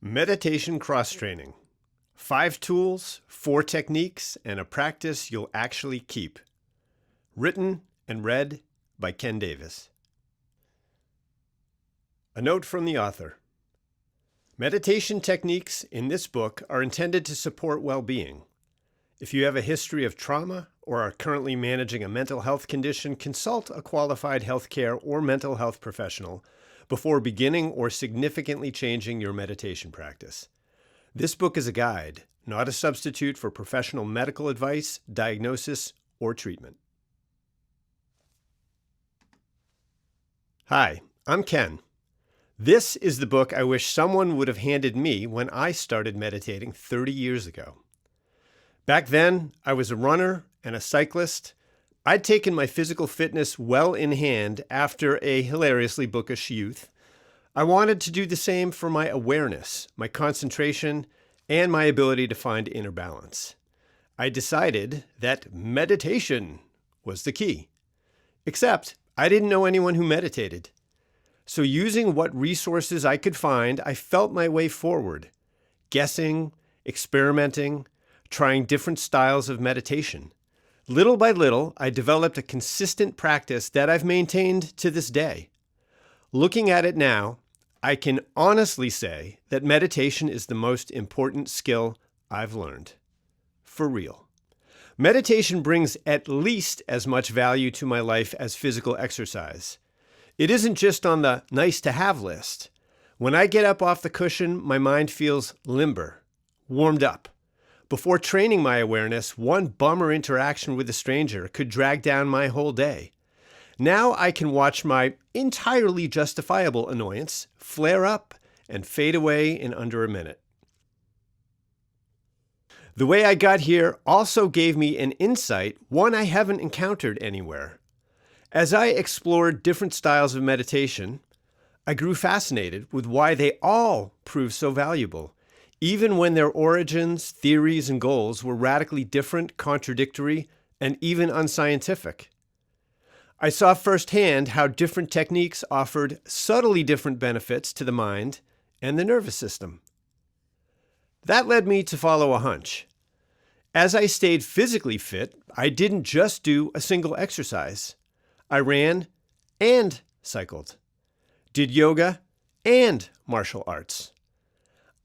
Meditation cross-training. 5 tools, 4 techniques, and a practice you'll actually keep. Written and read by Ken Davis. A note from the author. Meditation techniques in this book are intended to support well-being. If you have a history of trauma or are currently managing a mental health condition, consult a qualified healthcare or mental health professional before beginning or significantly changing your meditation practice. This book is a guide, not a substitute for professional medical advice, diagnosis, or treatment. Hi, I'm Ken. This is the book I wish someone would have handed me when I started meditating 30 years ago. Back then, I was a runner and a cyclist. I'd taken my physical fitness well in hand after a hilariously bookish youth. I wanted to do the same for my awareness, my concentration, and my ability to find inner balance. I decided that meditation was the key. Except I didn't know anyone who meditated. So using what resources I could find, I felt my way forward, guessing, experimenting, trying different styles of meditation. Little by little, I developed a consistent practice that I've maintained to this day. Looking at it now, I can honestly say that meditation is the most important skill I've learned. For real. Meditation brings at least as much value to my life as physical exercise. It isn't just on the nice-to-have list. When I get up off the cushion, my mind feels limber, warmed up. Before training my awareness, one bummer interaction with a stranger could drag down my whole day. Now I can watch my entirely justifiable annoyance flare up and fade away in under a minute. The way I got here also gave me an insight, one I haven't encountered anywhere. As I explored different styles of meditation, I grew fascinated with why they all prove so valuable, even when their origins, theories, and goals were radically different, contradictory, and even unscientific. I saw firsthand how different techniques offered subtly different benefits to the mind and the nervous system. That led me to follow a hunch. As I stayed physically fit, I didn't just do a single exercise. I ran and cycled, did yoga and martial arts.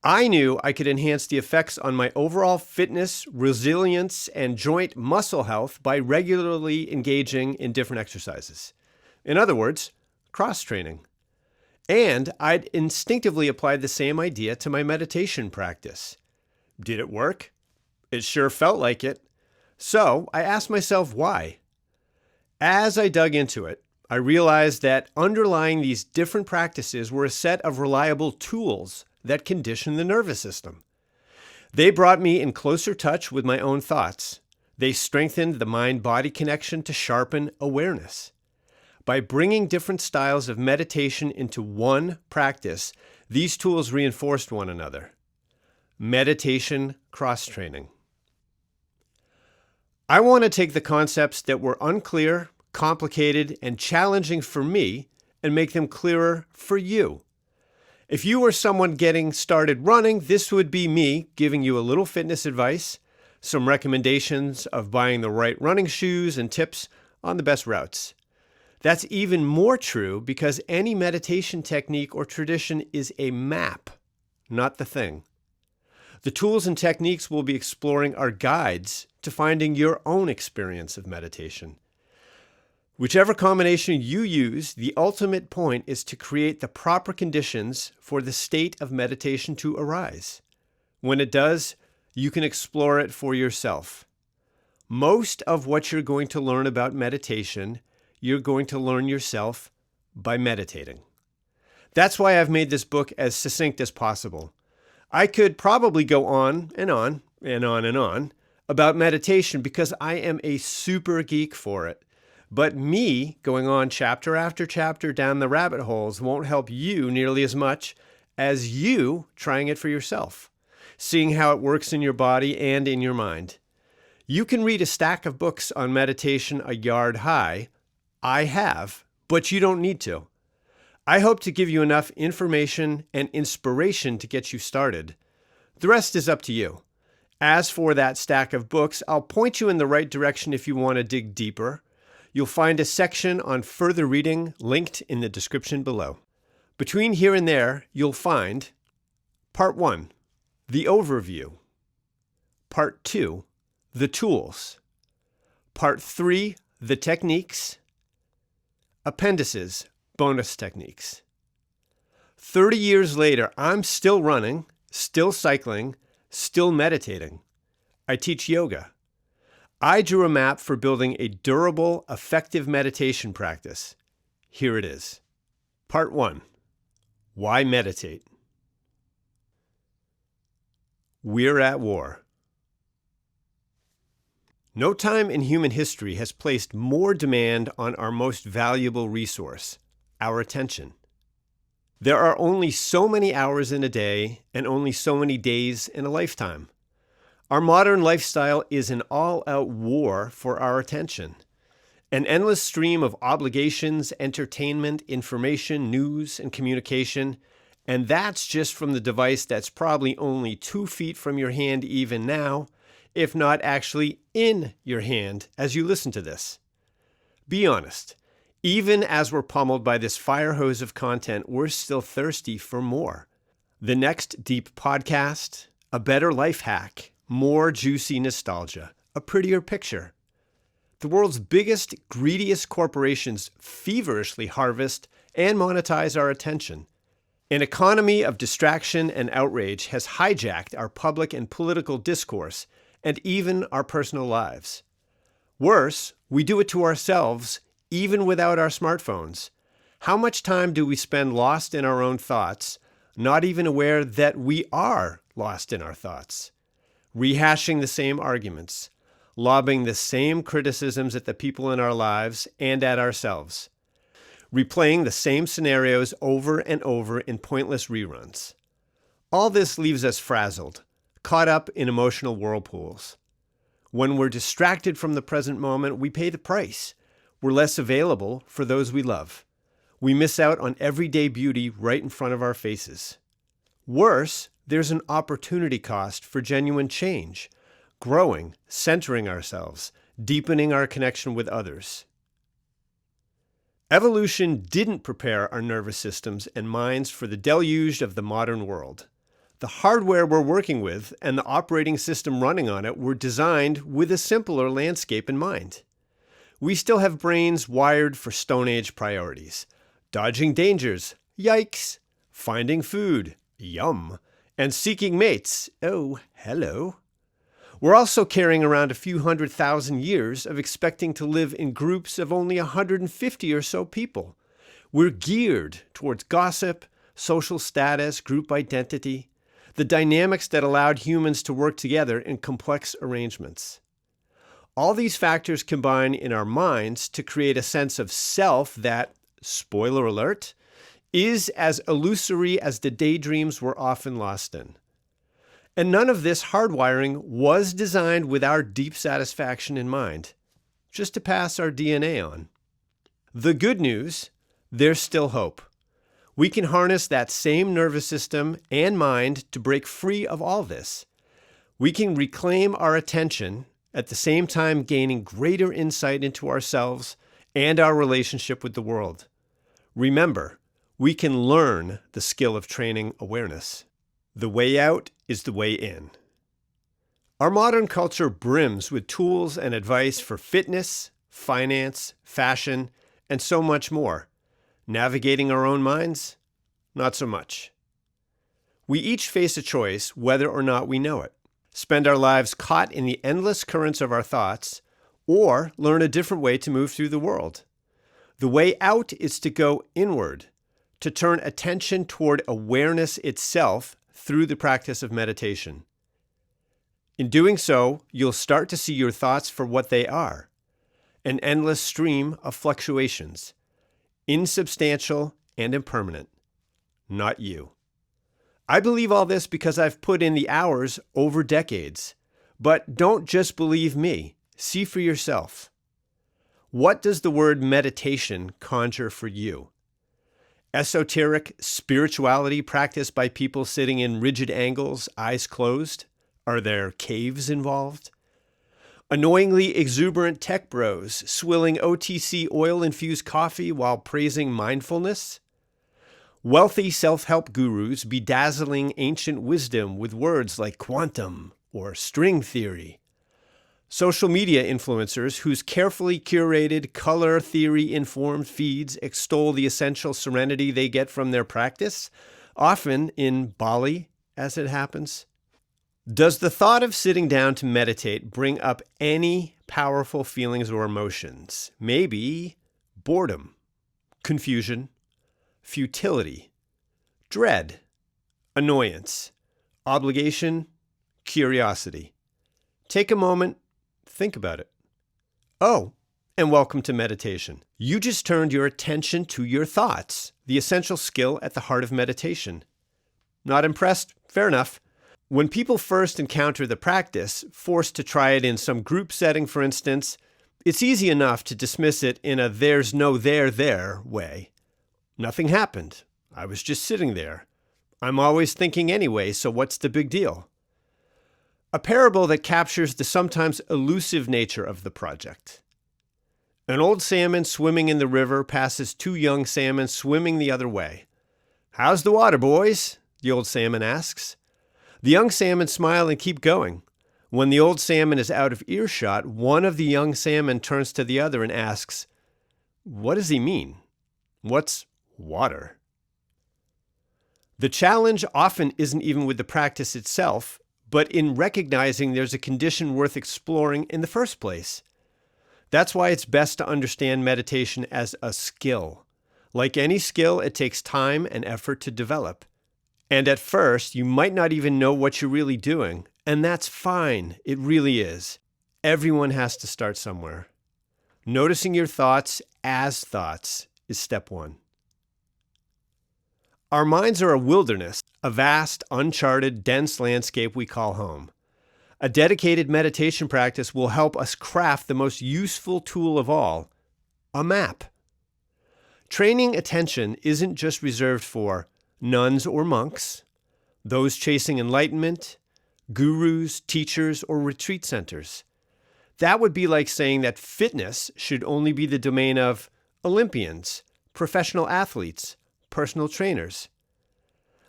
I knew I could enhance the effects on my overall fitness, resilience, and joint muscle health by regularly engaging in different exercises. In other words, cross-training. And I'd instinctively applied the same idea to my meditation practice. Did it work? It sure felt like it. So I asked myself why. As I dug into it, I realized that underlying these different practices were a set of reliable tools that condition the nervous system. They brought me in closer touch with my own thoughts. They strengthened the mind-body connection to sharpen awareness. By bringing different styles of meditation into one practice, these tools reinforced one another. Meditation cross-training. I want to take the concepts that were unclear, complicated, and challenging for me and make them clearer for you. If you were someone getting started running, this would be me giving you a little fitness advice, some recommendations of buying the right running shoes, and tips on the best routes. That's even more true because any meditation technique or tradition is a map, not the thing. The tools and techniques we'll be exploring are guides to finding your own experience of meditation. Whichever combination you use, the ultimate point is to create the proper conditions for the state of meditation to arise. When it does, you can explore it for yourself. Most of what you're going to learn about meditation, you're going to learn yourself by meditating. That's why I've made this book as succinct as possible. I could probably go on and on and on and on about meditation because I am a super geek for it. But me going on chapter after chapter down the rabbit holes won't help you nearly as much as you trying it for yourself, seeing how it works in your body and in your mind. You can read a stack of books on meditation a yard high. I have, but you don't need to. I hope to give you enough information and inspiration to get you started. The rest is up to you. As for that stack of books, I'll point you in the right direction if you want to dig deeper. You'll find a section on further reading linked in the description below. Between here and there, you'll find Part 1, the overview. Part 2, the tools. Part 3, the techniques. Appendices, bonus techniques. 30 years later, I'm still running, still cycling, still meditating. I teach yoga. I drew a map for building a durable, effective meditation practice. Here it is. Part 1. Why meditate? We're at war. No time in human history has placed more demand on our most valuable resource, our attention. There are only so many hours in a day and only so many days in a lifetime. Our modern lifestyle is an all-out war for our attention. An endless stream of obligations, entertainment, information, news, and communication, and that's just from the device that's probably only 2 feet from your hand even now, if not actually in your hand as you listen to this. Be honest. Even as we're pummeled by this fire hose of content, we're still thirsty for more. The next deep podcast, a better life hack, more juicy nostalgia, a prettier picture. The world's biggest, greediest corporations feverishly harvest and monetize our attention. An economy of distraction and outrage has hijacked our public and political discourse and even our personal lives. Worse, we do it to ourselves even without our smartphones. How much time do we spend lost in our own thoughts, not even aware that we are lost in our thoughts? Rehashing the same arguments, lobbing the same criticisms at the people in our lives and at ourselves, replaying the same scenarios over and over in pointless reruns. All this leaves us frazzled, caught up in emotional whirlpools. When we're distracted from the present moment, we pay the price. We're less available for those we love. We miss out on everyday beauty right in front of our faces. Worse, there's an opportunity cost for genuine change, growing, centering ourselves, deepening our connection with others. Evolution didn't prepare our nervous systems and minds for the deluge of the modern world. The hardware we're working with and the operating system running on it were designed with a simpler landscape in mind. We still have brains wired for Stone Age priorities. Dodging dangers, yikes, finding food, yum, and seeking mates, oh, hello. We're also carrying around a few 100,000 years of expecting to live in groups of only 150 or so people. We're geared towards gossip, social status, group identity, the dynamics that allowed humans to work together in complex arrangements. All these factors combine in our minds to create a sense of self that, spoiler alert, is as illusory as the daydreams we're often lost in. And none of this hardwiring was designed with our deep satisfaction in mind, just to pass our DNA on. The good news, there's still hope. We can harness that same nervous system and mind to break free of all this. We can reclaim our attention, at the same time gaining greater insight into ourselves and our relationship with the world. Remember, we can learn the skill of training awareness. The way out is the way in. Our modern culture brims with tools and advice for fitness, finance, fashion, and so much more. Navigating our own minds? Not so much. We each face a choice whether or not we know it. Spend our lives caught in the endless currents of our thoughts, or learn a different way to move through the world. The way out is to go inward, to turn attention toward awareness itself through the practice of meditation. In doing so, you'll start to see your thoughts for what they are, an endless stream of fluctuations, insubstantial and impermanent, not you. I believe all this because I've put in the hours over decades. But don't just believe me. See for yourself. What does the word meditation conjure for you? Esoteric spirituality practiced by people sitting in rigid angles, eyes closed? Are there caves involved? Annoyingly exuberant tech bros swilling OTC oil-infused coffee while praising mindfulness? Wealthy self-help gurus bedazzling ancient wisdom with words like quantum or string theory? Social media influencers whose carefully curated, color theory-informed feeds extol the essential serenity they get from their practice, often in Bali, as it happens? Does the thought of sitting down to meditate bring up any powerful feelings or emotions? Maybe boredom, confusion, futility, dread, annoyance, obligation, curiosity. Take a moment, think about it. Oh, and welcome to meditation. You just turned your attention to your thoughts, the essential skill at the heart of meditation. Not impressed? Fair enough. When people first encounter the practice, forced to try it in some group setting, for instance, it's easy enough to dismiss it in a there's no there way. Nothing happened. I was just sitting there. I'm always thinking anyway, so what's the big deal? A parable that captures the sometimes elusive nature of the project. An old salmon swimming in the river passes two young salmon swimming the other way. "How's the water, boys?" the old salmon asks. The young salmon smile and keep going. When the old salmon is out of earshot, one of the young salmon turns to the other and asks, "What does he mean? What's water?" The challenge often isn't even with the practice itself, but in recognizing there's a condition worth exploring in the first place. That's why it's best to understand meditation as a skill. Like any skill, it takes time and effort to develop. And at first, you might not even know what you're really doing, and that's fine. It really is. Everyone has to start somewhere. Noticing your thoughts as thoughts is step one. Our minds are a wilderness, a vast, uncharted, dense landscape we call home. A dedicated meditation practice will help us craft the most useful tool of all, a map. Training attention isn't just reserved for nuns or monks, those chasing enlightenment, gurus, teachers, or retreat centers. That would be like saying that fitness should only be the domain of Olympians, professional athletes, personal trainers.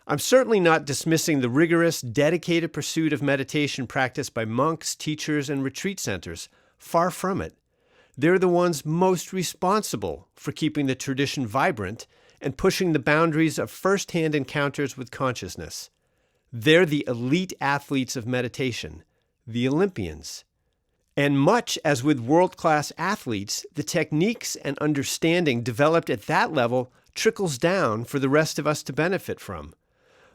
I'm certainly not dismissing the rigorous, dedicated pursuit of meditation practiced by monks, teachers, and retreat centers. Far from it. They're the ones most responsible for keeping the tradition vibrant and pushing the boundaries of first-hand encounters with consciousness. They're the elite athletes of meditation, the Olympians. And much as with world-class athletes, the techniques and understanding developed at that level trickles down for the rest of us to benefit from.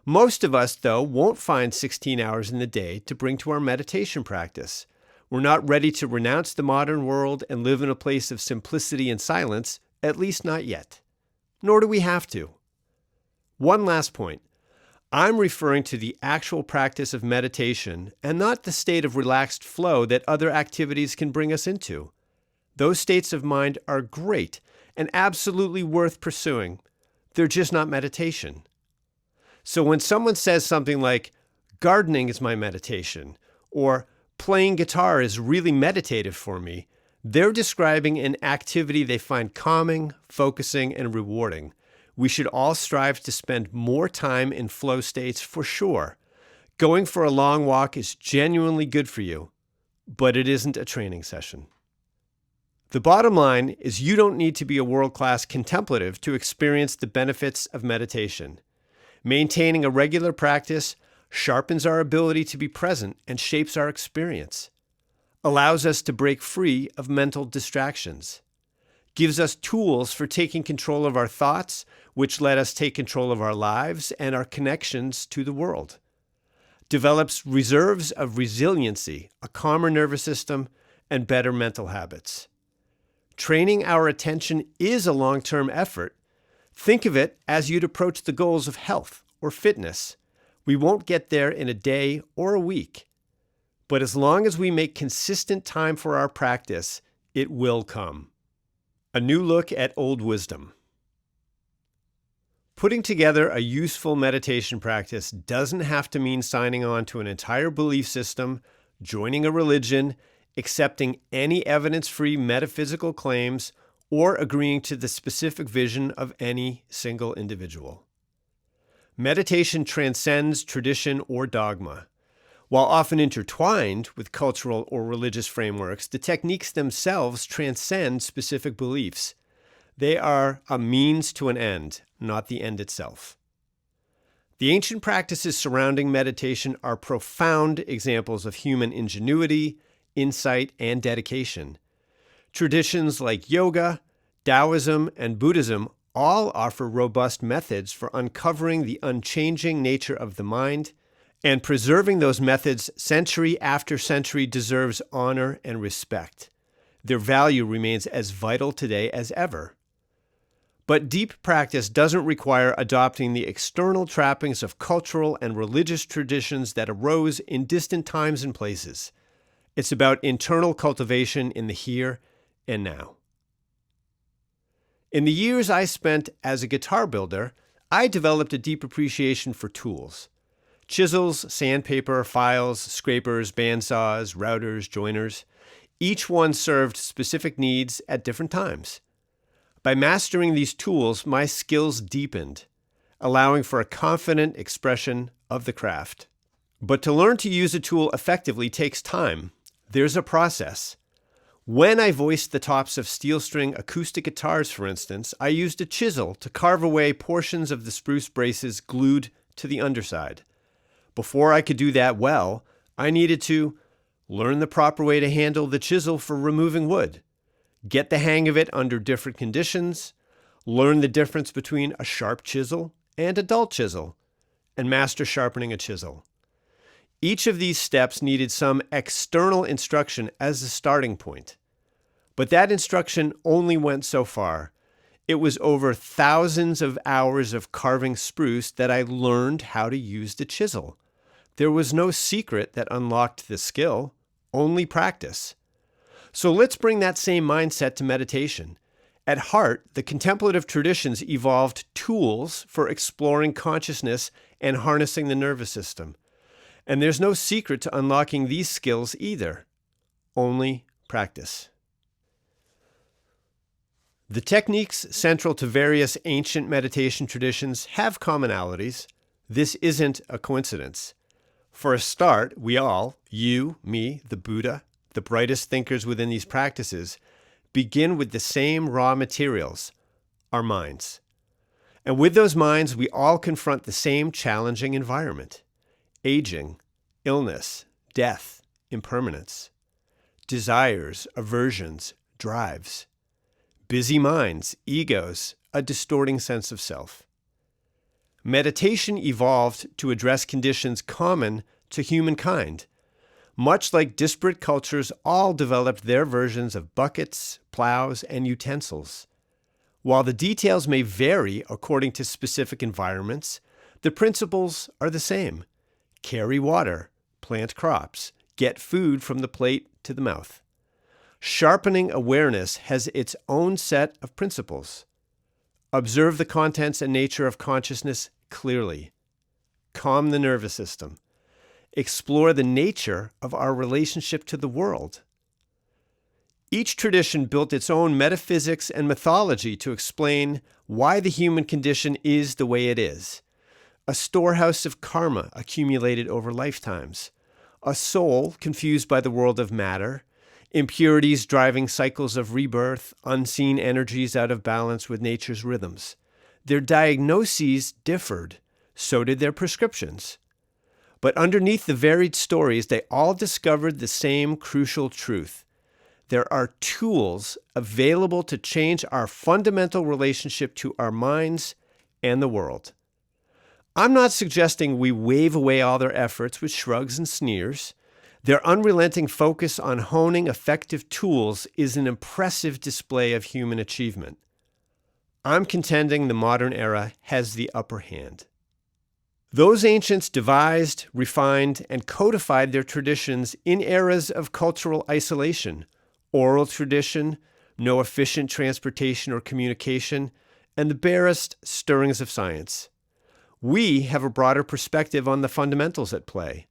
Most of us, though, won't find 16 hours in the day to bring to our meditation practice. We're not ready to renounce the modern world and live in a place of simplicity and silence, at least not yet. Nor do we have to. One last point. I'm referring to the actual practice of meditation and not the state of relaxed flow that other activities can bring us into. Those states of mind are great and absolutely worth pursuing. They're just not meditation. So when someone says something like, "Gardening is my meditation," or "Playing guitar is really meditative for me," they're describing an activity they find calming, focusing, and rewarding. We should all strive to spend more time in flow states for sure. Going for a long walk is genuinely good for you, but it isn't a training session. The bottom line is you don't need to be a world-class contemplative to experience the benefits of meditation. Maintaining a regular practice sharpens our ability to be present and shapes our experience, allows us to break free of mental distractions, gives us tools for taking control of our thoughts, which let us take control of our lives and our connections to the world, develops reserves of resiliency, a calmer nervous system, and better mental habits. Training our attention is a long-term effort. Think of it as you'd approach the goals of health or fitness. We won't get there in a day or a week. But as long as we make consistent time for our practice, it will come. A new look at old wisdom. Putting together a useful meditation practice doesn't have to mean signing on to an entire belief system, joining a religion, accepting any evidence-free metaphysical claims, or agreeing to the specific vision of any single individual. Meditation transcends tradition or dogma. While often intertwined with cultural or religious frameworks, the techniques themselves transcend specific beliefs. They are a means to an end, not the end itself. The ancient practices surrounding meditation are profound examples of human ingenuity, insight, and dedication. Traditions like yoga, Taoism, and Buddhism all offer robust methods for uncovering the unchanging nature of the mind, and preserving those methods century after century deserves honor and respect. Their value remains as vital today as ever. But deep practice doesn't require adopting the external trappings of cultural and religious traditions that arose in distant times and places. It's about internal cultivation in the here and now. In the years I spent as a guitar builder, I developed a deep appreciation for tools. Chisels, sandpaper, files, scrapers, bandsaws, routers, joiners. Each one served specific needs at different times. By mastering these tools, my skills deepened, allowing for a confident expression of the craft. But to learn to use a tool effectively takes time. There's a process. When I voiced the tops of steel string acoustic guitars, for instance, I used a chisel to carve away portions of the spruce braces glued to the underside. Before I could do that well, I needed to learn the proper way to handle the chisel for removing wood, get the hang of it under different conditions, learn the difference between a sharp chisel and a dull chisel, and master sharpening a chisel. Each of these steps needed some external instruction as a starting point. But that instruction only went so far. It was over thousands of hours of carving spruce that I learned how to use the chisel. There was no secret that unlocked the skill, only practice. So let's bring that same mindset to meditation. At heart, the contemplative traditions evolved tools for exploring consciousness and harnessing the nervous system. And there's no secret to unlocking these skills either, only practice. The techniques central to various ancient meditation traditions have commonalities. This isn't a coincidence. For a start, we all, you, me, the Buddha, the brightest thinkers within these practices, begin with the same raw materials, our minds. And with those minds, we all confront the same challenging environment: aging, illness, death, impermanence, desires, aversions, drives, busy minds, egos, a distorting sense of self. Meditation evolved to address conditions common to humankind. Much like disparate cultures all developed their versions of buckets, plows, and utensils. While the details may vary according to specific environments, the principles are the same. Carry water, plant crops, get food from the plate to the mouth. Sharpening awareness has its own set of principles. Observe the contents and nature of consciousness clearly. Calm the nervous system. Explore the nature of our relationship to the world. Each tradition built its own metaphysics and mythology to explain why the human condition is the way it is. A storehouse of karma accumulated over lifetimes. A soul confused by the world of matter. Impurities driving cycles of rebirth. Unseen energies out of balance with nature's rhythms. Their diagnoses differed. So did their prescriptions. But underneath the varied stories, they all discovered the same crucial truth. There are tools available to change our fundamental relationship to our minds and the world. I'm not suggesting we wave away all their efforts with shrugs and sneers. Their unrelenting focus on honing effective tools is an impressive display of human achievement. I'm contending the modern era has the upper hand. Those ancients devised, refined, and codified their traditions in eras of cultural isolation, oral tradition, no efficient transportation or communication, and the barest stirrings of science. We have a broader perspective on the fundamentals at play,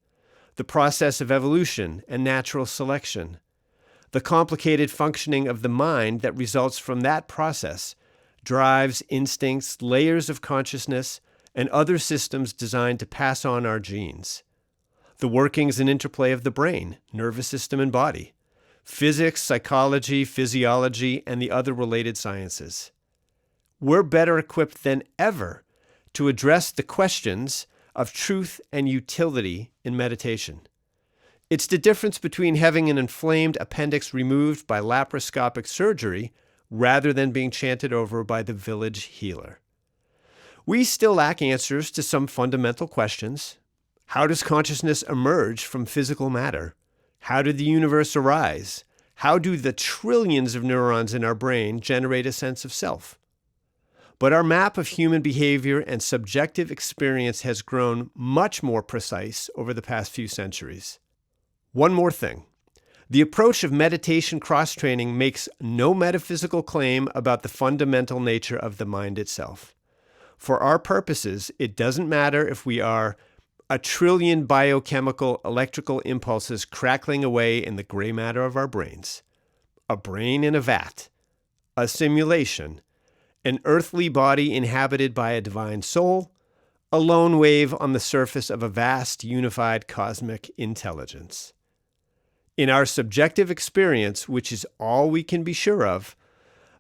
the process of evolution and natural selection, the complicated functioning of the mind that results from that process, drives, instincts, layers of consciousness, and other systems designed to pass on our genes, the workings and interplay of the brain, nervous system, and body, physics, psychology, physiology, and the other related sciences. We're better equipped than ever to address the questions of truth and utility in meditation. It's the difference between having an inflamed appendix removed by laparoscopic surgery rather than being chanted over by the village healer. We still lack answers to some fundamental questions. How does consciousness emerge from physical matter? How did the universe arise? How do the trillions of neurons in our brain generate a sense of self? But our map of human behavior and subjective experience has grown much more precise over the past few centuries. One more thing. The approach of meditation cross-training makes no metaphysical claim about the fundamental nature of the mind itself. For our purposes, it doesn't matter if we are a trillion biochemical electrical impulses crackling away in the gray matter of our brains, a brain in a vat, a simulation, an earthly body inhabited by a divine soul, a lone wave on the surface of a vast, unified cosmic intelligence. In our subjective experience, which is all we can be sure of,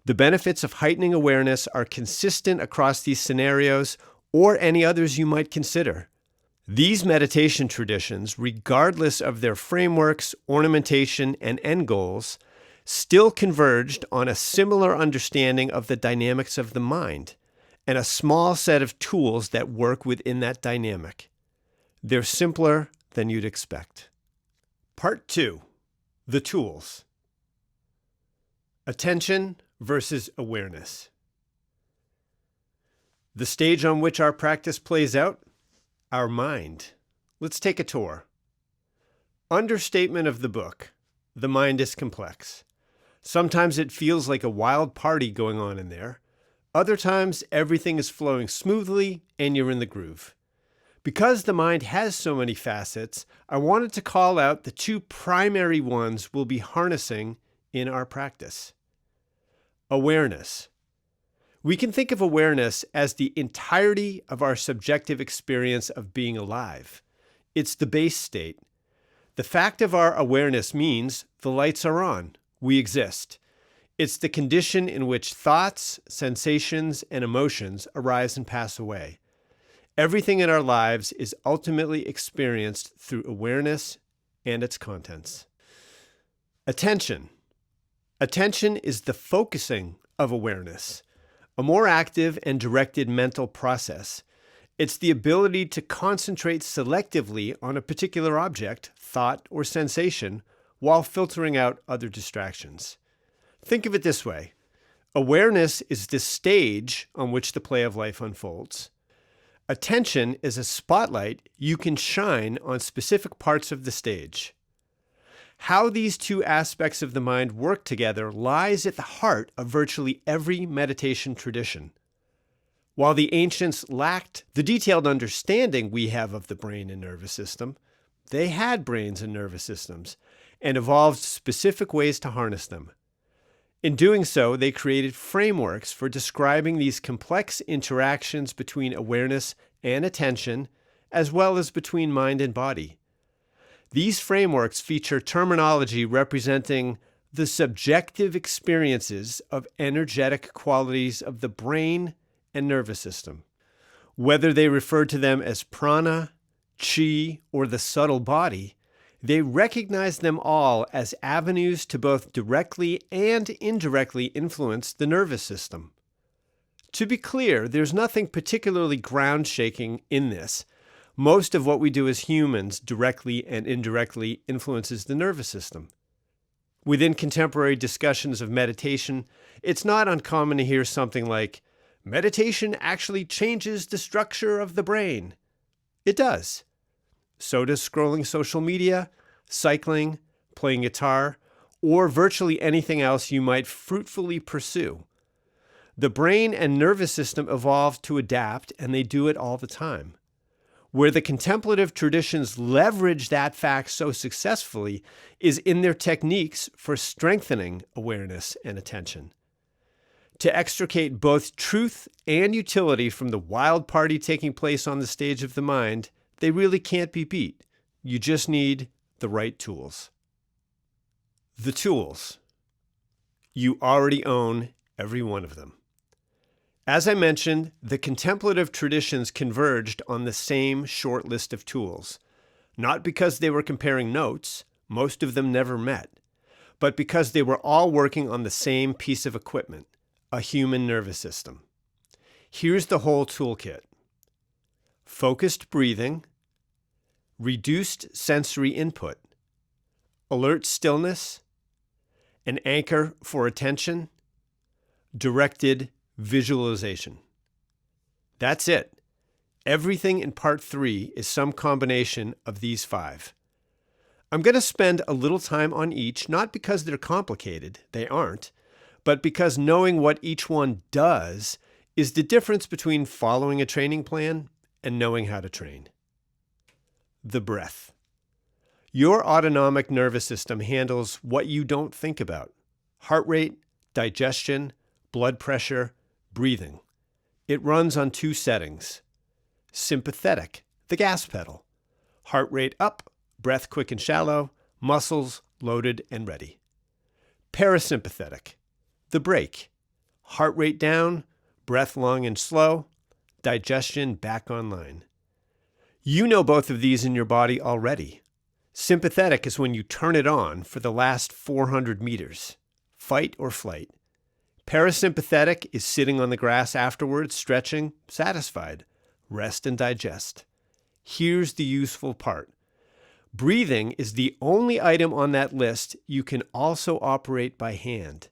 the benefits of heightening awareness are consistent across these scenarios or any others you might consider. These meditation traditions, regardless of their frameworks, ornamentation, and end goals, still converged on a similar understanding of the dynamics of the mind and a small set of tools that work within that dynamic. They're simpler than you'd expect. Part 2. The tools. Attention versus awareness. The stage on which our practice plays out? Our mind. Let's take a tour. Understatement of the book. The mind is complex. Sometimes it feels like a wild party going on in there. Other times, everything is flowing smoothly and you're in the groove. Because the mind has so many facets, I wanted to call out the two primary ones we'll be harnessing in our practice. Awareness. We can think of awareness as the entirety of our subjective experience of being alive. It's the base state. The fact of our awareness means the lights are on. We exist. It's the condition in which thoughts, sensations, and emotions arise and pass away. Everything in our lives is ultimately experienced through awareness and its contents. Attention. Attention is the focusing of awareness, a more active and directed mental process. It's the ability to concentrate selectively on a particular object, thought, or sensation while filtering out other distractions. Think of it this way. Awareness is the stage on which the play of life unfolds. Attention is a spotlight you can shine on specific parts of the stage. How these two aspects of the mind work together lies at the heart of virtually every meditation tradition. While the ancients lacked the detailed understanding we have of the brain and nervous system, they had brains and nervous systems and evolved specific ways to harness them. In doing so, they created frameworks for describing these complex interactions between awareness and attention, as well as between mind and body. These frameworks feature terminology representing the subjective experiences of energetic qualities of the brain and nervous system. Whether they refer to them as prana, chi, or the subtle body, they recognize them all as avenues to both directly and indirectly influence the nervous system. To be clear, there's nothing particularly ground-shaking in this. Most of what we do as humans directly and indirectly influences the nervous system. Within contemporary discussions of meditation, it's not uncommon to hear something like, meditation actually changes the structure of the brain. It does. So does scrolling social media, cycling, playing guitar, or virtually anything else you might fruitfully pursue. The brain and nervous system evolved to adapt, and they do it all the time. Where the contemplative traditions leverage that fact so successfully is in their techniques for strengthening awareness and attention. To extricate both truth and utility from the wild party taking place on the stage of the mind, they really can't be beat. You just need the right tools. The tools. You already own every one of them. As I mentioned, the contemplative traditions converged on the same short list of tools, not because they were comparing notes, most of them never met, but because they were all working on the same piece of equipment, a human nervous system. Here's the whole toolkit. Focused breathing, reduced sensory input, alert stillness, an anchor for attention, directed visualization. That's it. Everything in part 3 is some combination of these 5. I'm going to spend a little time on each, not because they're complicated, they aren't, but because knowing what each one does is the difference between following a training plan and knowing how to train. The breath. Your autonomic nervous system handles what you don't think about: heart rate, digestion, blood pressure, breathing. It runs on 2 settings. Sympathetic, the gas pedal. Heart rate up, breath quick and shallow, muscles loaded and ready. Parasympathetic, the brake. Heart rate down, breath long and slow, digestion back online. You know both of these in your body already. Sympathetic is when you turn it on for the last 400 meters. Fight or flight. Parasympathetic is sitting on the grass afterwards, stretching, satisfied. Rest and digest. Here's the useful part. Breathing is the only item on that list you can also operate by hand.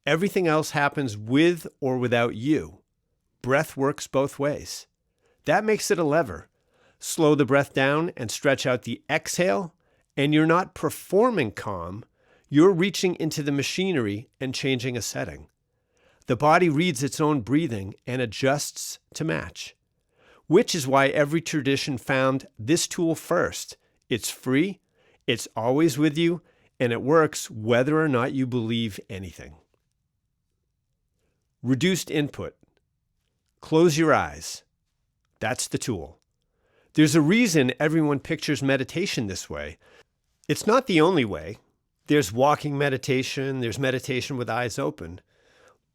Everything else happens with or without you. Breath works both ways. That makes it a lever. Slow the breath down and stretch out the exhale, and you're not performing calm, you're reaching into the machinery and changing a setting. The body reads its own breathing and adjusts to match, which is why every tradition found this tool first. It's free, it's always with you, and it works whether or not you believe anything. Reduced input. Close your eyes. That's the tool. There's a reason everyone pictures meditation this way. It's not the only way. There's walking meditation, there's meditation with eyes open.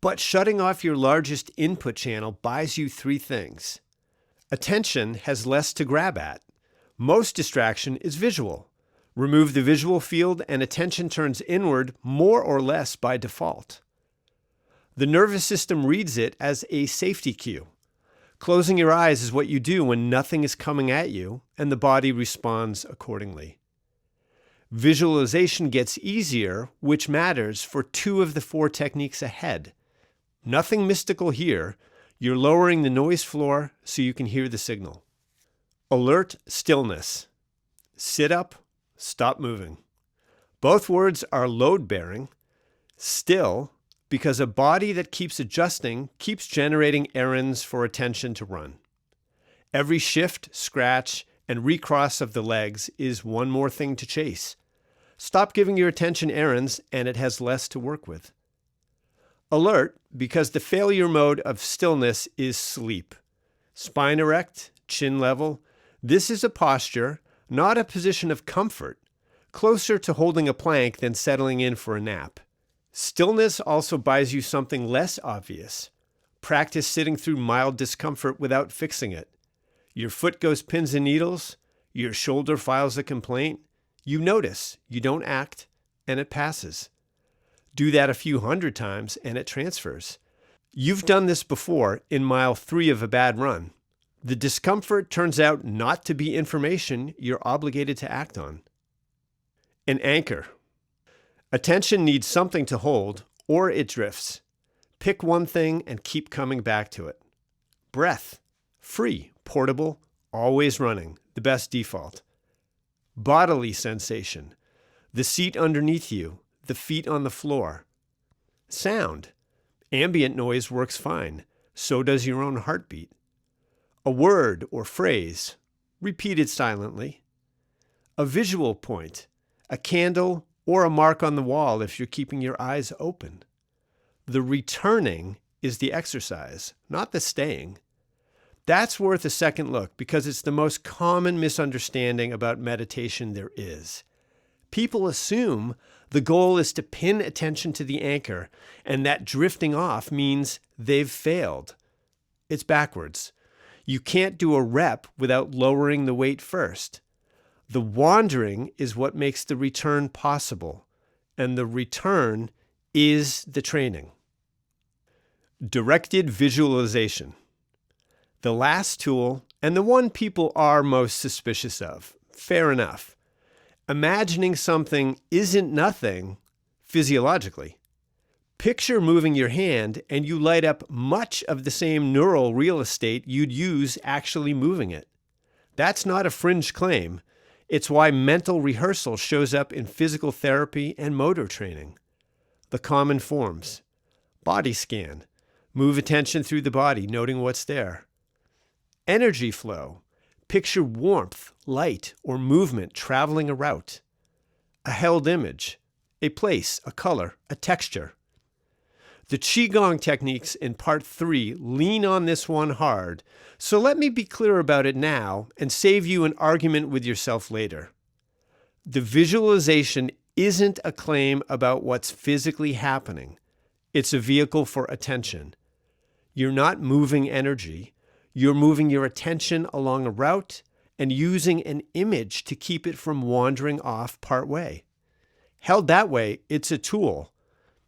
But shutting off your largest input channel buys you 3 things. Attention has less to grab at. Most distraction is visual. Remove the visual field and attention turns inward more or less by default. The nervous system reads it as a safety cue. Closing your eyes is what you do when nothing is coming at you, and the body responds accordingly. Visualization gets easier, which matters for 2 of the 4 techniques ahead. Nothing mystical here. You're lowering the noise floor so you can hear the signal. Alert stillness. Sit up, stop moving. Both words are load-bearing. Still, because a body that keeps adjusting keeps generating errands for attention to run. Every shift, scratch, and recross of the legs is one more thing to chase. Stop giving your attention errands and it has less to work with. Alert, because the failure mode of stillness is sleep. Spine erect, chin level. This is a posture, not a position of comfort, closer to holding a plank than settling in for a nap. Stillness also buys you something less obvious. Practice sitting through mild discomfort without fixing it. Your foot goes pins and needles, your shoulder files a complaint. You notice, you don't act, and it passes. Do that a few hundred times and it transfers. You've done this before in mile 3 of a bad run. The discomfort turns out not to be information you're obligated to act on. An anchor. Attention needs something to hold, or it drifts. Pick one thing and keep coming back to it. Breath. Free, portable, always running, the best default. Bodily sensation. The seat underneath you, the feet on the floor. Sound. Ambient noise works fine. So does your own heartbeat. A word or phrase, repeated silently. A visual point, a candle or a mark on the wall if you're keeping your eyes open. The returning is the exercise, not the staying. That's worth a second look because it's the most common misunderstanding about meditation there is. People assume the goal is to pin attention to the anchor and that drifting off means they've failed. It's backwards. You can't do a rep without lowering the weight first. The wandering is what makes the return possible, and the return is the training. Directed visualization. The last tool, and the one people are most suspicious of. Fair enough. Imagining something isn't nothing physiologically. Picture moving your hand and you light up much of the same neural real estate you'd use actually moving it. That's not a fringe claim. It's why mental rehearsal shows up in physical therapy and motor training. The common forms. Body scan. Move attention through the body, noting what's there. Energy flow. Picture warmth, light, or movement traveling a route. A held image. A place, a color, a texture. The Qigong techniques in part 3 lean on this one hard, so let me be clear about it now and save you an argument with yourself later. The visualization isn't a claim about what's physically happening. It's a vehicle for attention. You're not moving energy. You're moving your attention along a route and using an image to keep it from wandering off part way. Held that way, it's a tool.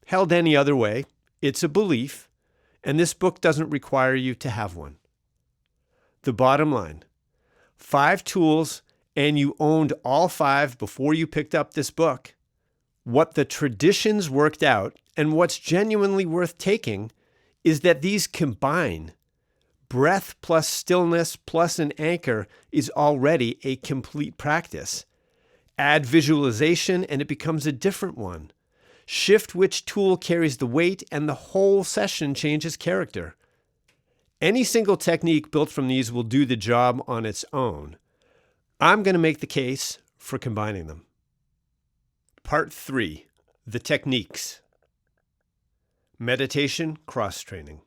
Held any other way, it's a belief, and this book doesn't require you to have one. The bottom line, 5 tools, and you owned all 5 before you picked up this book. What the traditions worked out, and what's genuinely worth taking, is that these combine. Breath plus stillness plus an anchor is already a complete practice. Add visualization and it becomes a different one. Shift which tool carries the weight and the whole session changes character. Any single technique built from these will do the job on its own. I'm going to make the case for combining them. Part 3. The techniques. Meditation cross-training.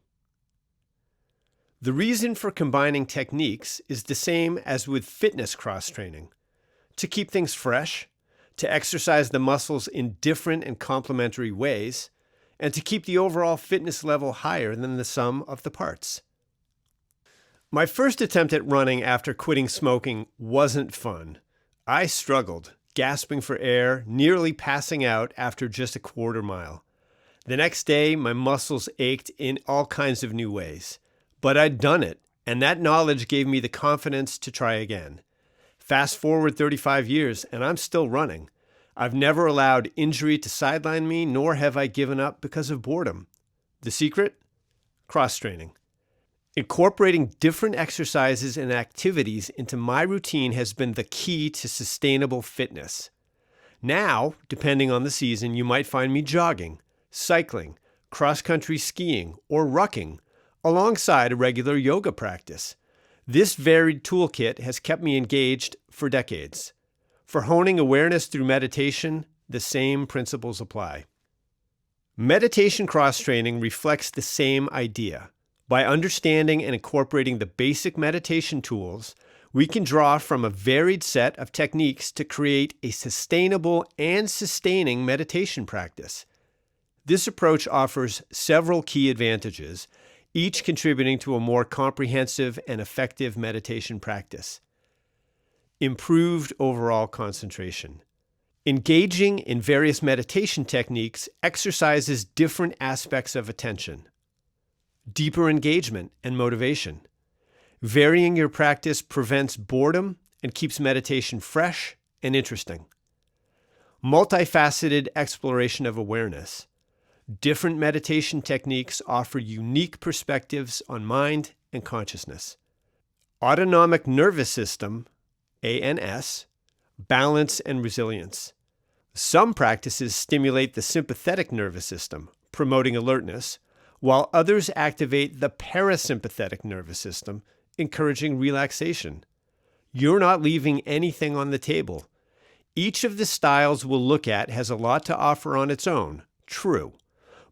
The reason for combining techniques is the same as with fitness cross-training. To keep things fresh, to exercise the muscles in different and complementary ways, and to keep the overall fitness level higher than the sum of the parts. My first attempt at running after quitting smoking wasn't fun. I struggled, gasping for air, nearly passing out after just a quarter mile. The next day, my muscles ached in all kinds of new ways. But I'd done it, and that knowledge gave me the confidence to try again. Fast forward 35 years, and I'm still running. I've never allowed injury to sideline me, nor have I given up because of boredom. The secret? Cross-training. Incorporating different exercises and activities into my routine has been the key to sustainable fitness. Now, depending on the season, you might find me jogging, cycling, cross-country skiing, or rucking, alongside a regular yoga practice. This varied toolkit has kept me engaged for decades. For honing awareness through meditation, the same principles apply. Meditation cross-training reflects the same idea. By understanding and incorporating the basic meditation tools, we can draw from a varied set of techniques to create a sustainable and sustaining meditation practice. This approach offers several key advantages, each contributing to a more comprehensive and effective meditation practice. Improved overall concentration. Engaging in various meditation techniques exercises different aspects of attention. Deeper engagement and motivation. Varying your practice prevents boredom and keeps meditation fresh and interesting. Multifaceted exploration of awareness. Different meditation techniques offer unique perspectives on mind and consciousness. Autonomic nervous system, ANS, balance and resilience. Some practices stimulate the sympathetic nervous system, promoting alertness, while others activate the parasympathetic nervous system, encouraging relaxation. You're not leaving anything on the table. Each of the styles we'll look at has a lot to offer on its own, true,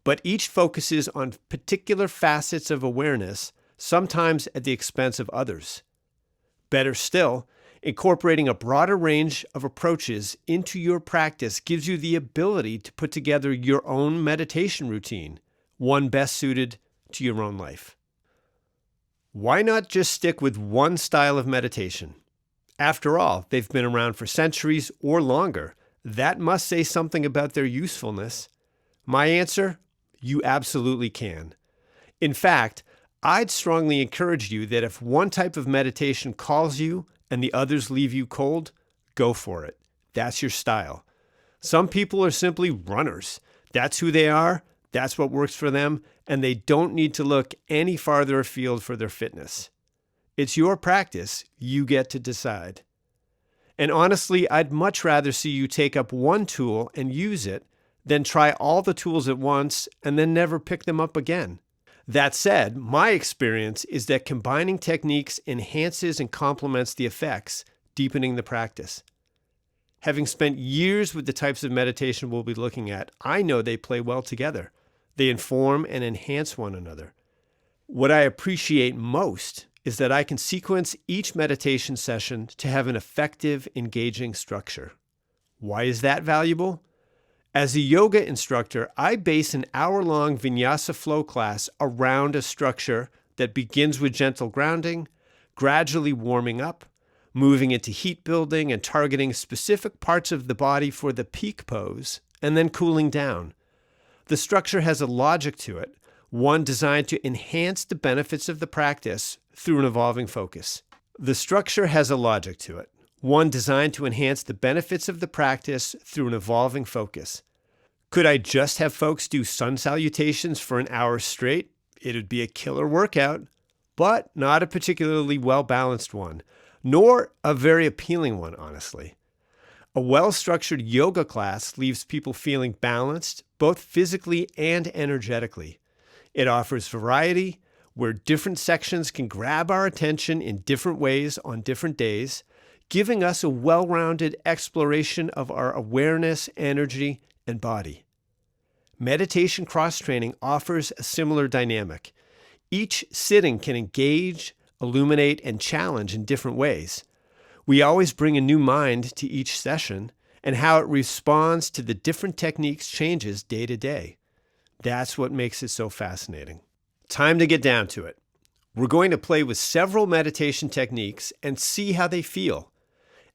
but each focuses on particular facets of awareness, sometimes at the expense of others. Better still, incorporating a broader range of approaches into your practice gives you the ability to put together your own meditation routine, one best suited to your own life. Why not just stick with one style of meditation? After all, they've been around for centuries or longer. That must say something about their usefulness. My answer? You absolutely can. In fact, I'd strongly encourage you that if one type of meditation calls you and the others leave you cold, go for it. That's your style. Some people are simply runners. That's who they are, that's what works for them, and they don't need to look any farther afield for their fitness. It's your practice. You get to decide. And honestly, I'd much rather see you take up one tool and use it than try all the tools at once and then never pick them up again. That said, my experience is that combining techniques enhances and complements the effects, deepening the practice. Having spent years with the types of meditation we'll be looking at, I know they play well together. They inform and enhance one another. What I appreciate most is that I can sequence each meditation session to have an effective, engaging structure. Why is that valuable? As a yoga instructor, I base an hour-long vinyasa flow class around a structure that begins with gentle grounding, gradually warming up, moving into heat building and targeting specific parts of the body for the peak pose, and then cooling down. The structure has a logic to it, one designed to enhance the benefits of the practice through an evolving focus. The structure has a logic to it, one designed to enhance the benefits of the practice through an evolving focus. Could I just have folks do sun salutations for an hour straight? It'd be a killer workout, but not a particularly well-balanced one, nor a very appealing one, honestly. A well-structured yoga class leaves people feeling balanced, both physically and energetically. It offers variety, where different sections can grab our attention in different ways on different days, giving us a well-rounded exploration of our awareness, energy, and body. Meditation cross-training offers a similar dynamic. Each sitting can engage, illuminate, and challenge in different ways. We always bring a new mind to each session, and how it responds to the different techniques changes day to day. That's what makes it so fascinating. Time to get down to it. We're going to play with several meditation techniques and see how they feel.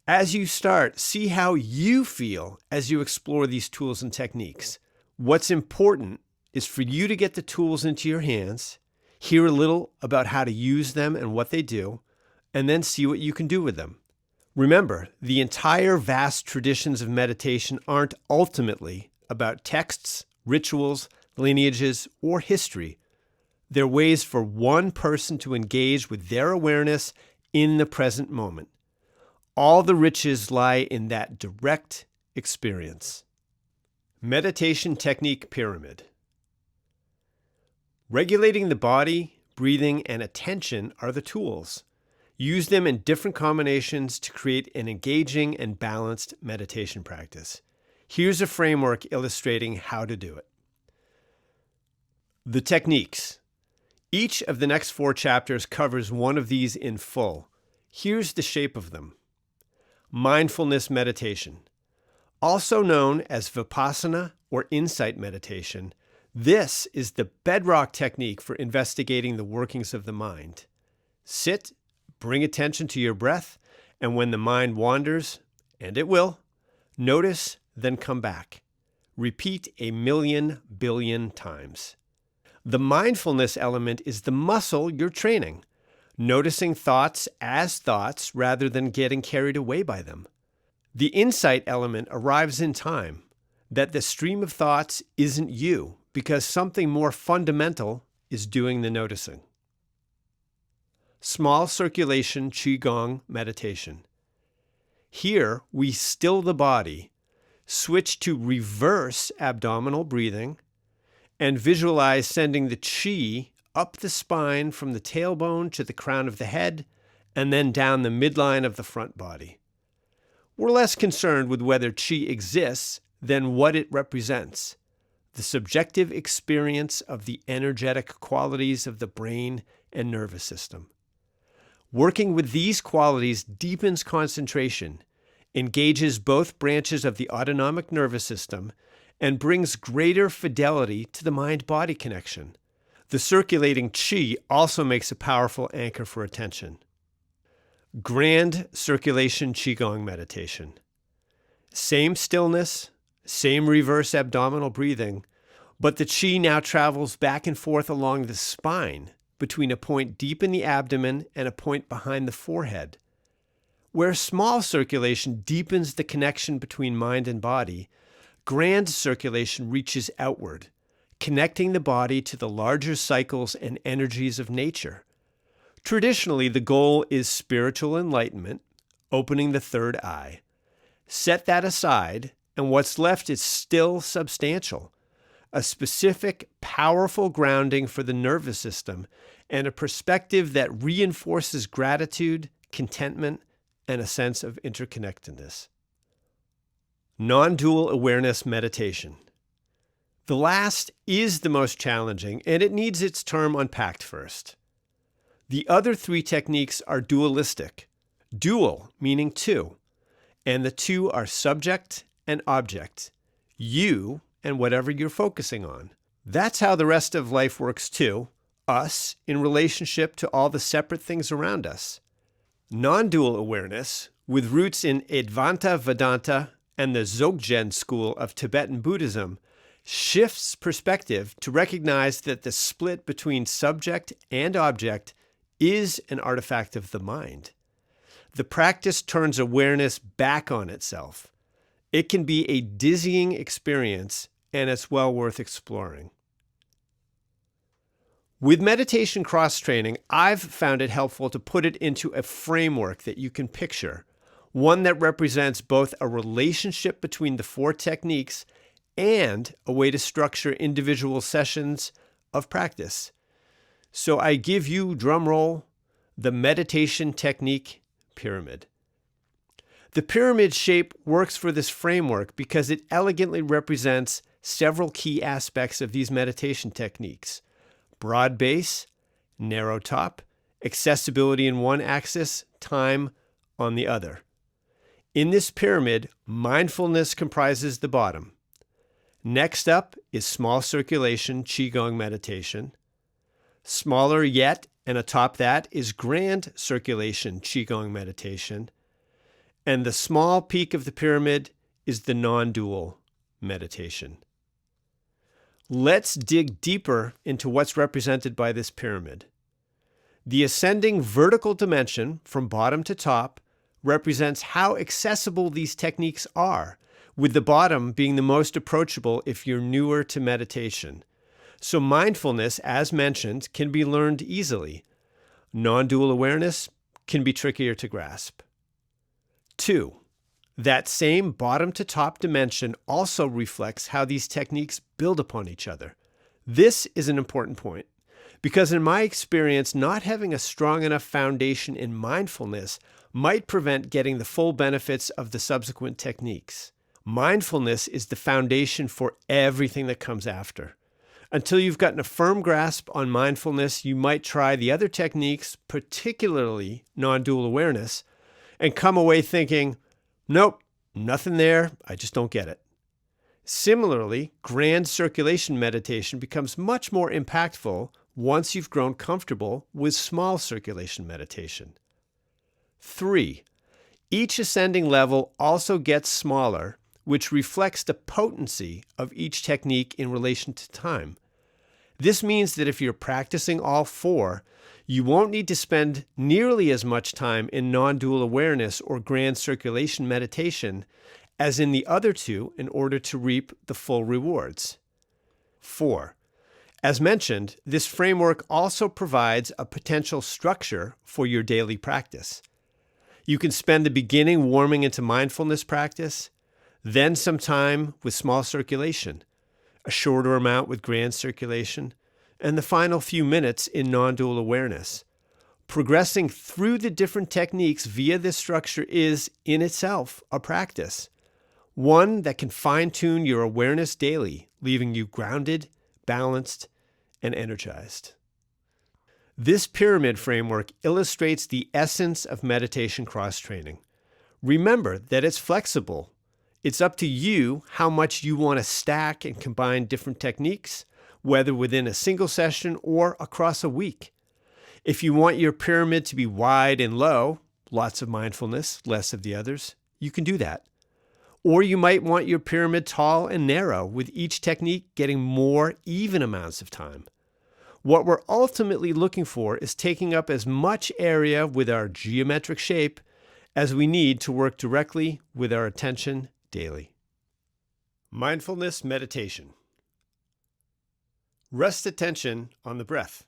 As you start, see how you feel as you explore these tools and techniques. What's important is for you to get the tools into your hands, hear a little about how to use them and what they do, and then see what you can do with them. Remember, the entire vast traditions of meditation aren't ultimately about texts, rituals, lineages, or history. They're ways for one person to engage with their awareness in the present moment. All the riches lie in that direct experience. Meditation Technique Pyramid. Regulating the body, breathing, and attention are the tools. Use them in different combinations to create an engaging and balanced meditation practice. Here's a framework illustrating how to do it. The techniques. Each of the next 4 chapters covers one of these in full. Here's the shape of them. Mindfulness meditation. Also known as Vipassana or insight meditation, this is the bedrock technique for investigating the workings of the mind. Sit, bring attention to your breath, and when the mind wanders, and it will, notice, then come back. Repeat 1,000,000 billion times. The mindfulness element is the muscle you're training, noticing thoughts as thoughts rather than getting carried away by them. The insight element arrives in time, that the stream of thoughts isn't you, because something more fundamental is doing the noticing. Small circulation Qigong meditation. Here, we still the body, switch to reverse abdominal breathing, and visualize sending the qi up the spine from the tailbone to the crown of the head, and then down the midline of the front body. We're less concerned with whether qi exists than what it represents, the subjective experience of the energetic qualities of the brain and nervous system. Working with these qualities deepens concentration, engages both branches of the autonomic nervous system, and brings greater fidelity to the mind-body connection. The circulating qi also makes a powerful anchor for attention. Grand circulation Qigong meditation. Same stillness, same reverse abdominal breathing, but the qi now travels back and forth along the spine between a point deep in the abdomen and a point behind the forehead. Where small circulation deepens the connection between mind and body, grand circulation reaches outward, connecting the body to the larger cycles and energies of nature. Traditionally, the goal is spiritual enlightenment, opening the third eye. Set that aside, and what's left is still substantial. A specific, powerful grounding for the nervous system, and a perspective that reinforces gratitude, contentment, and a sense of interconnectedness. Non-dual awareness meditation. The last is the most challenging, and it needs its term unpacked first. The other three techniques are dualistic. Dual, meaning two, and the two are subject and object, you and whatever you're focusing on. That's how the rest of life works too, us in relationship to all the separate things around us. Non-dual awareness, with roots in Advaita Vedanta and the Dzogchen school of Tibetan Buddhism, shifts perspective to recognize that the split between subject and object is an artifact of the mind. The practice turns awareness back on itself. It can be a dizzying experience, and it's well worth exploring. With meditation cross-training, I've found it helpful to put it into a framework that you can picture, one that represents both a relationship between the four techniques and a way to structure individual sessions of practice. So I give you, drum roll, the meditation technique pyramid. The pyramid shape works for this framework because it elegantly represents several key aspects of these meditation techniques: broad base, narrow top, accessibility in one axis, time on the other. In this pyramid, mindfulness comprises the bottom. Next up is small circulation Qigong meditation. Smaller yet, and atop that, is grand circulation Qigong meditation. And the small peak of the pyramid is the non-dual meditation. Let's dig deeper into what's represented by this pyramid. The ascending vertical dimension from bottom to top represents how accessible these techniques are, with the bottom being the most approachable if you're newer to meditation. So mindfulness, as mentioned, can be learned easily. Non-dual awareness can be trickier to grasp. 2. That same bottom to top dimension also reflects how these techniques build upon each other. This is an important point, because in my experience, not having a strong enough foundation in mindfulness might prevent getting the full benefits of the subsequent techniques. Mindfulness is the foundation for everything that comes after. Until you've gotten a firm grasp on mindfulness, you might try the other techniques, particularly non-dual awareness, and come away thinking, nope, nothing there, I just don't get it. Similarly, grand circulation meditation becomes much more impactful once you've grown comfortable with small circulation meditation. 3. Each ascending level also gets smaller, which reflects the potency of each technique in relation to time. This means that if you're practicing all four, you won't need to spend nearly as much time in non-dual awareness or grand circulation meditation as in the other two in order to reap the full rewards. 4. As mentioned, this framework also provides a potential structure for your daily practice. You can spend the beginning warming into mindfulness practice, then some time with small circulation, a shorter amount with grand circulation, and the final few minutes in non-dual awareness. Progressing through the different techniques via this structure is, in itself, a practice. One that can fine-tune your awareness daily, leaving you grounded, balanced, and energized. This pyramid framework illustrates the essence of meditation cross-training. Remember that it's flexible. It's up to you how much you want to stack and combine different techniques, whether within a single session or across a week. If you want your pyramid to be wide and low, lots of mindfulness, less of the others, you can do that. Or you might want your pyramid tall and narrow, with each technique getting more even amounts of time. What we're ultimately looking for is taking up as much area with our geometric shape as we need to work directly with our attention daily. Mindfulness meditation. Rest attention on the breath.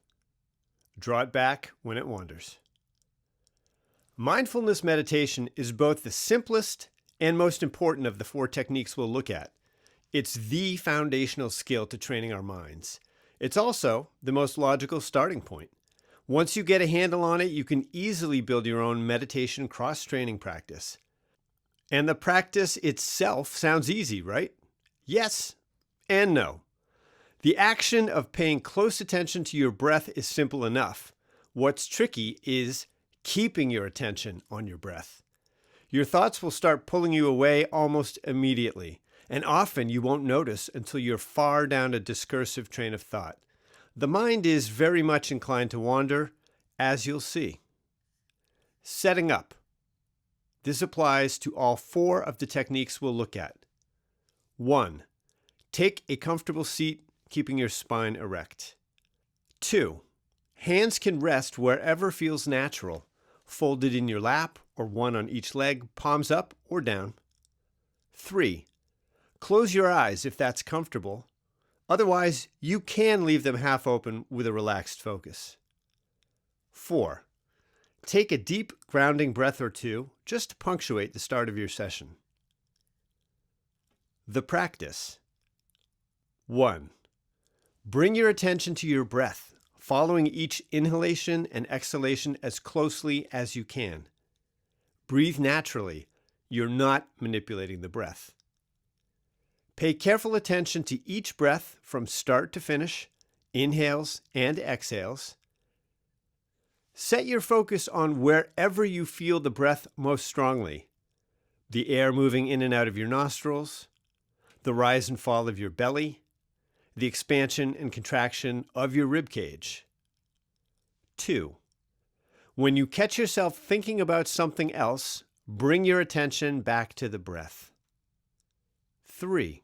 Draw it back when it wanders. Mindfulness meditation is both the simplest and most important of the 4 techniques we'll look at. It's the foundational skill to training our minds. It's also the most logical starting point. Once you get a handle on it, you can easily build your own meditation cross-training practice. And the practice itself sounds easy, right? Yes and no. The action of paying close attention to your breath is simple enough. What's tricky is keeping your attention on your breath. Your thoughts will start pulling you away almost immediately, and often you won't notice until you're far down a discursive train of thought. The mind is very much inclined to wander, as you'll see. Setting up. This applies to all 4 of the techniques we'll look at. 1. Take a comfortable seat, keeping your spine erect. 2. Hands can rest wherever feels natural, folded in your lap or one on each leg, palms up or down. 3. Close your eyes if that's comfortable. Otherwise, you can leave them half open with a relaxed focus. 4. Take a deep grounding breath or 2 just to punctuate the start of your session. The practice. 1. Bring your attention to your breath, following each inhalation and exhalation as closely as you can. Breathe naturally. You're not manipulating the breath. Pay careful attention to each breath from start to finish, inhales and exhales. Set your focus on wherever you feel the breath most strongly. The air moving in and out of your nostrils, the rise and fall of your belly, the expansion and contraction of your rib cage. 2. When you catch yourself thinking about something else, bring your attention back to the breath. 3.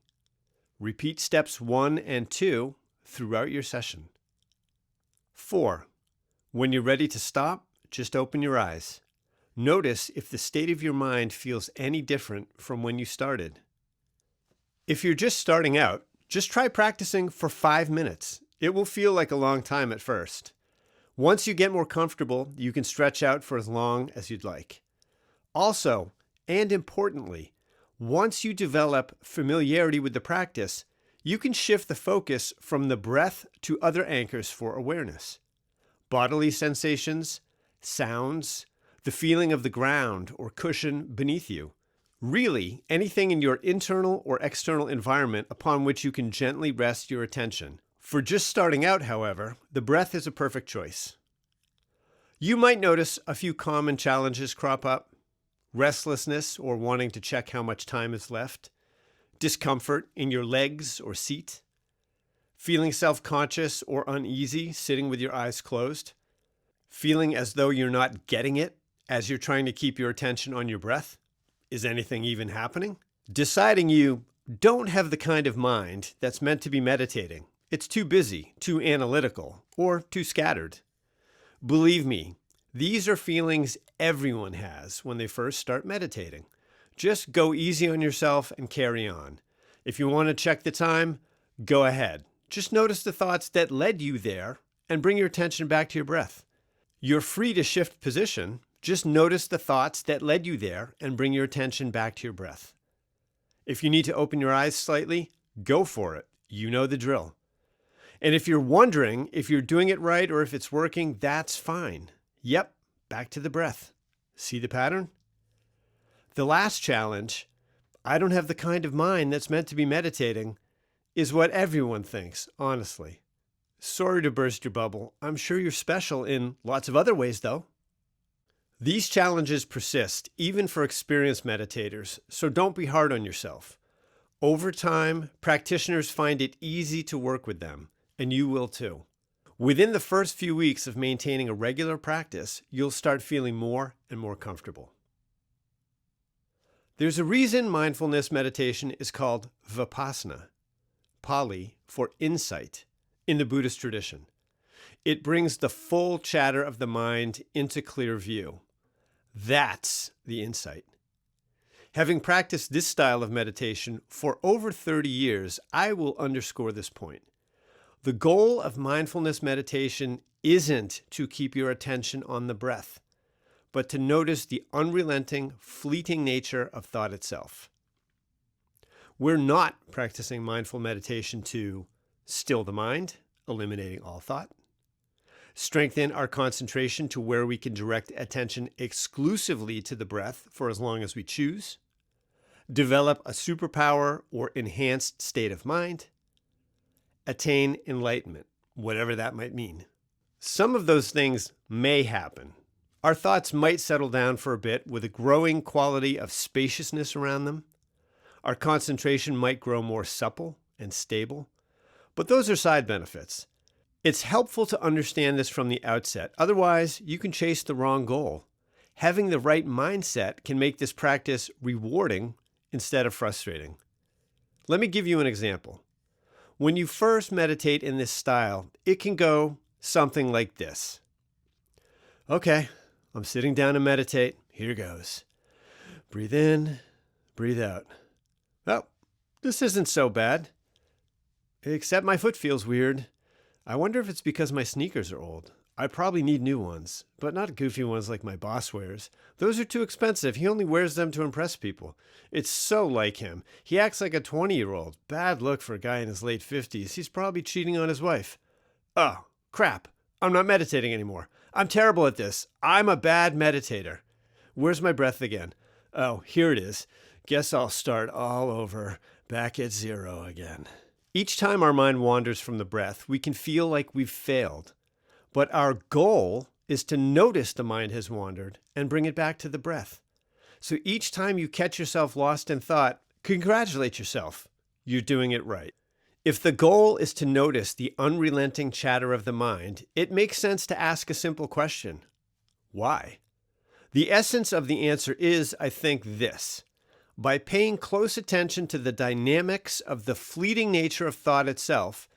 Repeat steps 1 and 2 throughout your session. 4. When you're ready to stop, just open your eyes. Notice if the state of your mind feels any different from when you started. If you're just starting out, just try practicing for 5 minutes. It will feel like a long time at first. Once you get more comfortable, you can stretch out for as long as you'd like. Also, and importantly, once you develop familiarity with the practice, you can shift the focus from the breath to other anchors for awareness. Bodily sensations, sounds, the feeling of the ground or cushion beneath you. Really, anything in your internal or external environment upon which you can gently rest your attention. For just starting out, however, the breath is a perfect choice. You might notice a few common challenges crop up. Restlessness or wanting to check how much time is left. Discomfort in your legs or seat. Feeling self-conscious or uneasy sitting with your eyes closed. Feeling as though you're not getting it as you're trying to keep your attention on your breath. Is anything even happening? Deciding you don't have the kind of mind that's meant to be meditating. It's too busy, too analytical, or too scattered. Believe me, these are feelings everyone has when they first start meditating. Just go easy on yourself and carry on. If you want to check the time, go ahead. Just notice the thoughts that led you there and bring your attention back to your breath. You're free to shift position. Just notice the thoughts that led you there and bring your attention back to your breath. If you need to open your eyes slightly, go for it. You know the drill. And if you're wondering if you're doing it right or if it's working, that's fine. Yep, back to the breath. See the pattern? The last challenge, I don't have the kind of mind that's meant to be meditating, is what everyone thinks, honestly. Sorry to burst your bubble. I'm sure you're special in lots of other ways, though. These challenges persist, even for experienced meditators, so don't be hard on yourself. Over time, practitioners find it easy to work with them, and you will too. Within the first few weeks of maintaining a regular practice, you'll start feeling more and more comfortable. There's a reason mindfulness meditation is called Vipassana, Pali for insight, in the Buddhist tradition. It brings the full chatter of the mind into clear view. That's the insight. Having practiced this style of meditation for over 30 years, I will underscore this point. The goal of mindfulness meditation isn't to keep your attention on the breath, but to notice the unrelenting, fleeting nature of thought itself. We're not practicing mindful meditation to still the mind, eliminating all thought, strengthen our concentration to where we can direct attention exclusively to the breath for as long as we choose, develop a superpower or enhanced state of mind, attain enlightenment, whatever that might mean. Some of those things may happen. Our thoughts might settle down for a bit with a growing quality of spaciousness around them. Our concentration might grow more supple and stable, but those are side benefits. It's helpful to understand this from the outset. Otherwise, you can chase the wrong goal. Having the right mindset can make this practice rewarding instead of frustrating. Let me give you an example. When you first meditate in this style, it can go something like this. Okay, I'm sitting down to meditate. Here goes. Breathe in, breathe out. Oh, this isn't so bad. Except my foot feels weird. I wonder if it's because my sneakers are old. I probably need new ones, but not goofy ones like my boss wears. Those are too expensive. He only wears them to impress people. It's so like him. He acts like a 20-year-old. Bad look for a guy in his late 50s. He's probably cheating on his wife. Oh, crap. I'm not meditating anymore. I'm terrible at this. I'm a bad meditator. Where's my breath again? Oh, here it is. Guess I'll start all over, back at zero again. Each time our mind wanders from the breath, we can feel like we've failed. But our goal is to notice the mind has wandered and bring it back to the breath. So each time you catch yourself lost in thought, congratulate yourself. You're doing it right. If the goal is to notice the unrelenting chatter of the mind, it makes sense to ask a simple question. Why? The essence of the answer is, I think, this. By paying close attention to the dynamics of the fleeting nature of thought itself,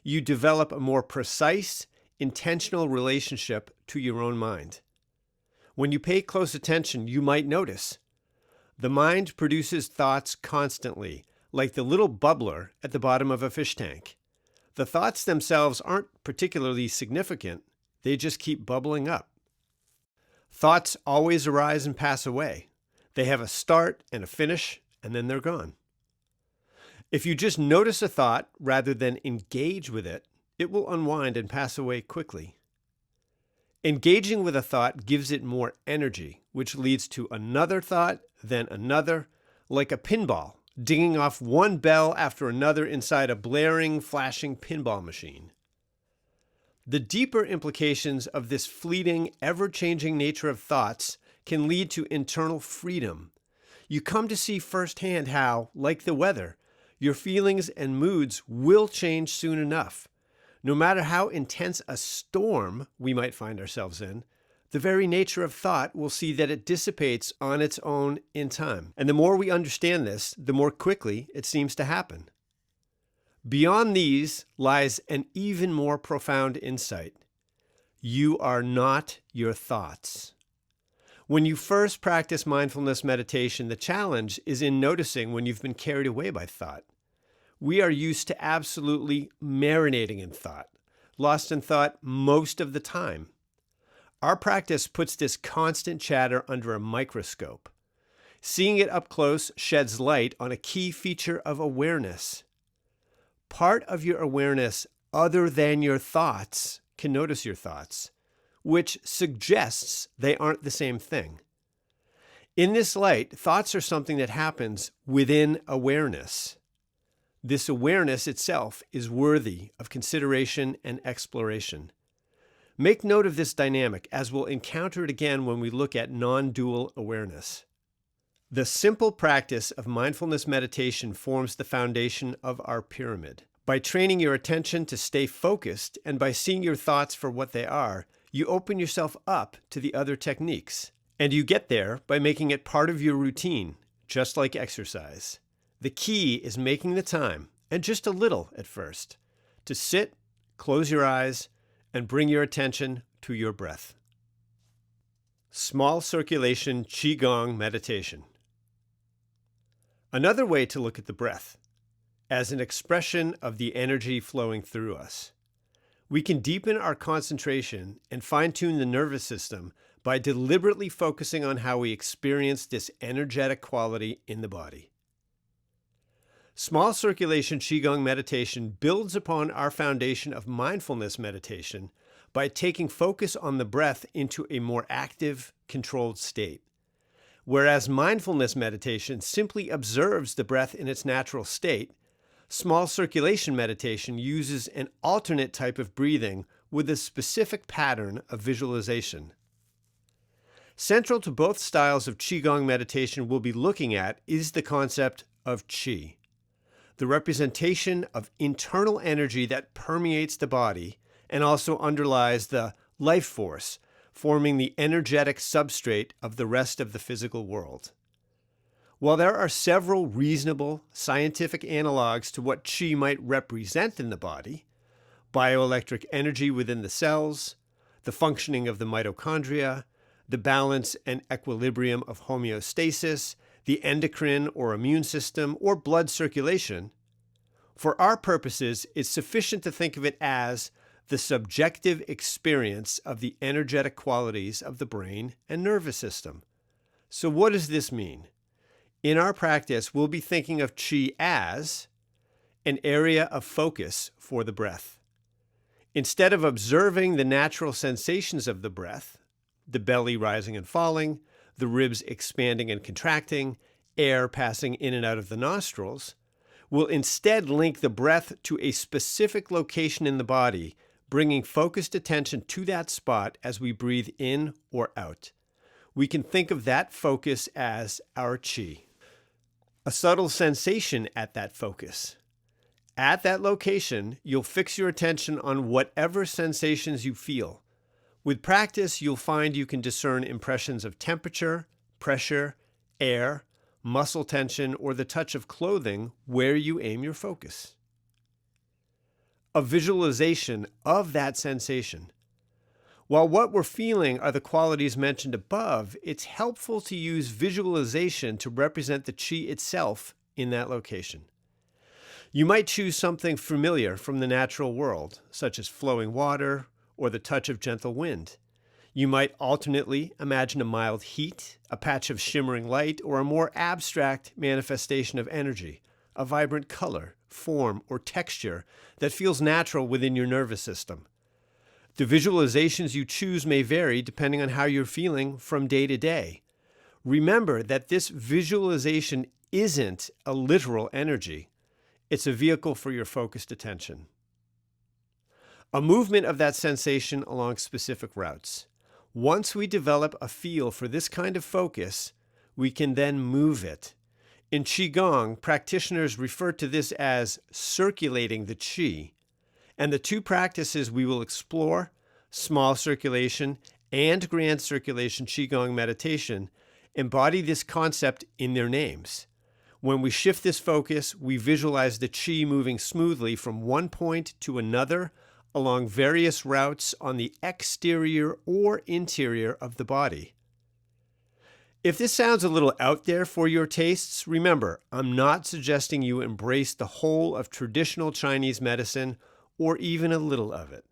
you develop a more precise, intentional relationship to your own mind. When you pay close attention, you might notice. The mind produces thoughts constantly, like the little bubbler at the bottom of a fish tank. The thoughts themselves aren't particularly significant. They just keep bubbling up. Thoughts always arise and pass away. They have a start and a finish, and then they're gone. If you just notice a thought rather than engage with it, it will unwind and pass away quickly. Engaging with a thought gives it more energy, which leads to another thought, then another, like a pinball, dinging off one bell after another inside a blaring, flashing pinball machine. The deeper implications of this fleeting, ever-changing nature of thoughts can lead to internal freedom. You come to see firsthand how, like the weather, your feelings and moods will change soon enough. No matter how intense a storm we might find ourselves in, the very nature of thought will see that it dissipates on its own in time. And the more we understand this, the more quickly it seems to happen. Beyond these lies an even more profound insight. You are not your thoughts. When you first practice mindfulness meditation, the challenge is in noticing when you've been carried away by thought. We are used to absolutely marinating in thought, lost in thought most of the time. Our practice puts this constant chatter under a microscope. Seeing it up close sheds light on a key feature of awareness. part of your awareness other than your thoughts can notice your thoughts, which suggests they aren't the same thing. In this light, thoughts are something that happens within awareness. This awareness itself is worthy of consideration and exploration. Make note of this dynamic, as we'll encounter it again when we look at non-dual awareness. The simple practice of mindfulness meditation forms the foundation of our pyramid. By training your attention to stay focused and by seeing your thoughts for what they are, you open yourself up to the other techniques. And you get there by making it part of your routine, just like exercise. The key is making the time, and just a little at first, to sit, close your eyes, and bring your attention to your breath. Small circulation Qigong meditation. Another way to look at the breath, as an expression of the energy flowing through us. We can deepen our concentration and fine-tune the nervous system by deliberately focusing on how we experience this energetic quality in the body. Small circulation Qigong meditation builds upon our foundation of mindfulness meditation by taking focus on the breath into a more active, controlled state. Whereas mindfulness meditation simply observes the breath in its natural state, small circulation meditation uses an alternate type of breathing with a specific pattern of visualization. Central to both styles of Qigong meditation we'll be looking at is the concept of Qi, the representation of internal energy that permeates the body and also underlies the life force, forming the energetic substrate of the rest of the physical world. While there are several reasonable scientific analogs to what Qi might represent in the body, bioelectric energy within the cells, the functioning of the mitochondria, the balance and equilibrium of homeostasis, the endocrine or immune system, or blood circulation, for our purposes, it's sufficient to think of it as the subjective experience of the energetic qualities of the brain and nervous system. So what does this mean? In our practice, we'll be thinking of Qi as an area of focus for the breath. Instead of observing the natural sensations of the breath, the belly rising and falling, the ribs expanding and contracting, air passing in and out of the nostrils, we'll instead link the breath to a specific location in the body, bringing focused attention to that spot as we breathe in or out. We can think of that focus as our Qi. A subtle sensation at that focus. At that location, you'll fix your attention on whatever sensations you feel. With practice, you'll find you can discern impressions of temperature, pressure, air, muscle tension, or the touch of clothing where you aim your focus. A visualization of that sensation. While what we're feeling are the qualities mentioned above, it's helpful to use visualization to represent the Qi itself in that location. You might choose something familiar from the natural world, such as flowing water or the touch of gentle wind. You might alternately imagine a mild heat, a patch of shimmering light, or a more abstract manifestation of energy, a vibrant color, form, or texture that feels natural within your nervous system. The visualizations you choose may vary depending on how you're feeling from day to day. Remember that this visualization isn't a literal energy. It's a vehicle for your focused attention. A movement of that sensation along specific routes. Once we develop a feel for this kind of focus, we can then move it. In Qigong, practitioners refer to this as circulating the Qi, and the two practices we will explore, small circulation and grand circulation Qigong meditation, embody this concept in their names. When we shift this focus, we visualize the Qi moving smoothly from one point to another along various routes on the exterior or interior of the body. If this sounds a little out there for your tastes, remember, I'm not suggesting you embrace the whole of traditional Chinese medicine or even a little of it.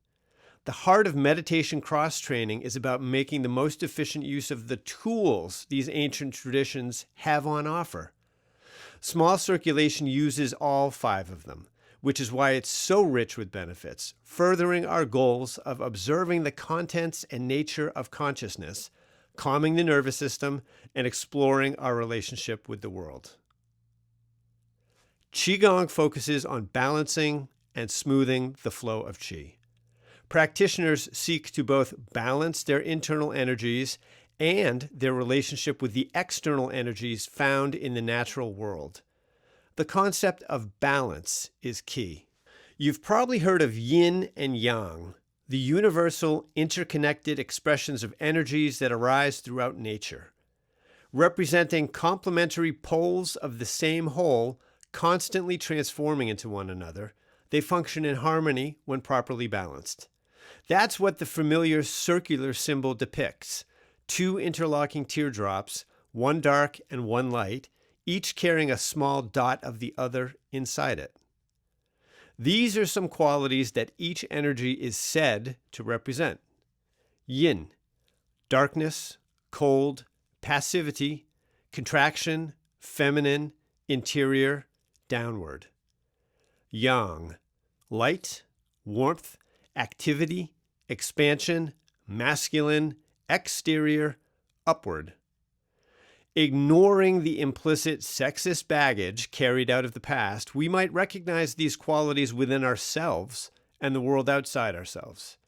The heart of meditation cross-training is about making the most efficient use of the tools these ancient traditions have on offer. Small circulation uses all 5 of them, which is why it's so rich with benefits, furthering our goals of observing the contents and nature of consciousness, calming the nervous system, and exploring our relationship with the world. Qigong focuses on balancing and smoothing the flow of qi. Practitioners seek to both balance their internal energies and their relationship with the external energies found in the natural world. The concept of balance is key. You've probably heard of yin and yang, the universal interconnected expressions of energies that arise throughout nature. Representing complementary poles of the same whole, constantly transforming into one another, they function in harmony when properly balanced. That's what the familiar circular symbol depicts. Two interlocking teardrops, one dark and one light, each carrying a small dot of the other inside it. These are some qualities that each energy is said to represent. Yin, darkness, cold, passivity, contraction, feminine, interior, downward. Yang, light, warmth, activity, expansion, masculine, exterior, upward. Ignoring the implicit sexist baggage carried out of the past, we might recognize these qualities within ourselves and the world outside ourselves.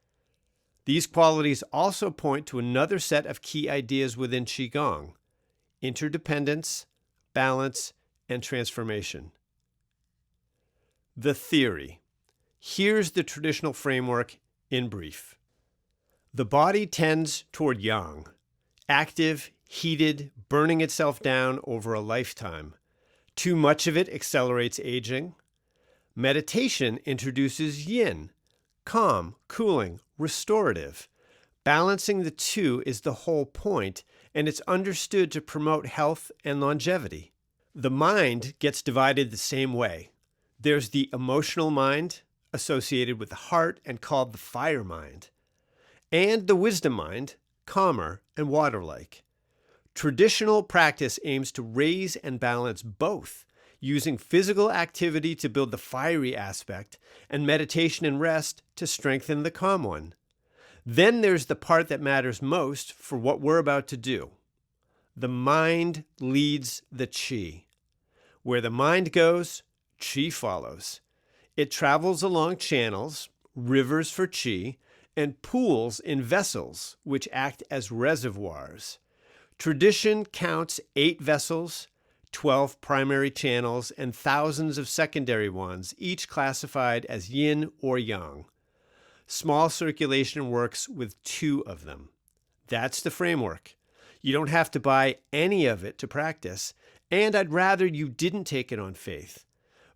These qualities also point to another set of key ideas within Qigong: interdependence, balance, and transformation. The theory. Here's the traditional framework in brief. The body tends toward yang, active, heated, burning itself down over a lifetime. Too much of it accelerates aging. Meditation introduces yin, calm, cooling, restorative. Balancing the two is the whole point, and it's understood to promote health and longevity. The mind gets divided the same way. There's the emotional mind, associated with the heart and called the fire mind, and the wisdom mind, calmer and water-like. Traditional practice aims to raise and balance both, using physical activity to build the fiery aspect and meditation and rest to strengthen the calm one. Then there's the part that matters most for what we're about to do. The mind leads the qi. Where the mind goes, qi follows. It travels along channels, rivers for qi, and pools in vessels, which act as reservoirs. Tradition counts 8 vessels, 12 primary channels, and thousands of secondary ones, each classified as yin or yang. Small circulation works with 2 of them. That's the framework. You don't have to buy any of it to practice, and I'd rather you didn't take it on faith.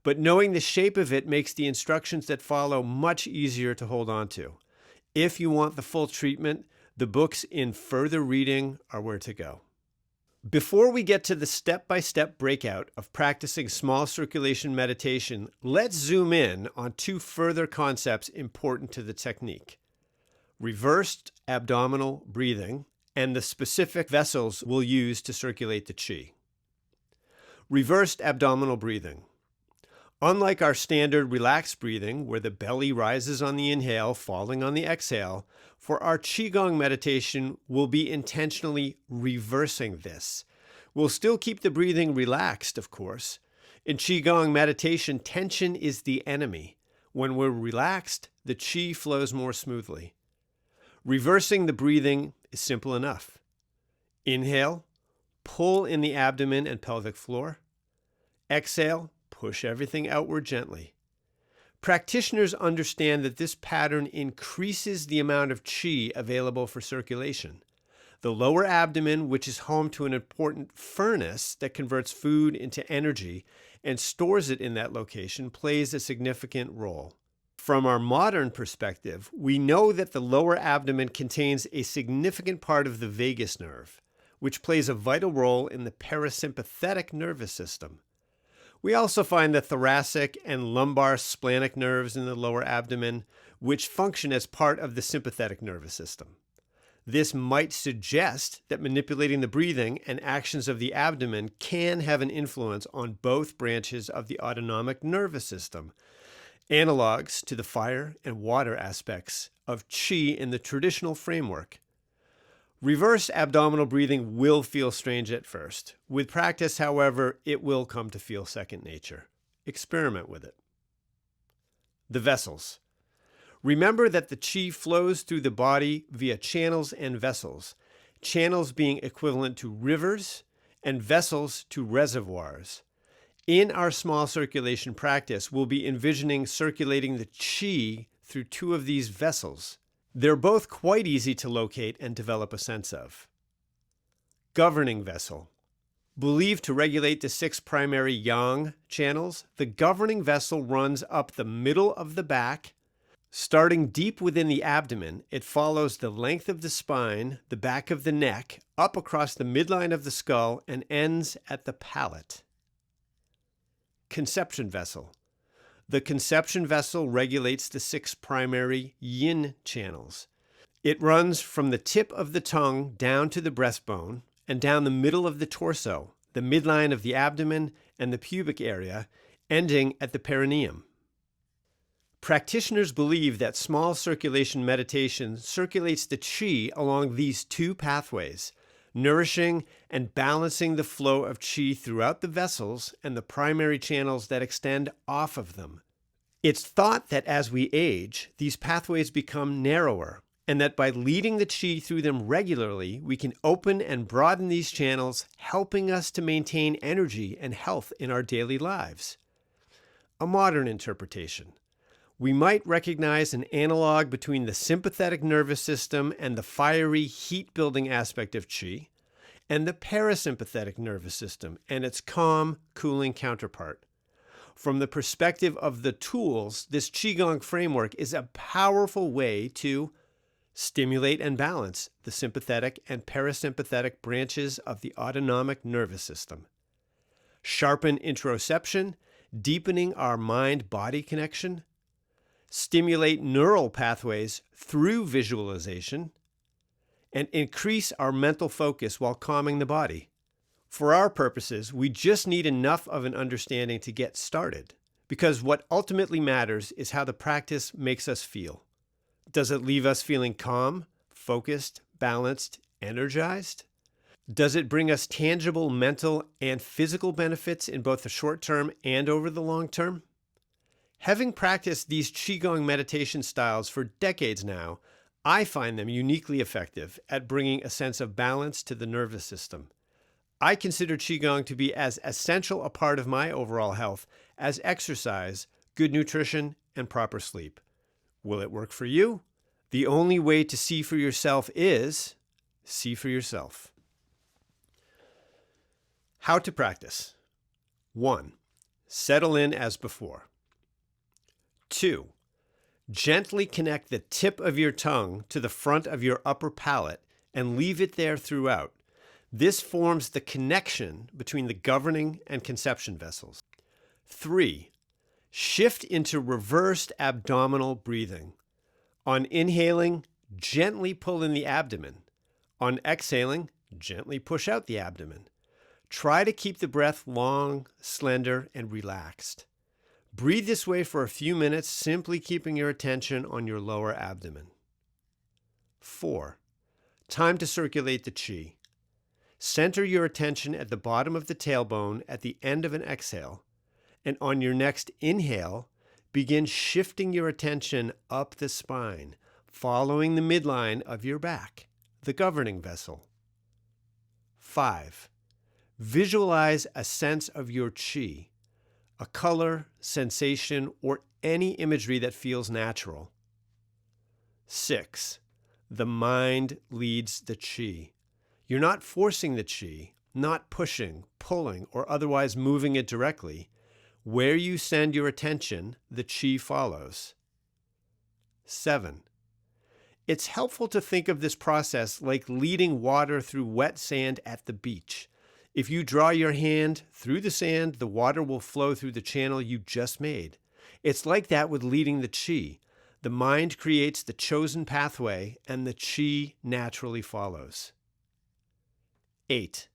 But knowing the shape of it makes the instructions that follow much easier to hold on to. If you want the full treatment, the books in further reading are where to go. Before we get to the step-by-step breakout of practicing small circulation meditation, let's zoom in on 2 further concepts important to the technique: reversed abdominal breathing and the specific vessels we'll use to circulate the qi. Reversed abdominal breathing. Unlike our standard relaxed breathing, where the belly rises on the inhale, falling on the exhale, for our Qigong meditation, we'll be intentionally reversing this. We'll still keep the breathing relaxed, of course. In Qigong meditation, tension is the enemy. When we're relaxed, the qi flows more smoothly. Reversing the breathing is simple enough. Inhale, pull in the abdomen and pelvic floor. Exhale, push everything outward gently. Practitioners understand that this pattern increases the amount of qi available for circulation. The lower abdomen, which is home to an important furnace that converts food into energy and stores it in that location, plays a significant role. From our modern perspective, we know that the lower abdomen contains a significant part of the vagus nerve, which plays a vital role in the parasympathetic nervous system. We also find the thoracic and lumbar splenic nerves in the lower abdomen, which function as part of the sympathetic nervous system. This might suggest that manipulating the breathing and actions of the abdomen can have an influence on both branches of the autonomic nervous system. analogs to the fire and water aspects of qi in the traditional framework. Reverse abdominal breathing will feel strange at first. With practice, however, it will come to feel second nature. Experiment with it. The vessels. Remember that the qi flows through the body via channels and vessels, channels being equivalent to rivers and vessels to reservoirs. In our small circulation practice, we'll be envisioning circulating the qi through two of these vessels. They're both quite easy to locate and develop a sense of. Governing vessel. Believed to regulate the 6 primary yang channels, the governing vessel runs up the middle of the back. Starting deep within the abdomen, it follows the length of the spine, the back of the neck, up across the midline of the skull, and ends at the palate. Conception vessel. The conception vessel regulates the 6 primary yin channels. It runs from the tip of the tongue down to the breastbone and down the middle of the torso, the midline of the abdomen, and the pubic area, ending at the perineum. Practitioners believe that small circulation meditation circulates the qi along these 2 pathways, nourishing and balancing the flow of qi throughout the vessels and the primary channels that extend off of them. It's thought that as we age, these pathways become narrower, and that by leading the qi through them regularly, we can open and broaden these channels, helping us to maintain energy and health in our daily lives. A modern interpretation. We might recognize an analog between the sympathetic nervous system and the fiery, heat-building aspect of qi, and the parasympathetic nervous system and its calm, cooling counterpart. From the perspective of the tools, this Qigong framework is a powerful way to stimulate and balance the sympathetic and parasympathetic branches of the autonomic nervous system, sharpen interoception, deepening our mind-body connection, stimulate neural pathways through visualization, and increase our mental focus while calming the body. For our purposes, we just need enough of an understanding to get started, because what ultimately matters is how the practice makes us feel. Does it leave us feeling calm, focused, balanced, energized? Does it bring us tangible mental and physical benefits in both the short term and over the long term? Having practiced these Qigong meditation styles for decades now, I find them uniquely effective at bringing a sense of balance to the nervous system. I consider Qigong to be as essential a part of my overall health as exercise, good nutrition, and proper sleep. Will it work for you? The only way to see for yourself is see for yourself. How to practice. 1. Settle in as before. 2. Gently connect the tip of your tongue to the front of your upper palate and leave it there throughout. This forms the connection between the governing and conception vessels. 3. Shift into reversed abdominal breathing. On inhaling, gently pull in the abdomen. On exhaling, gently push out the abdomen. Try to keep the breath long, slender, and relaxed. Breathe this way for a few minutes, simply keeping your attention on your lower abdomen. 4. Time to circulate the qi. Center your attention at the bottom of the tailbone at the end of an exhale, and on your next inhale, begin shifting your attention up the spine, following the midline of your back, the governing vessel. 5. Visualize a sense of your qi, a color, sensation, or any imagery that feels natural. 6. The mind leads the qi. You're not forcing the qi, not pushing, pulling, or otherwise moving it directly. Where you send your attention, the qi follows. 7. It's helpful to think of this process like leading water through wet sand at the beach. If you draw your hand through the sand, the water will flow through the channel you just made. It's like that with leading the qi. The mind creates the chosen pathway, and the qi naturally follows. 8.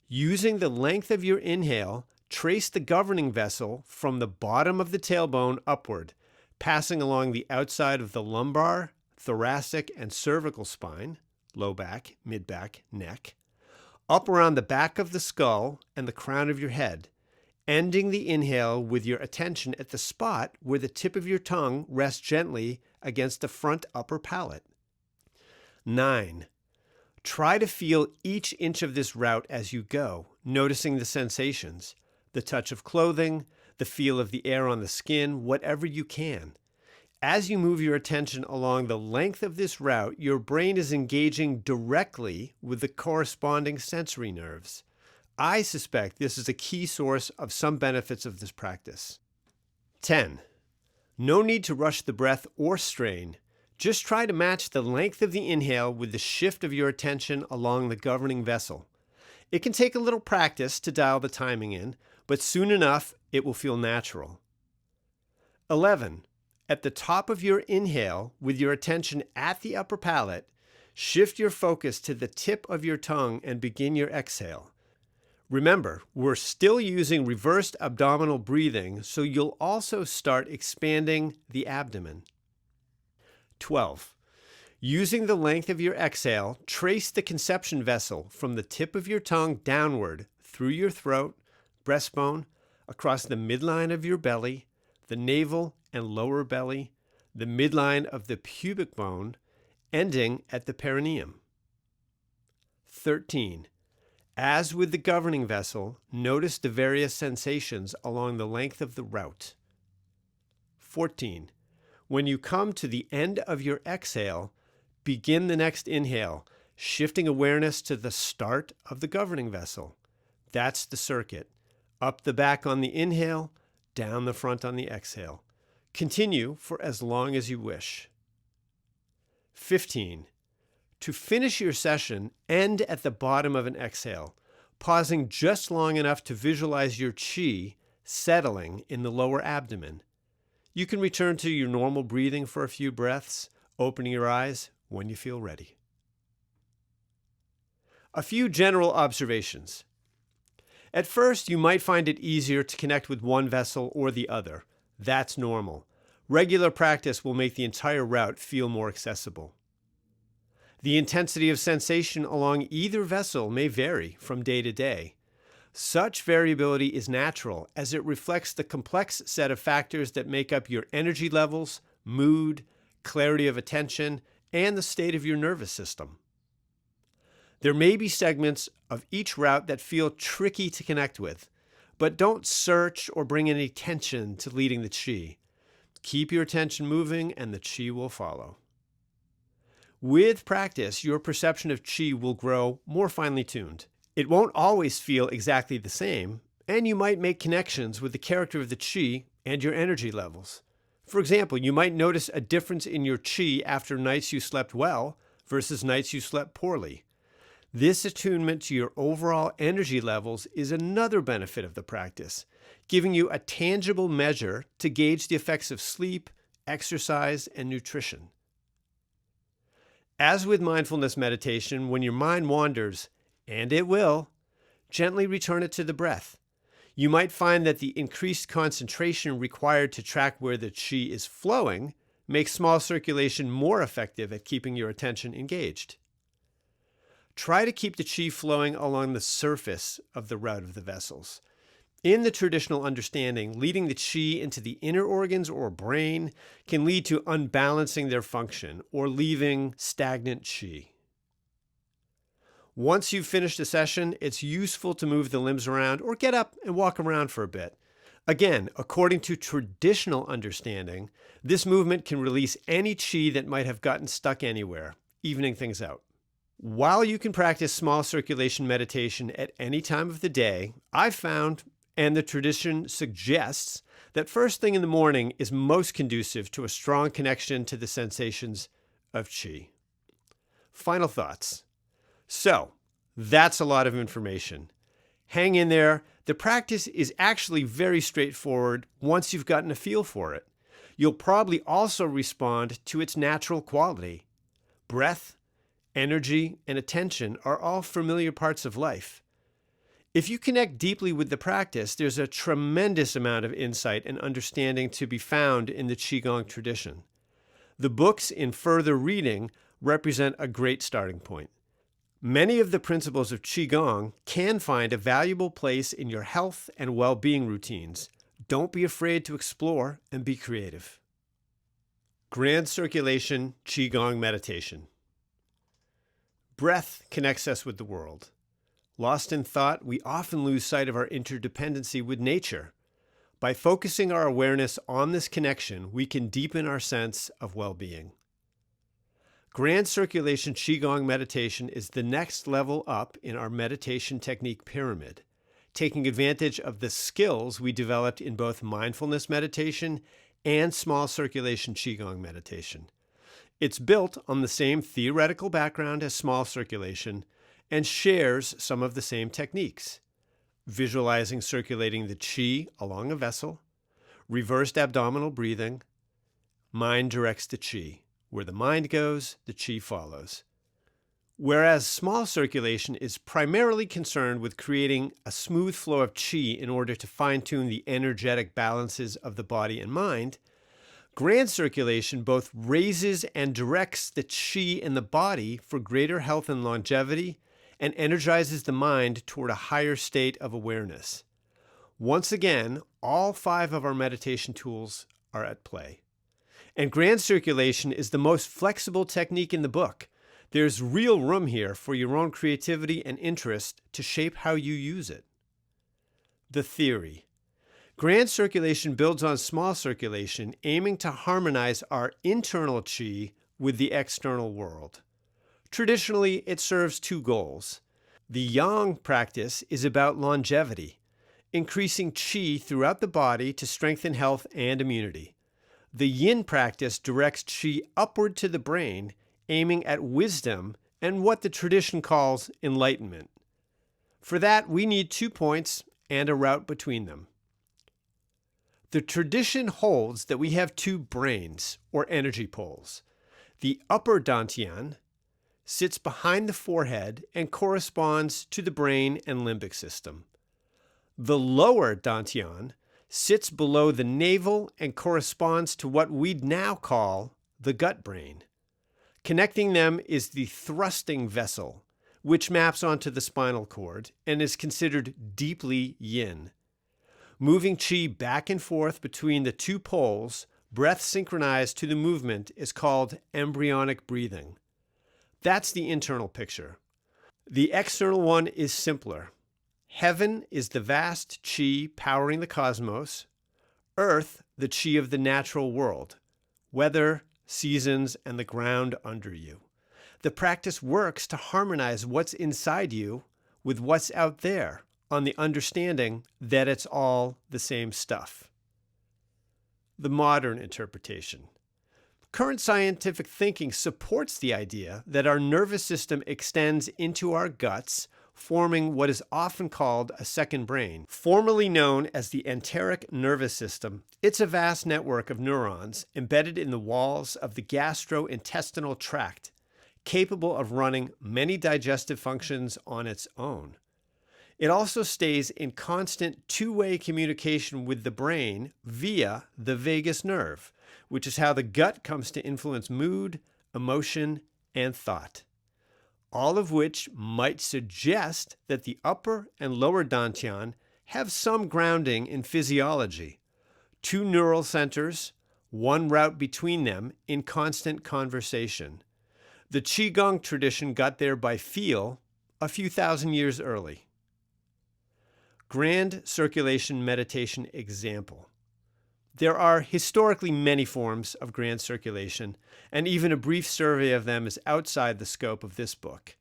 Using the length of your inhale, trace the governing vessel from the bottom of the tailbone upward, passing along the outside of the lumbar, thoracic, and cervical spine, low back, mid back, neck, up around the back of the skull and the crown of your head, ending the inhale with your attention at the spot where the tip of your tongue rests gently against the front upper palate. 9. Try to feel each inch of this route as you go, noticing the sensations, the touch of clothing, the feel of the air on the skin, whatever you can. As you move your attention along the length of this route, your brain is engaging directly with the corresponding sensory nerves. I suspect this is a key source of some benefits of this practice. 10. No need to rush the breath or strain. Just try to match the length of the inhale with the shift of your attention along the governing vessel. It can take a little practice to dial the timing in, but soon enough it will feel natural. 11. At the top of your inhale, with your attention at the upper palate, shift your focus to the tip of your tongue and begin your exhale. Remember, we're still using reversed abdominal breathing, so you'll also start expanding the abdomen. 12. Using the length of your exhale, trace the conception vessel from the tip of your tongue downward through your throat, breastbone, across the midline of your belly, the navel and lower belly, the midline of the pubic bone, ending at the perineum. 13. As with the governing vessel, notice the various sensations along the length of the route. 14. When you come to the end of your exhale, begin the next inhale, shifting awareness to the start of the governing vessel. That's the circuit. Up the back on the inhale, down the front on the exhale. Continue for as long as you wish. 15. To finish your session, end at the bottom of an exhale, pausing just long enough to visualize your chi settling in the lower abdomen. You can return to your normal breathing for a few breaths, opening your eyes when you feel ready. A few general observations. At first, you might find it easier to connect with one vessel or the other. That's normal. Regular practice will make the entire route feel more accessible. The intensity of sensation along either vessel may vary from day to day. Such variability is natural as it reflects the complex set of factors that make up your energy levels, mood, clarity of attention, and the state of your nervous system. There may be segments of each route that feel tricky to connect with, but don't search or bring any tension to leading the chi. Keep your attention moving and the chi will follow. With practice, your perception of chi will grow more finely tuned. It won't always feel exactly the same, and you might make connections with the character of the chi and your energy levels. For example, you might notice a difference in your chi after nights you slept well versus nights you slept poorly. This attunement to your overall energy levels is another benefit of the practice, giving you a tangible measure to gauge the effects of sleep, exercise, and nutrition. As with mindfulness meditation, when your mind wanders, and it will, gently return it to the breath. You might find that the increased concentration required to track where the chi is flowing makes small circulation more effective at keeping your attention engaged. Try to keep the chi flowing along the surface of the route of the vessels. In the traditional understanding, leading the chi into the inner organs or brain can lead to unbalancing their function or leaving stagnant chi. Once you've finished a session, it's useful to move the limbs around or get up and walk around for a bit. Again, according to traditional understanding, this movement can release any chi that might have gotten stuck anywhere, evening things out. While you can practice small circulation meditation at any time of the day, I've found, and the tradition suggests, that first thing in the morning is most conducive to a strong connection to the sensations of chi. Final thoughts. So, that's a lot of information. Hang in there. The practice is actually very straightforward once you've gotten a feel for it. You'll probably also respond to its natural quality. Breath, energy, and attention are all familiar parts of life. If you connect deeply with the practice, there's a tremendous amount of insight and understanding to be found in the Qigong tradition. The books in further reading represent a great starting point. Many of the principles of Qigong can find a valuable place in your health and well-being routines. Don't be afraid to explore and be creative. Grand Circulation Qigong Meditation. Breath connects us with the world. Lost in thought, we often lose sight of our interdependency with nature. By focusing our awareness on this connection, we can deepen our sense of well-being. Grand Circulation Qigong Meditation is the next level up in our meditation technique pyramid, taking advantage of the skills we developed in both mindfulness meditation and small circulation Qigong meditation. It's built on the same theoretical background as small circulation and shares some of the same techniques. Visualizing circulating the qi along a vessel, reversed abdominal breathing, mind directs the qi. Where the mind goes, the qi follows. Whereas small circulation is primarily concerned with creating a smooth flow of qi in order to fine-tune the energetic balances of the body and mind, grand circulation both raises and directs the qi in the body for greater health and longevity, and energizes the mind toward a higher state of awareness. Once again, all 5 of our meditation tools are at play. And grand circulation is the most flexible technique in the book. There's real room here for your own creativity and interest to shape how you use it. The theory. Grand circulation builds on small circulation, aiming to harmonize our internal qi with the external world. Traditionally, it serves 2 goals. The yang practice is about longevity, increasing qi throughout the body to strengthen health and immunity. The yin practice directs qi upward to the brain, aiming at wisdom and what the tradition calls enlightenment. For that, we need 2 points and a route between them. The tradition holds that we have 2 brains, or energy poles. The upper dantian sits behind the forehead and corresponds to the brain and limbic system. The lower dantian sits below the navel and corresponds to what we'd now call the gut brain. Connecting them is the thrusting vessel, which maps onto the spinal cord and is considered deeply yin. Moving qi back and forth between the 2 poles, breath synchronized to the movement, is called embryonic breathing. That's the internal picture. The external one is simpler. Heaven is the vast qi powering the cosmos. Earth, the qi of the natural world. Weather, seasons, and the ground under you. The practice works to harmonize what's inside you with what's out there, on the understanding that it's all the same stuff. The modern interpretation. Current scientific thinking supports the idea that our nervous system extends into our guts, forming what is often called a second brain. Formerly known as the enteric nervous system, it's a vast network of neurons embedded in the walls of the gastrointestinal tract, capable of running many digestive functions on its own. It also stays in constant 2-way communication with the brain via the vagus nerve, which is how the gut comes to influence mood, emotion, and thought. All of which might suggest that the upper and lower dantian have some grounding in physiology. 2 neural centers, 1 route between them in constant conversation. The Qigong tradition got there by feel a few thousand years early. Grand circulation meditation example. There are historically many forms of grand circulation, and even a brief survey of them is outside the scope of this book.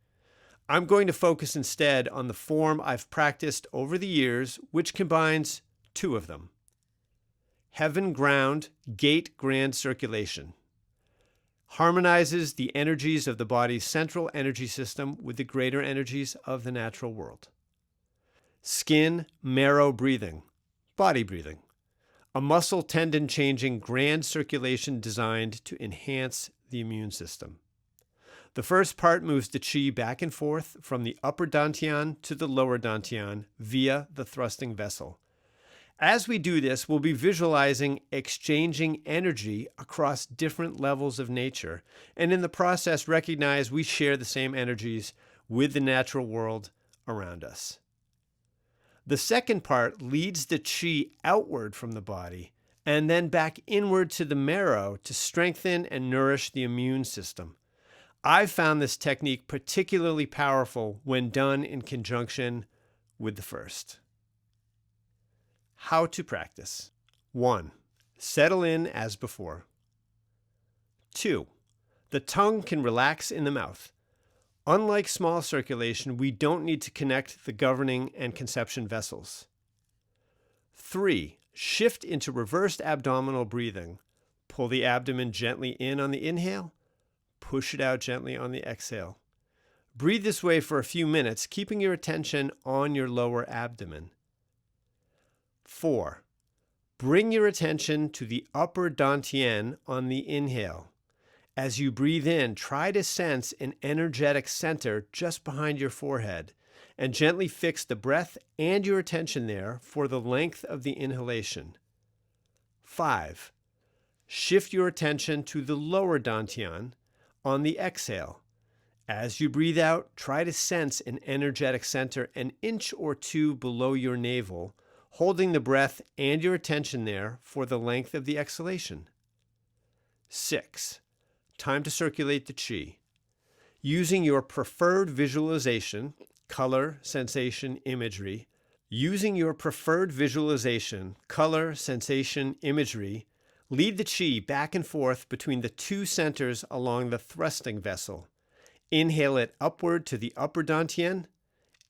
I'm going to focus instead on the form I've practiced over the years, which combines 2 of them. Heaven Ground Gate Grand Circulation harmonizes the energies of the body's central energy system with the greater energies of the natural world. Skin Marrow Breathing, body breathing. A muscle tendon changing grand circulation designed to enhance the immune system. The first part moves the qi back and forth from the upper dantian to the lower dantian via the thrusting vessel. As we do this, we'll be visualizing exchanging energy across different levels of nature, and in the process recognize we share the same energies with the natural world around us. The second part leads the qi outward from the body and then back inward to the marrow to strengthen and nourish the immune system. I've found this technique particularly powerful when done in conjunction with the first. How to practice. 1. Settle in as before. 2. The tongue can relax in the mouth. Unlike small circulation, we don't need to connect the governing and conception vessels. 3. Shift into reversed abdominal breathing. Pull the abdomen gently in on the inhale. Push it out gently on the exhale. Breathe this way for a few minutes, keeping your attention on your lower abdomen. 4. Bring your attention to the upper dantian on the inhale. As you breathe in, try to sense an energetic center just behind your forehead, and gently fix the breath and your attention there for the length of the inhalation. 5. Shift your attention to the lower dantian on the exhale. As you breathe out, try to sense an energetic center an inch or two below your navel, holding the breath and your attention there for the length of the exhalation. 6. Time to circulate the qi. Using your preferred visualization, color, sensation, imagery, lead the qi back and forth between the two centers along the thrusting vessel. Inhale it upward to the upper dantian.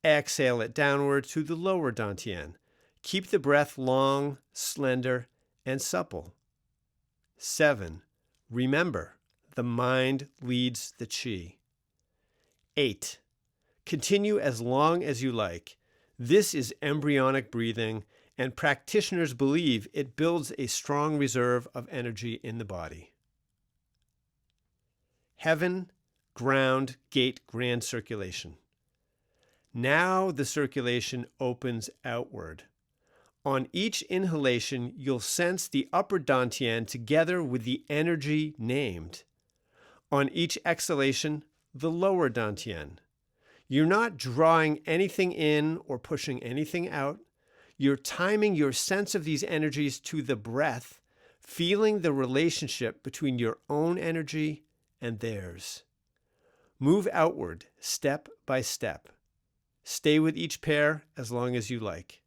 Exhale it downward to the lower dantian. Keep the breath long, slender, and supple. 7. Remember, the mind leads the qi. 8. Continue as long as you like. This is embryonic breathing, and practitioners believe it builds a strong reserve of energy in the body. Heaven, ground, gate, grand circulation. Now the circulation opens outward. On each inhalation, you'll sense the upper dantian together with the energy named. On each exhalation, the lower dantian. You're not drawing anything in or pushing anything out. You're timing your sense of these energies to the breath, feeling the relationship between your own energy and theirs. Move outward, step by step. Stay with each pair as long as you like.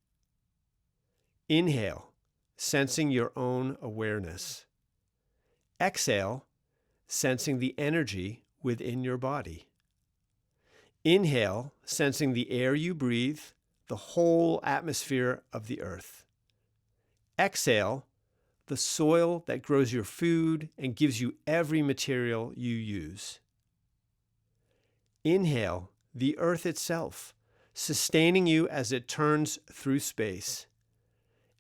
Inhale, sensing your own awareness. Exhale, sensing the energy within your body. Inhale, sensing the air you breathe, the whole atmosphere of the earth. Exhale, the soil that grows your food and gives you every material you use. Inhale, the earth itself, sustaining you as it turns through space.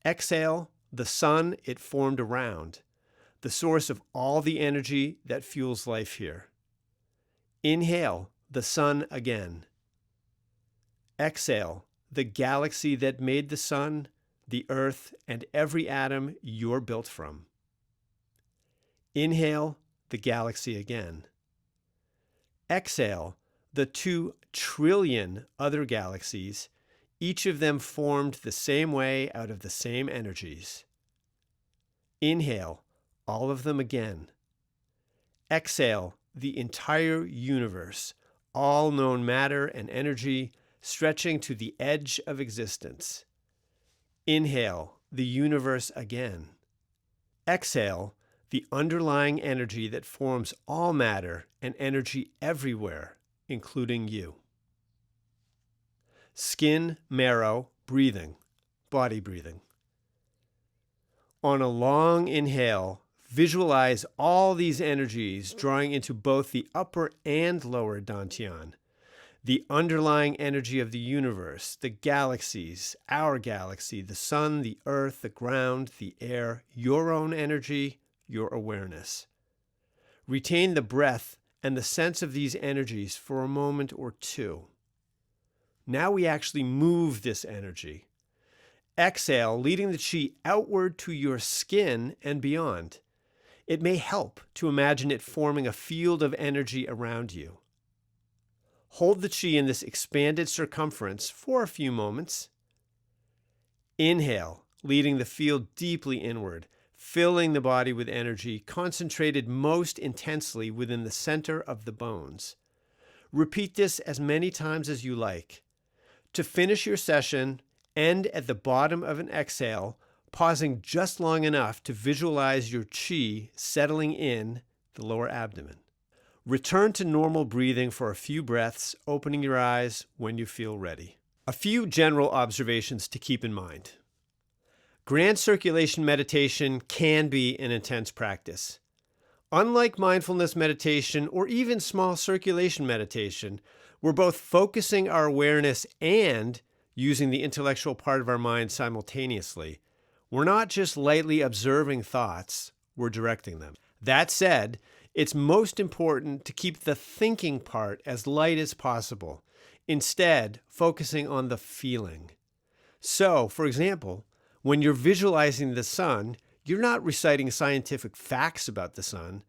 Exhale, the sun it formed around, the source of all the energy that fuels life here. Inhale, the sun again. Exhale, the galaxy that made the sun, the earth, and every atom you're built from. Inhale, the galaxy again. Exhale, the 2 trillion other galaxies, each of them formed the same way out of the same energies. Inhale, all of them again. Exhale, the entire universe, all known matter and energy, stretching to the edge of existence. Inhale, the universe again. Exhale, the underlying energy that forms all matter and energy everywhere, including you. Skin, marrow, breathing, body breathing. On a long inhale, visualize all these energies drawing into both the upper and lower dantian. The underlying energy of the universe, the galaxies, our galaxy, the sun, the earth, the ground, the air, your own energy, your awareness. Retain the breath and the sense of these energies for a moment or two. Now we actually move this energy. Exhale, leading the chi outward to your skin and beyond. It may help to imagine it forming a field of energy around you. Hold the chi in this expanded circumference for a few moments. Inhale, leading the field deeply inward, filling the body with energy concentrated most intensely within the center of the bones. Repeat this as many times as you like. To finish your session, end at the bottom of an exhale, pausing just long enough to visualize your chi settling in the lower abdomen. Return to normal breathing for a few breaths, opening your eyes when you feel ready. A few general observations to keep in mind. Grand circulation meditation can be an intense practice. Unlike mindfulness meditation or even small circulation meditation, we're both focusing our awareness and using the intellectual part of our mind simultaneously. We're not just lightly observing thoughts, we're directing them. That said, it's most important to keep the thinking part as light as possible, instead focusing on the feeling. So, for example, when you're visualizing the sun, you're not reciting scientific facts about the sun,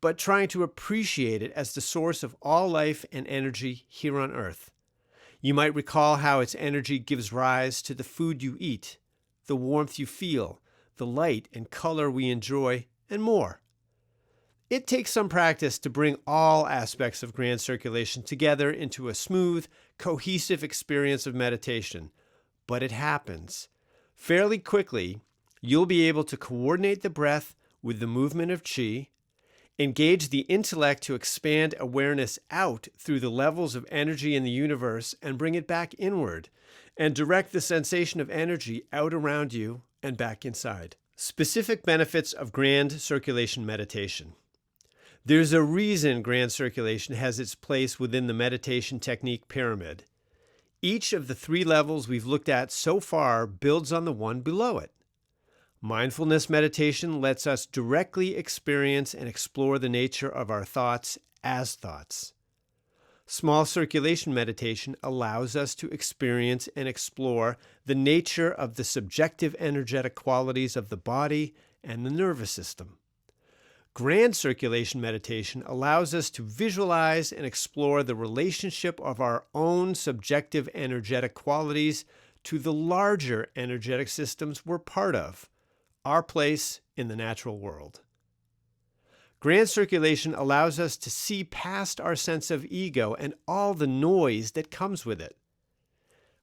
but trying to appreciate it as the source of all life and energy here on Earth. You might recall how its energy gives rise to the food you eat, the warmth you feel, the light and color we enjoy, and more. It takes some practice to bring all aspects of grand circulation together into a smooth, cohesive experience of meditation, but it happens. Fairly quickly, you'll be able to coordinate the breath with the movement of chi, engage the intellect to expand awareness out through the levels of energy in the universe and bring it back inward, and direct the sensation of energy out around you and back inside. Specific benefits of grand circulation meditation. There's a reason grand circulation has its place within the meditation technique pyramid. Each of the 3 levels we've looked at so far builds on the one below it. Mindfulness meditation lets us directly experience and explore the nature of our thoughts as thoughts. Small circulation meditation allows us to experience and explore the nature of the subjective energetic qualities of the body and the nervous system. Grand circulation meditation allows us to visualize and explore the relationship of our own subjective energetic qualities to the larger energetic systems we're part of, our place in the natural world. Grand circulation allows us to see past our sense of ego and all the noise that comes with it.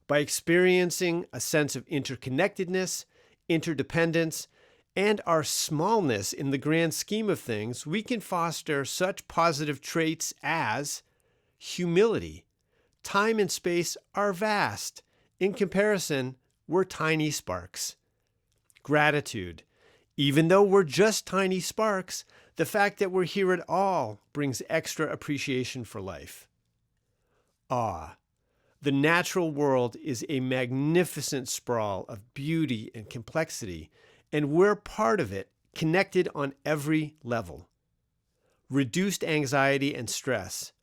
By experiencing a sense of interconnectedness, interdependence, and our smallness in the grand scheme of things, we can foster such positive traits as humility. Time and space are vast. In comparison, we're tiny sparks. Gratitude. Even though we're just tiny sparks, the fact that we're here at all brings extra appreciation for life. Awe. The natural world is a magnificent sprawl of beauty and complexity, and we're part of it, connected on every level. Reduced anxiety and stress.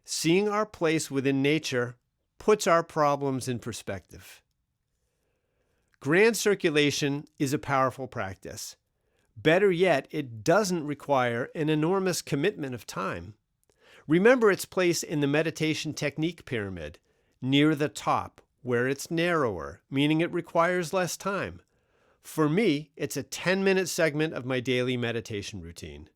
Seeing our place within nature puts our problems in perspective. Grand circulation is a powerful practice. Better yet, it doesn't require an enormous commitment of time. Remember its place in the meditation technique pyramid, near the top, where it's narrower, meaning it requires less time. For me, it's a 10-minute segment of my daily meditation routine.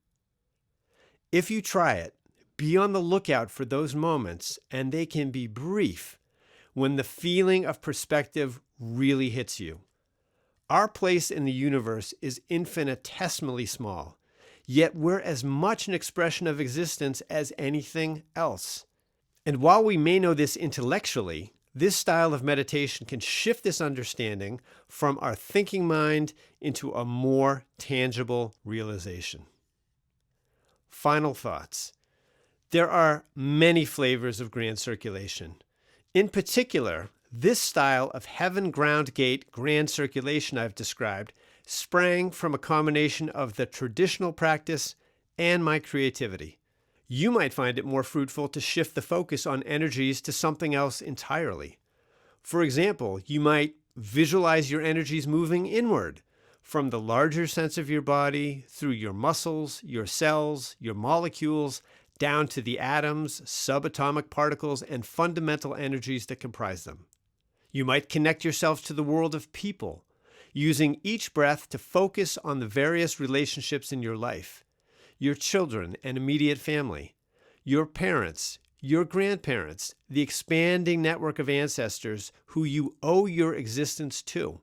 If you try it, be on the lookout for those moments, and they can be brief, when the feeling of perspective really hits you. Our place in the universe is infinitesimally small, yet we're as much an expression of existence as anything else. And while we may know this intellectually, this style of meditation can shift this understanding from our thinking mind into a more tangible realization. Final thoughts. There are many flavors of grand circulation. In particular, this style of heaven ground gate grand circulation I've described sprang from a combination of the traditional practice and my creativity. You might find it more fruitful to shift the focus on energies to something else entirely. For example, you might visualize your energies moving inward from the larger sense of your body through your muscles, your cells, your molecules, down to the atoms, subatomic particles, and fundamental energies that comprise them. You might connect yourself to the world of people, using each breath to focus on the various relationships in your life, your children and immediate family, your parents, your grandparents, the expanding network of ancestors who you owe your existence to,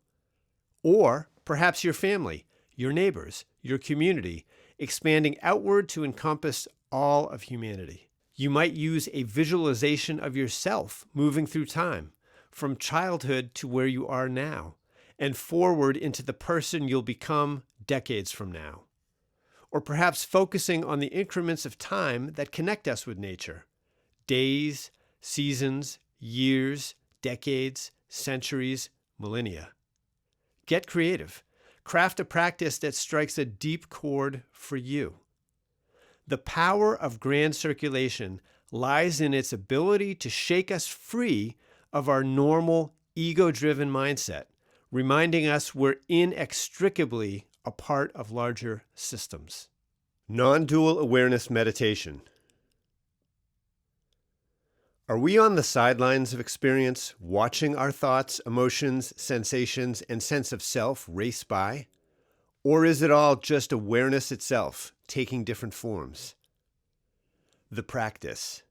or perhaps your family, your neighbors, your community, expanding outward to encompass all of humanity. You might use a visualization of yourself moving through time, from childhood to where you are now, and forward into the person you'll become decades from now. Or perhaps focusing on the increments of time that connect us with nature. Days, seasons, years, decades, centuries, millennia. Get creative. Craft a practice that strikes a deep chord for you. The power of grand circulation lies in its ability to shake us free of our normal, ego-driven mindset, reminding us we're inextricably a part of larger systems. Non-dual awareness meditation. Are we on the sidelines of experience, watching our thoughts, emotions, sensations, and sense of self race by? Or is it all just awareness itself, taking different forms? The practice.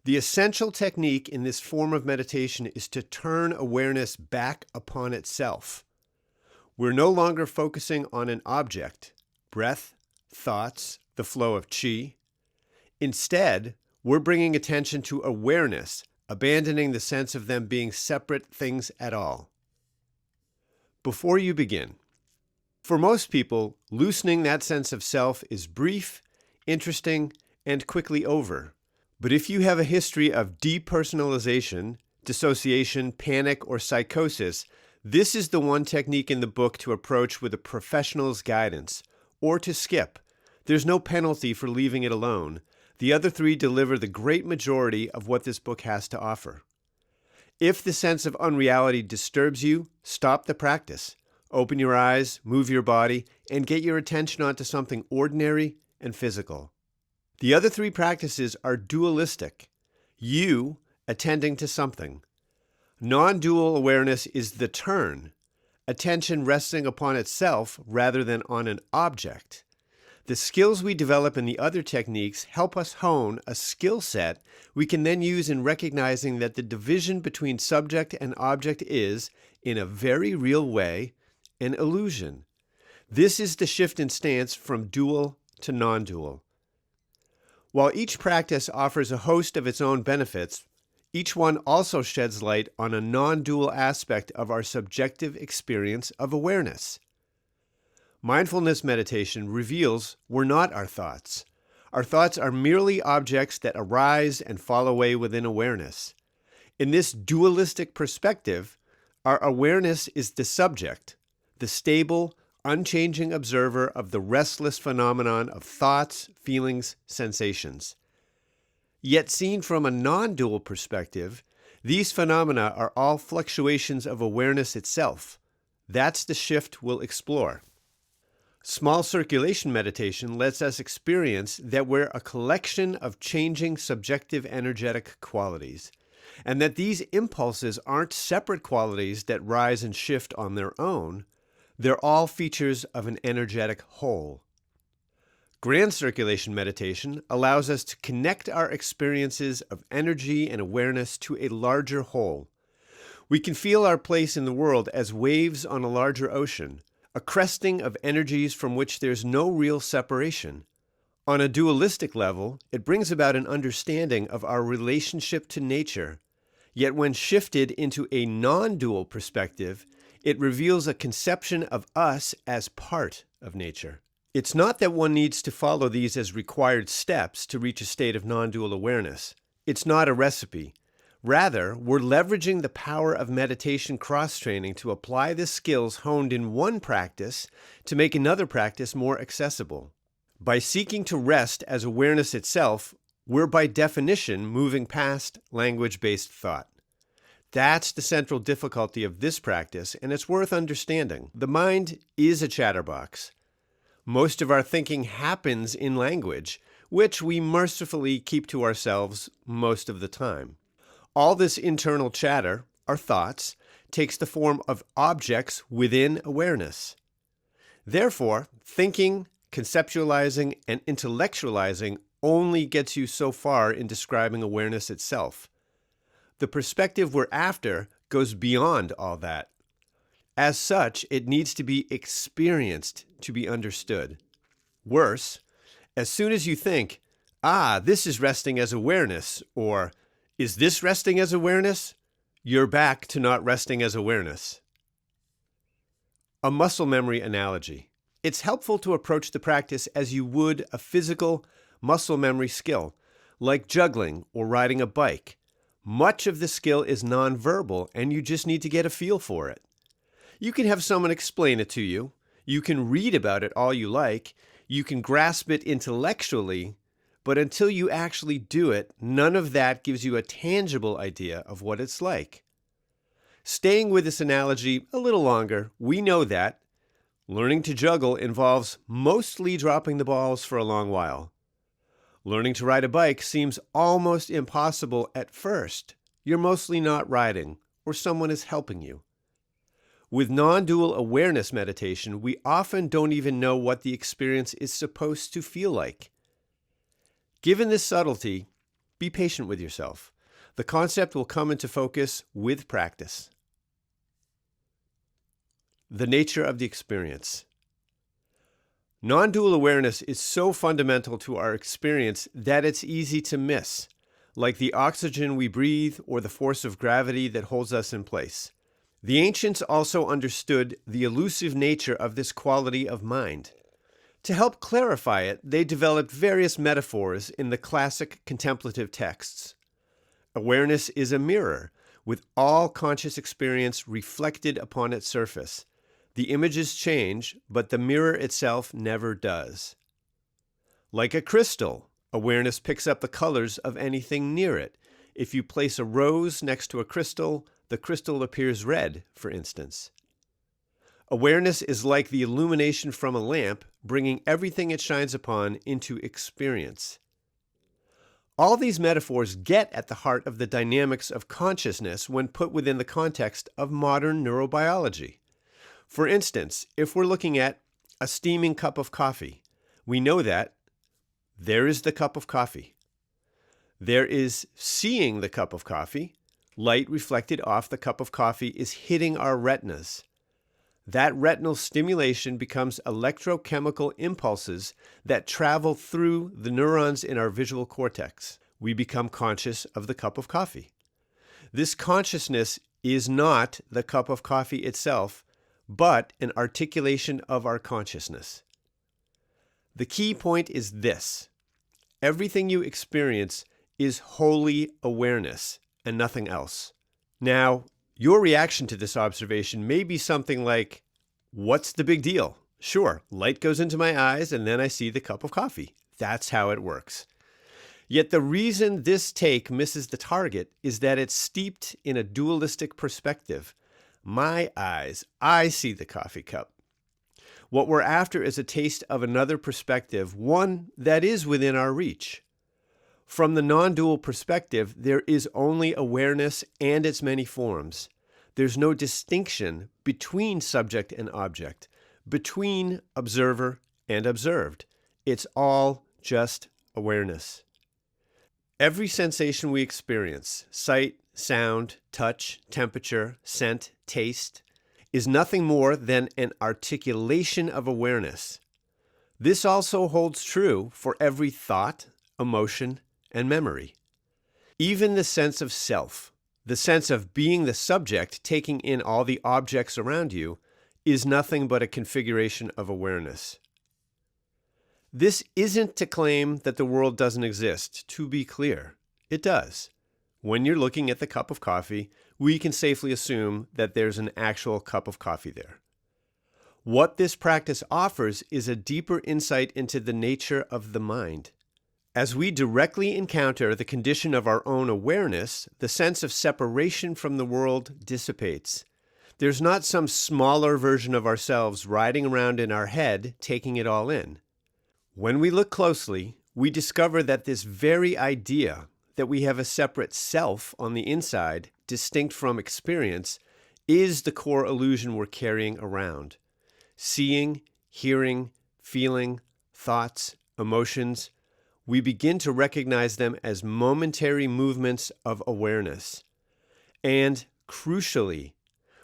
The essential technique in this form of meditation is to turn awareness back upon itself. We're no longer focusing on an object, breath, thoughts, the flow of qi. Instead, we're bringing attention to awareness, abandoning the sense of them being separate things at all. Before you begin, for most people, loosening that sense of self is brief, interesting, and quickly over. But if you have a history of depersonalization, dissociation, panic, or psychosis, this is the one technique in the book to approach with a professional's guidance, or to skip. There's no penalty for leaving it alone. The other three deliver the great majority of what this book has to offer. If the sense of unreality disturbs you, stop the practice. Open your eyes, move your body, and get your attention onto something ordinary and physical. The other three practices are dualistic. You attending to something. Non-dual awareness is the turn, attention resting upon itself rather than on an object. The skills we develop in the other techniques help us hone a skill set we can then use in recognizing that the division between subject and object is, in a very real way, an illusion. This is the shift in stance from dual to non-dual. While each practice offers a host of its own benefits, each one also sheds light on a non-dual aspect of our subjective experience of awareness. Mindfulness meditation reveals we're not our thoughts. Our thoughts are merely objects that arise and fall away within awareness. In this dualistic perspective, our awareness is the subject, the stable, unchanging observer of the restless phenomenon of thoughts, feelings, sensations. Yet seen from a non-dual perspective, these phenomena are all fluctuations of awareness itself. That's the shift we'll explore. Small circulation meditation lets us experience that we're a collection of changing subjective energetic qualities, and that these impulses aren't separate qualities that rise and shift on their own. They're all features of an energetic whole. Grand circulation meditation allows us to connect our experiences of energy and awareness to a larger whole. We can feel our place in the world as waves on a larger ocean, a cresting of energies from which there's no real separation. On a dualistic level, it brings about an understanding of our relationship to nature. Yet when shifted into a non-dual perspective, it reveals a conception of us as part of nature. It's not that one needs to follow these as required steps to reach a state of non-dual awareness. It's not a recipe. Rather, we're leveraging the power of meditation cross-training to apply the skills honed in one practice to make another practice more accessible. By seeking to rest as awareness itself, we're by definition moving past language-based thought. That's the central difficulty of this practice, and it's worth understanding. The mind is a chatterbox. Most of our thinking happens in language, which we mercifully keep to ourselves most of the time. All this internal chatter, our thoughts, takes the form of objects within awareness. Therefore, thinking, conceptualizing, and intellectualizing only gets you so far in describing awareness itself. The perspective we're after goes beyond all that. As such, it needs to be experienced to be understood. Worse, as soon as you think, this is resting as awareness, or is this resting as awareness? You're back to not resting as awareness. A muscle memory analogy. It's helpful to approach the practice as you would a physical muscle memory skill, like juggling or riding a bike. Much of the skill is nonverbal, and you just need to get a feel for it. You can have someone explain it to you. You can read about it all you like. You can grasp it intellectually, but until you actually do it, none of that gives you a tangible idea of what it's like. Staying with this analogy a little longer, we know that learning to juggle involves mostly dropping the balls for a long while. Learning to ride a bike seems almost impossible at first. You're mostly not riding, or someone is helping you. With non-dual awareness meditation, we often don't even know what the experience is supposed to feel like. Given this subtlety, be patient with yourself. The concept will come into focus with practice. The nature of the experience. Non-dual awareness is so fundamental to our experience that it's easy to miss, like the oxygen we breathe or the force of gravity that holds us in place. The ancients also understood the elusive nature of this quality of mind. To help clarify it, they developed various metaphors in the classic contemplative texts. Awareness is a mirror, with all conscious experience reflected upon its surface. The images change, but the mirror itself never does. Like a crystal, awareness picks up the colors of anything near it. If you place a rose next to a crystal, the crystal appears red, for instance. Awareness is like the illumination from a lamp, bringing everything it shines upon into experience. All these metaphors get at the heart of the dynamics of consciousness when put within the context of modern neurobiology. For instance, if we're looking at a steaming cup of coffee, we know that there is the cup of coffee. There is seeing the cup of coffee. Light reflected off the cup of coffee is hitting our retinas. That retinal stimulation becomes electrochemical impulses that travel through the neurons in our visual cortex. We become conscious of the cup of coffee. This consciousness is not the cup of coffee itself, but an articulation of our consciousness. The key point is this: everything you experience is wholly awareness and nothing else. Now, your reaction to this observation may be something like, what's the big deal? Sure, light goes into my eyes and then I see the cup of coffee. That's how it works. Yet the reason this take misses the target is that it's steeped in a dualistic perspective. My eyes, I see the coffee cup. What we're after is a taste of another perspective, one that is within our reach. From the non-dual perspective, there is only awareness and its many forms. There's no distinction between subject and object, between observer and observed. It's all just awareness. Every sensation we experience, sight, sound, touch, temperature, scent, taste, is nothing more than an articulation of awareness. This also holds true for every thought, emotion, and memory. Even the sense of self, the sense of being the subject taking in all the objects around you, is nothing but a configuration of awareness. This isn't to claim that the world doesn't exist. To be clear, it does. When you're looking at the cup of coffee, we can safely assume that there's an actual cup of coffee there. What this practice offers is a deeper insight into the nature of the mind. As we directly encounter the condition of our own awareness, the sense of separation from the world dissipates. There's not some smaller version of ourselves riding around in our head, taking it all in. When we look closely, we discover that this very idea that we have a separate self on the inside, distinct from experience, is the core illusion we're carrying around. Seeing, hearing, feeling, thoughts, emotions, we begin to recognize them as momentary movements of awareness. And, crucially,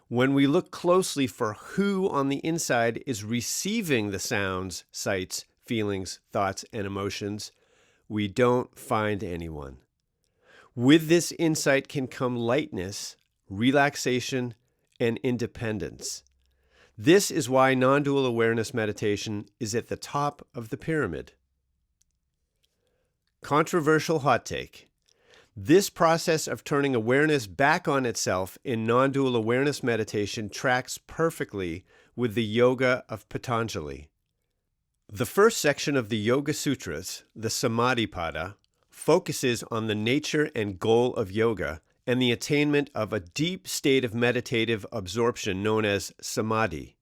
when we look closely for who on the inside is receiving the sounds, sights, feelings, thoughts, and emotions, we don't find anyone. With this insight can come lightness, relaxation, and independence. This is why non-dual awareness meditation is at the top of the pyramid. Controversial hot take. This process of turning awareness back on itself in non-dual awareness meditation tracks perfectly with the Yoga of Patanjali. The first section of the Yoga Sutras, the Samadhipada, focuses on the nature and goal of yoga and the attainment of a deep state of meditative absorption known as samadhi.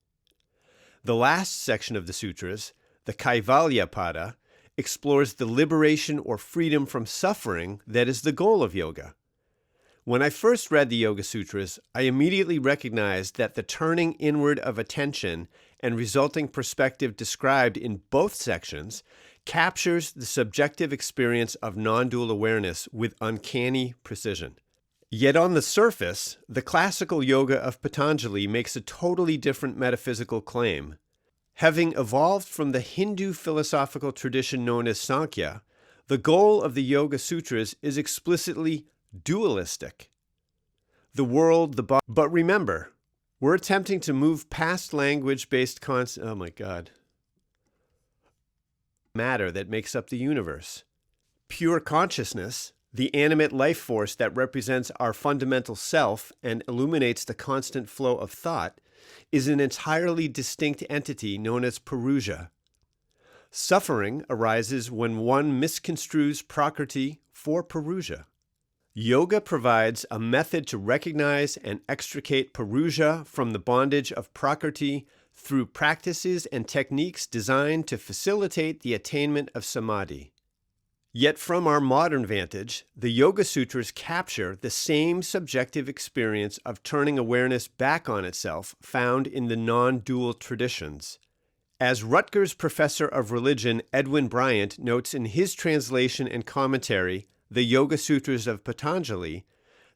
The last section of the sutras, the Kaivalyapada, explores the liberation or freedom from suffering that is the goal of yoga. When I first read the Yoga Sutras, I immediately recognized that the turning inward of attention and resulting perspective described in both sections captures the subjective experience of non-dual awareness with uncanny precision. Yet on the surface, the classical yoga of Patanjali makes a totally different metaphysical claim. Having evolved from the Hindu philosophical tradition known as Sankhya, the goal of the Yoga Sutras is explicitly dualistic. The world, the body. But remember, we're attempting to move past language-based matter that makes up the universe. Pure consciousness, the animate life force that represents our fundamental self and illuminates the constant flow of thought, is an entirely distinct entity known as Purusha. Suffering arises when one misconstrues Prakriti for Purusha. Yoga provides a method to recognize and extricate Purusha from the bondage of Prakriti through practices and techniques designed to facilitate the attainment of samadhi. Yet from our modern vantage, the Yoga Sutras capture the same subjective experience of turning awareness back on itself found in the non-dual traditions. As Rutgers professor of religion Edwin Bryant notes in his translation and commentary, The Yoga Sutras of Patanjali,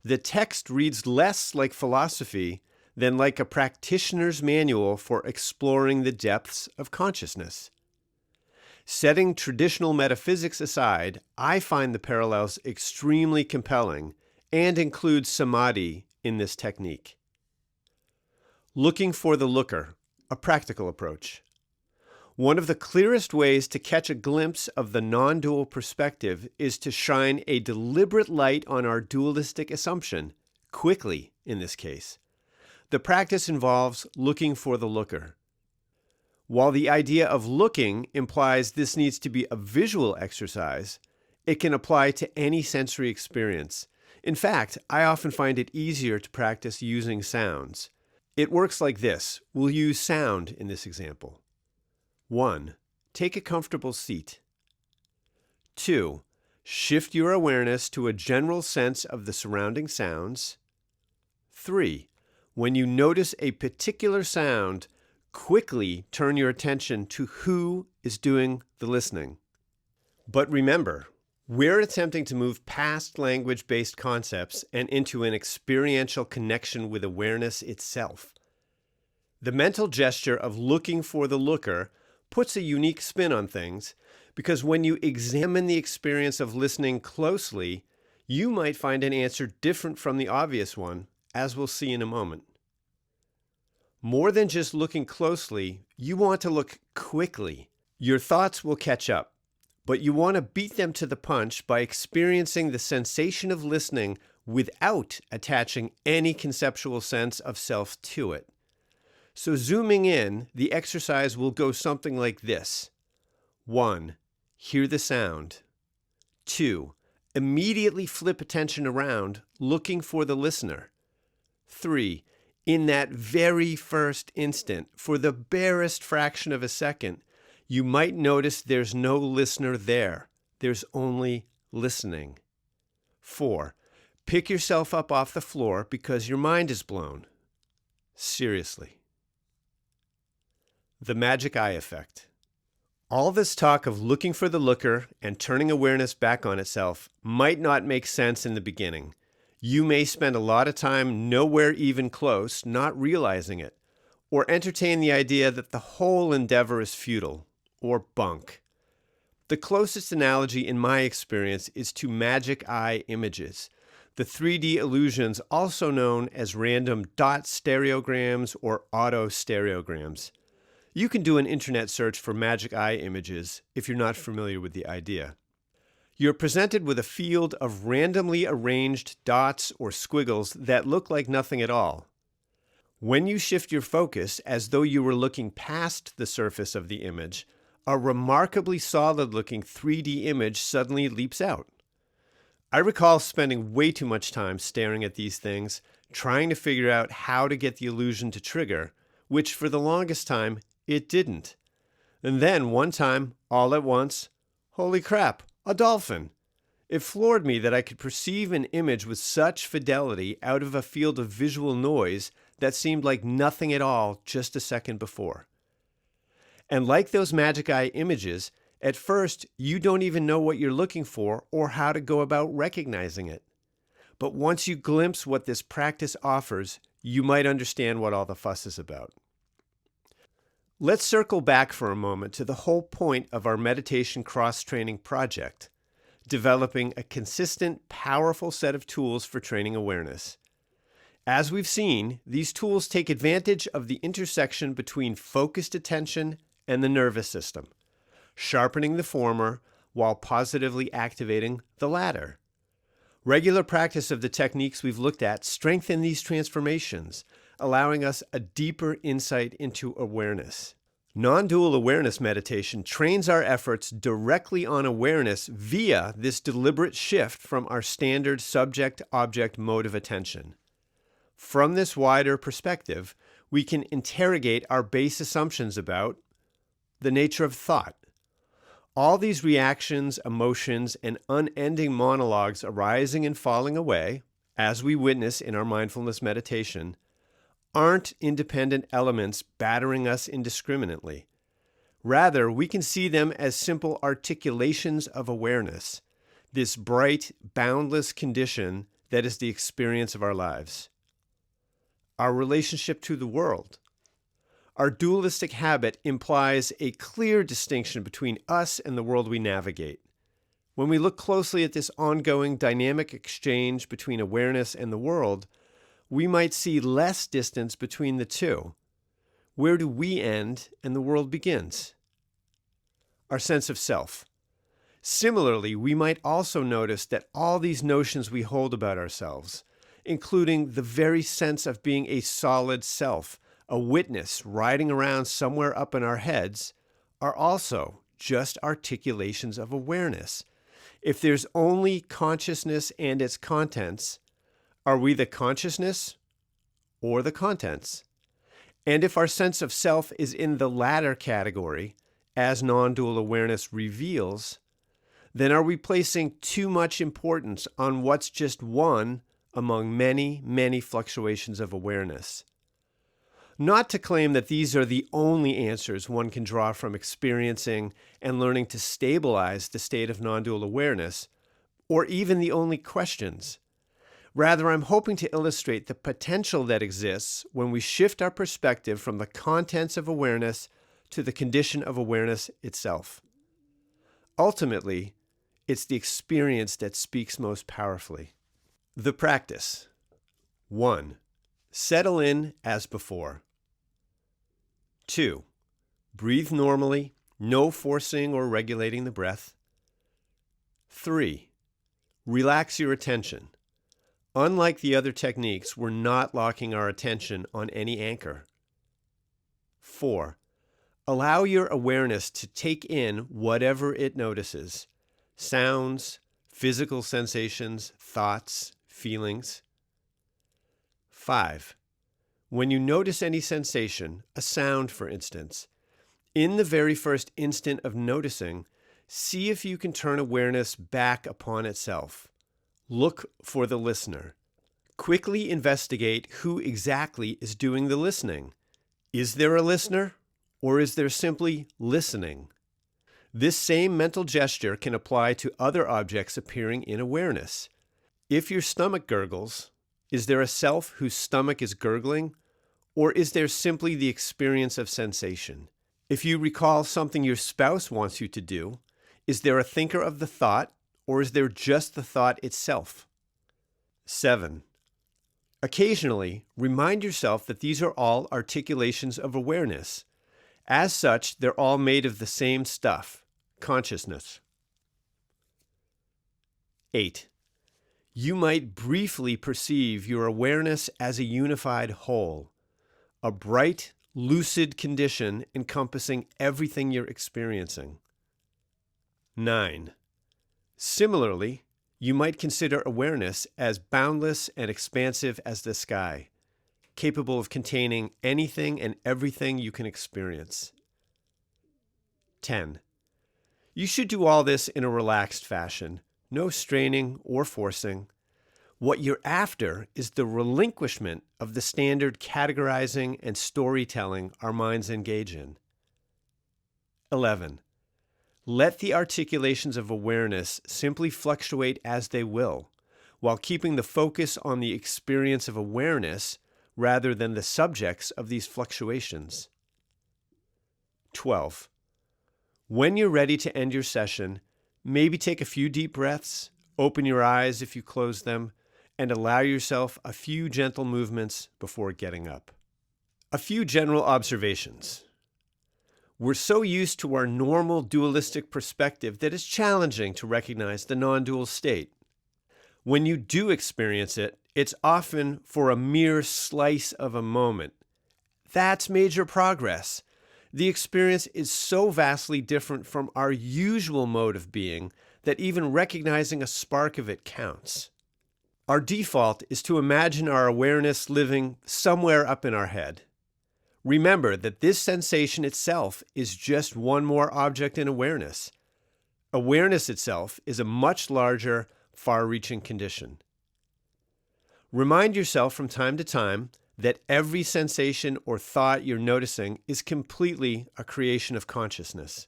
the text reads less like philosophy than like a practitioner's manual for exploring the depths of consciousness. Setting traditional metaphysics aside, I find the parallels extremely compelling and include samadhi in this technique. Looking for the looker, a practical approach. One of the clearest ways to catch a glimpse of the non-dual perspective is to shine a deliberate light on our dualistic assumption, quickly in this case. The practice involves looking for the looker. While the idea of looking implies this needs to be a visual exercise, it can apply to any sensory experience. In fact, I often find it easier to practice using sounds. It works like this. We'll use sound in this example. 1. Take a comfortable seat. 2. Shift your awareness to a general sense of the surrounding sounds. 3. When you notice a particular sound, quickly turn your attention to who is doing the listening. But remember, we're attempting to move past language-based concepts and into an experiential connection with awareness itself. The mental gesture of looking for the looker puts a unique spin on things because when you examine the experience of listening closely, you might find an answer different from the obvious one, as we'll see in a moment. More than just looking closely, you want to look quickly. Your thoughts will catch up, but you want to beat them to the punch by experiencing the sensation of listening without attaching any conceptual sense of self to it. So zooming in, the exercise will go something like this. 1. Hear the sound. 2. Immediately flip attention around, looking for the listener. 3. In that very first instant, for the barest fraction of a second, you might notice there's no listener there. There's only listening. 4. Pick yourself up off the floor because your mind is blown. Seriously. The magic eye effect. All this talk of looking for the looker and turning awareness back on itself might not make sense in the beginning. You may spend a lot of time nowhere even close, not realizing it, or entertain the idea that the whole endeavor is futile or bunk. The closest analogy in my experience is to magic eye images, the 3D illusions also known as random dot stereograms or auto-stereograms. You can do an internet search for magic eye images if you're not familiar with the idea. You're presented with a field of randomly arranged dots or squiggles that look like nothing at all. When you shift your focus as though you were looking past the surface of the image, a remarkably solid-looking 3D image suddenly leaps out. I recall spending way too much time staring at these things, trying to figure out how to get the illusion to trigger, which for the longest time, it didn't. And then one time, all at once, holy crap, a dolphin! It floored me that I could perceive an image with such fidelity out of a field of visual noise that seemed like nothing at all just a second before. And like those magic eye images, at first you don't even know what you're looking for or how to go about recognizing it. But once you glimpse what this practice offers, you might understand what all the fuss is about. Let's circle back for a moment to the whole point of our meditation cross-training project, developing a consistent, powerful set of tools for training awareness. As we've seen, these tools take advantage of the intersection between focused attention and the nervous system, sharpening the former while positively activating the latter. Regular practice of the techniques we've looked at strengthen these transformations, allowing us a deeper insight into awareness. Non-dual awareness meditation trains our efforts directly on awareness via this deliberate shift from our standard subject-object mode of attention. From this wider perspective, we can interrogate our base assumptions about the nature of thought. All these reactions, emotions, and unending monologues arising and falling away, as we witness in our mindfulness meditation, aren't independent elements battering us indiscriminately. Rather, we can see them as simple articulations of awareness, this bright, boundless condition that is the experience of our lives. Our relationship to the world. Our dualistic habit implies a clear distinction between us and the world we navigate. When we look closely at this ongoing dynamic exchange between awareness and the world, we might see less distance between the two. Where do we end and the world begins? Our sense of self. Similarly, we might also notice that all these notions we hold about ourselves, including the very sense of being a solid self, a witness riding around somewhere up in our heads, are also just articulations of awareness. If there's only consciousness and its contents, are we the consciousness or the contents? And if our sense of self is in the latter category, as non-dual awareness reveals, then are we placing too much importance on what's just one among many, many fluctuations of awareness? Not to claim that these are the only answers one can draw from experiencing and learning to stabilize the state of non-dual awareness, or even the only questions. Rather, I'm hoping to illustrate the potential that exists when we shift our perspective from the contents of awareness to the condition of awareness itself. Ultimately, it's the experience that speaks most powerfully. The practice. 1. Settle in as before. 2. Breathe normally, no forcing or regulating the breath. 3. Relax your attention. Unlike the other techniques, we're not locking our attention on any anchor. 4. Allow your awareness to take in whatever it notices: sounds, physical sensations, thoughts, feelings. 5. When you notice any sensation, a sound for instance, in the very first instant of noticing, see if you can turn awareness back upon itself. Look for the listener. Quickly investigate who exactly is doing the listening. Is there a listener, or is there simply listening? This same mental gesture can apply to other objects appearing in awareness. If your stomach gurgles, is there a self whose stomach is gurgling, or is there simply the experience of sensation? If you recall something your spouse wants you to do, is there a thinker of the thought, or is there just the thought itself? 7. Occasionally, remind yourself that these are all articulations of awareness. As such, they're all made of the same stuff, consciousness. 8. You might briefly perceive your awareness as a unified whole, a bright, lucid condition encompassing everything you're experiencing. 9. Similarly, you might consider awareness as boundless and expansive as the sky, capable of containing anything and everything you can experience. 10. You should do all this in a relaxed fashion, no straining or forcing. What you're after is the relinquishment of the standard categorizing and storytelling our minds engage in. 11. Let the articulations of awareness simply fluctuate as they will, while keeping the focus on the experience of awareness rather than the subjects of these fluctuations. 12. When you're ready to end your session, maybe take a few deep breaths, open your eyes if you close them, and allow yourself a few gentle movements before getting up. A few general observations. We're so used to our normal dualistic perspective that it's challenging to recognize the non-dual state. When you do experience it, it's often for a mere slice of a moment. That's major progress. The experience is so vastly different from our usual mode of being that even recognizing a spark of it counts. Our default is to imagine our awareness living somewhere up in our head. Remember that this sensation itself is just one more object in awareness. Awareness itself is a much larger, far-reaching condition. Remind yourself from time to time that every sensation or thought you're noticing is completely a creation of consciousness.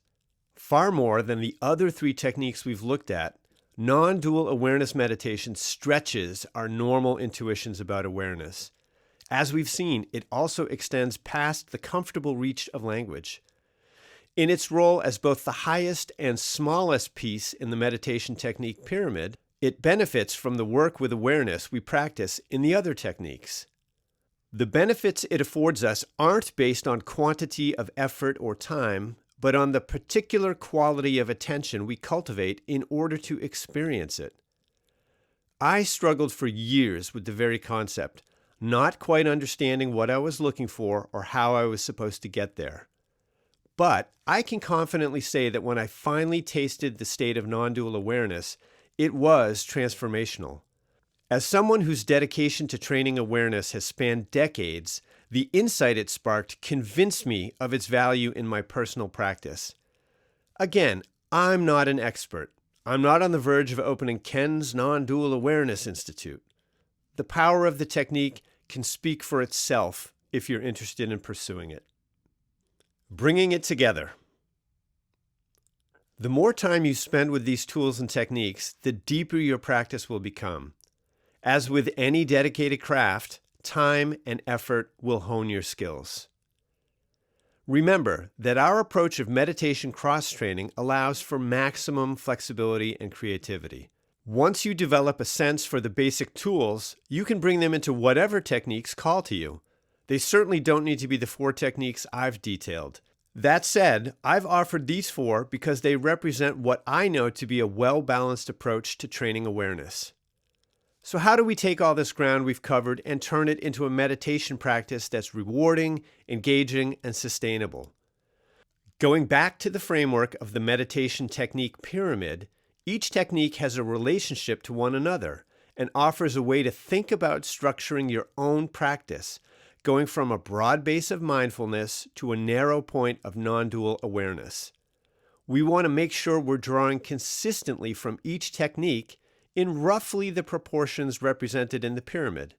Far more than the other 3 techniques we've looked at, non-dual awareness meditation stretches our normal intuitions about awareness. As we've seen, it also extends past the comfortable reach of language. In its role as both the highest and smallest piece in the meditation technique pyramid, it benefits from the work with awareness we practice in the other techniques. The benefits it affords us aren't based on quantity of effort or time, but on the particular quality of attention we cultivate in order to experience it. I struggled for years with the very concept, not quite understanding what I was looking for or how I was supposed to get there. But I can confidently say that when I finally tasted the state of non-dual awareness, it was transformational. As someone whose dedication to training awareness has spanned decades, the insight it sparked convinced me of its value in my personal practice. Again, I'm not an expert. I'm not on the verge of opening Ken's Non-Dual Awareness Institute. The power of the technique can speak for itself if you're interested in pursuing it. Bringing it together. The more time you spend with these tools and techniques, the deeper your practice will become. As with any dedicated craft, time and effort will hone your skills. Remember that our approach of meditation cross-training allows for maximum flexibility and creativity. Once you develop a sense for the basic tools, you can bring them into whatever techniques call to you. They certainly don't need to be the 4 techniques I've detailed. That said, I've offered these 4 because they represent what I know to be a well-balanced approach to training awareness. So how do we take all this ground we've covered and turn it into a meditation practice that's rewarding, engaging, and sustainable? Going back to the framework of the meditation technique pyramid, each technique has a relationship to one another and offers a way to think about structuring your own practice, going from a broad base of mindfulness to a narrow point of non-dual awareness. We want to make sure we're drawing consistently from each technique in roughly the proportions represented in the pyramid.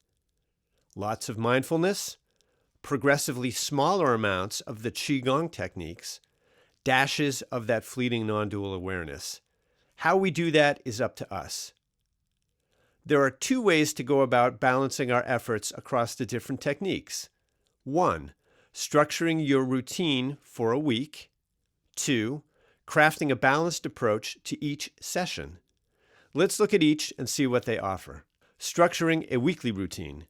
Lots of mindfulness, progressively smaller amounts of the Qigong techniques, dashes of that fleeting non-dual awareness. How we do that is up to us. There are two ways to go about balancing our efforts across the different techniques. 1. Structuring your routine for a week. 2. Crafting a balanced approach to each session. Let's look at each and see what they offer. Structuring a weekly routine.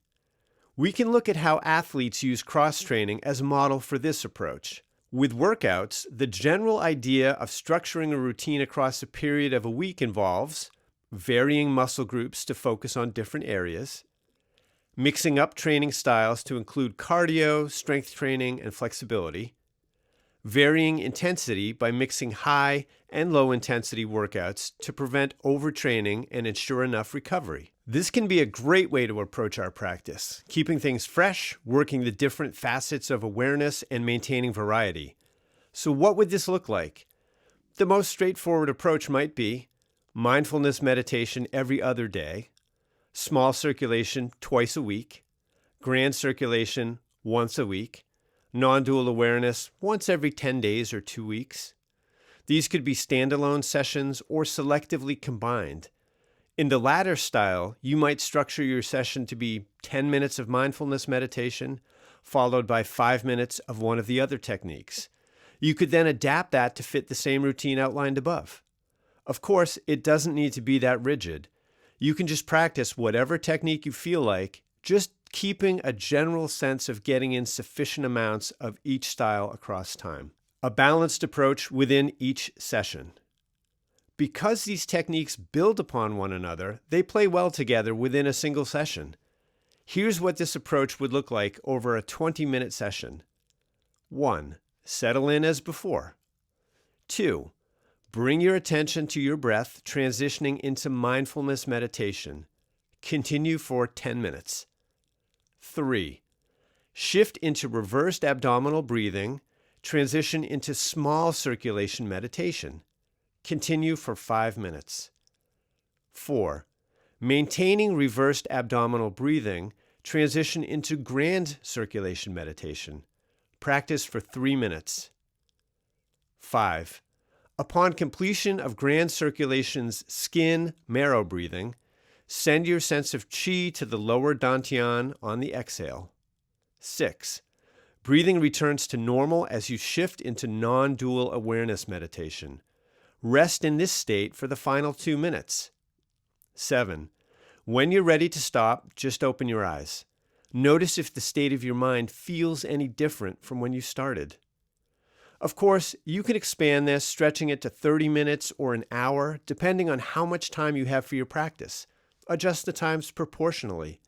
We can look at how athletes use cross-training as a model for this approach. With workouts, the general idea of structuring a routine across a period of a week involves varying muscle groups to focus on different areas, mixing up training styles to include cardio, strength training, and flexibility, varying intensity by mixing high and low intensity workouts to prevent overtraining and ensure enough recovery. This can be a great way to approach our practice, keeping things fresh, working the different facets of awareness, and maintaining variety. So what would this look like? The most straightforward approach might be mindfulness meditation every other day, small circulation twice a week, grand circulation once a week, non-dual awareness once every 10 days or 2 weeks. These could be standalone sessions or selectively combined. In the latter style, you might structure your session to be 10 minutes of mindfulness meditation, followed by 5 minutes of one of the other techniques. You could then adapt that to fit the same routine outlined above. Of course, it doesn't need to be that rigid. You can just practice whatever technique you feel like, just keeping a general sense of getting in sufficient amounts of each style across time. A balanced approach within each session. Because these techniques build upon one another, they play well together within a single session. Here's what this approach would look like over a 20-minute session. 1. Settle in as before. 2. Bring your attention to your breath, transitioning into mindfulness meditation. Continue for 10 minutes. 3. Shift into reversed abdominal breathing, transition into small circulation meditation. Continue for 5 minutes. 4. Maintaining reversed abdominal breathing, transition into grand circulation meditation. Practice for 3 minutes. 5. Upon completion of grand circulation's skin marrow breathing, send your sense of qi to the lower dantian on the exhale. 6. Breathing returns to normal as you shift into non-dual awareness meditation. Rest in this state for the final 2 minutes. 7. When you're ready to stop, just open your eyes. Notice if the state of your mind feels any different from when you started. Of course, you can expand this, stretching it to 30 minutes or an hour, depending on how much time you have for your practice. Adjust the times proportionally.